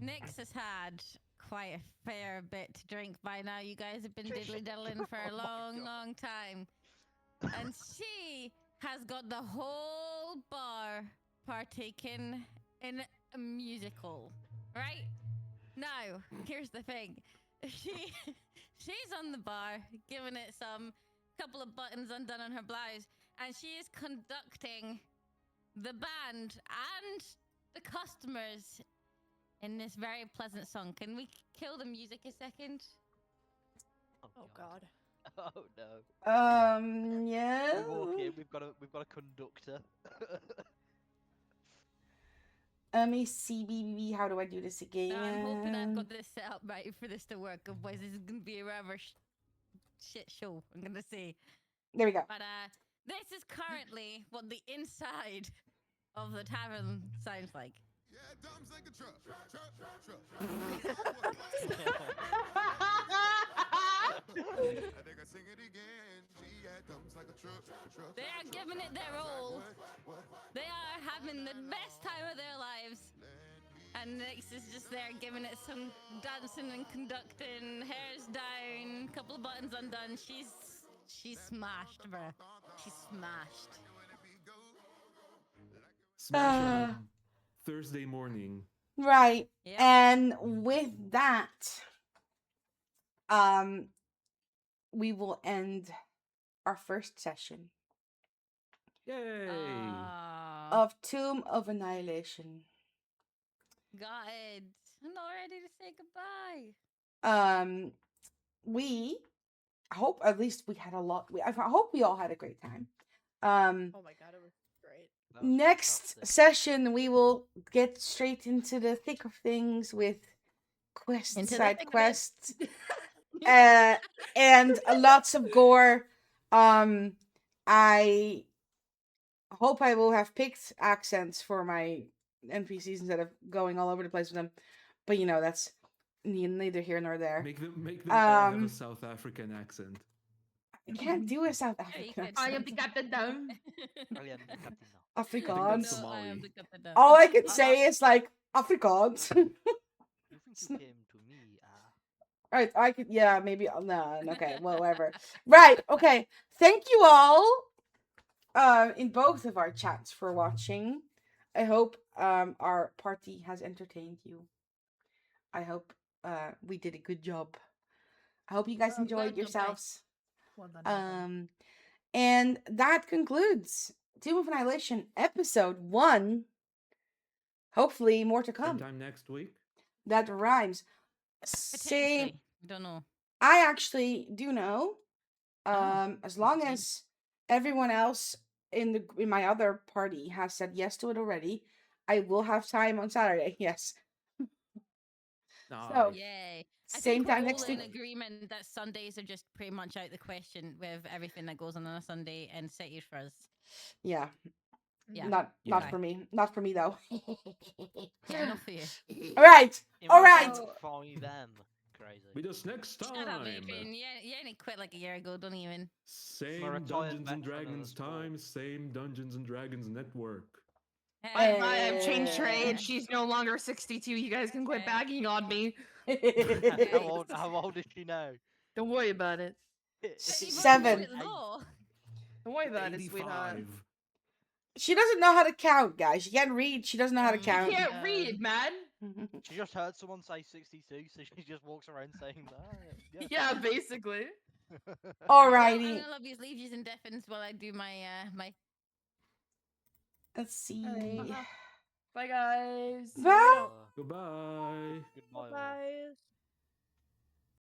Nyx has had quite a fair bit to drink by now. You guys have been diddly-daddling for a Oh my long, God. long time. And she has got the whole bar partaking in a musical, right? Now, here's the thing. she's on the bar, giving it some couple of buttons undone on her blouse, and she is conducting the band and the customers in this very pleasant song. Can we kill the music a second? Oh God. Oh no. Yeah. We walk in. We've got a conductor. Let me see, BBB. How do I do this again? Now, I'm hoping I've got this set up right for this to work. Otherwise, this is gonna be a rather shit show. I'm gonna say. There we go. But this is currently what the inside of the tavern sounds like. Yeah, dumps like a truck. I think I sing it again. Yeah, dumps like a truck. They are giving it their all. They are having the best time of their lives. And Nyx is just there giving it some dancing and conducting, hairs down, couple of buttons undone. She's smashed, bruh. She's smashed. Smash on a Thursday morning. Right. Yep. And with that, we will end our first session Yay! of Tomb of Annihilation. God, I'm not ready to say goodbye. We hope at least we had a lot. I hope we all had a great time. Oh my God, it was great. That was Next fantastic. session, we will get straight into the thick of things with quests, Into the side thick of it. quests, and lots of gore. I hope I will have picked accents for my NPCs instead of going all over the place with them. But you know, that's neither here nor there. Make them all have a Um, South African accent. I can't do a South Yeah, you African could. I am accent. the captain down. I am the captain now. Afrikaans. that's No, I am Somali. the captain now. All I can say is like Afrikaans. You think you came to me? Right, I could, yeah, maybe, no, okay, well, whatever. Right, okay, thank you all, in both of our chats for watching. I hope, our party has entertained you. I hope, we did a good job. I hope you guys Well enjoyed done, Newbie. yourselves. Well done, well done. And that concludes Tomb of Annihilation episode 1. Hopefully more to come. Sometime next week. That rhymes. Same. Potentially. Don't know. I actually do know. Oh, As long okay. as everyone else in my other party has said yes to it already, I will have time on Saturday. Yes. So, Yay. I same think we're time all next in week. agreement that Sundays are just pretty much out the question with everything that goes on a Sunday and cities for us. Yeah. Yeah. Not Okay. for me. Not for me though. Yeah, not for you. All right. It All was right. For them. Crazy. Meet us next Shut up, time. Adrian. You only quit like a year ago, don't even. Same retired Dungeons and veteran of Dragons the sport. time, same Dungeons and Dragons network. I've changed her Eh. age. She's no longer 62. You guys can quit Okay. bagging on me. How old is she now? Don't worry about it. But you've only 7. quit law. Don't worry about it, sweetheart. 85. She doesn't know how to count, guys. She can't read. She doesn't know how to You You count. can't read, man. She just heard someone say 62, so she just walks around saying that. Yeah, basically. I'm Alrighty. gonna love you, leave you in deafens while I do my my. Let's see. Bye, guys. Bye. Goodbye. Goodbye. all. Bye.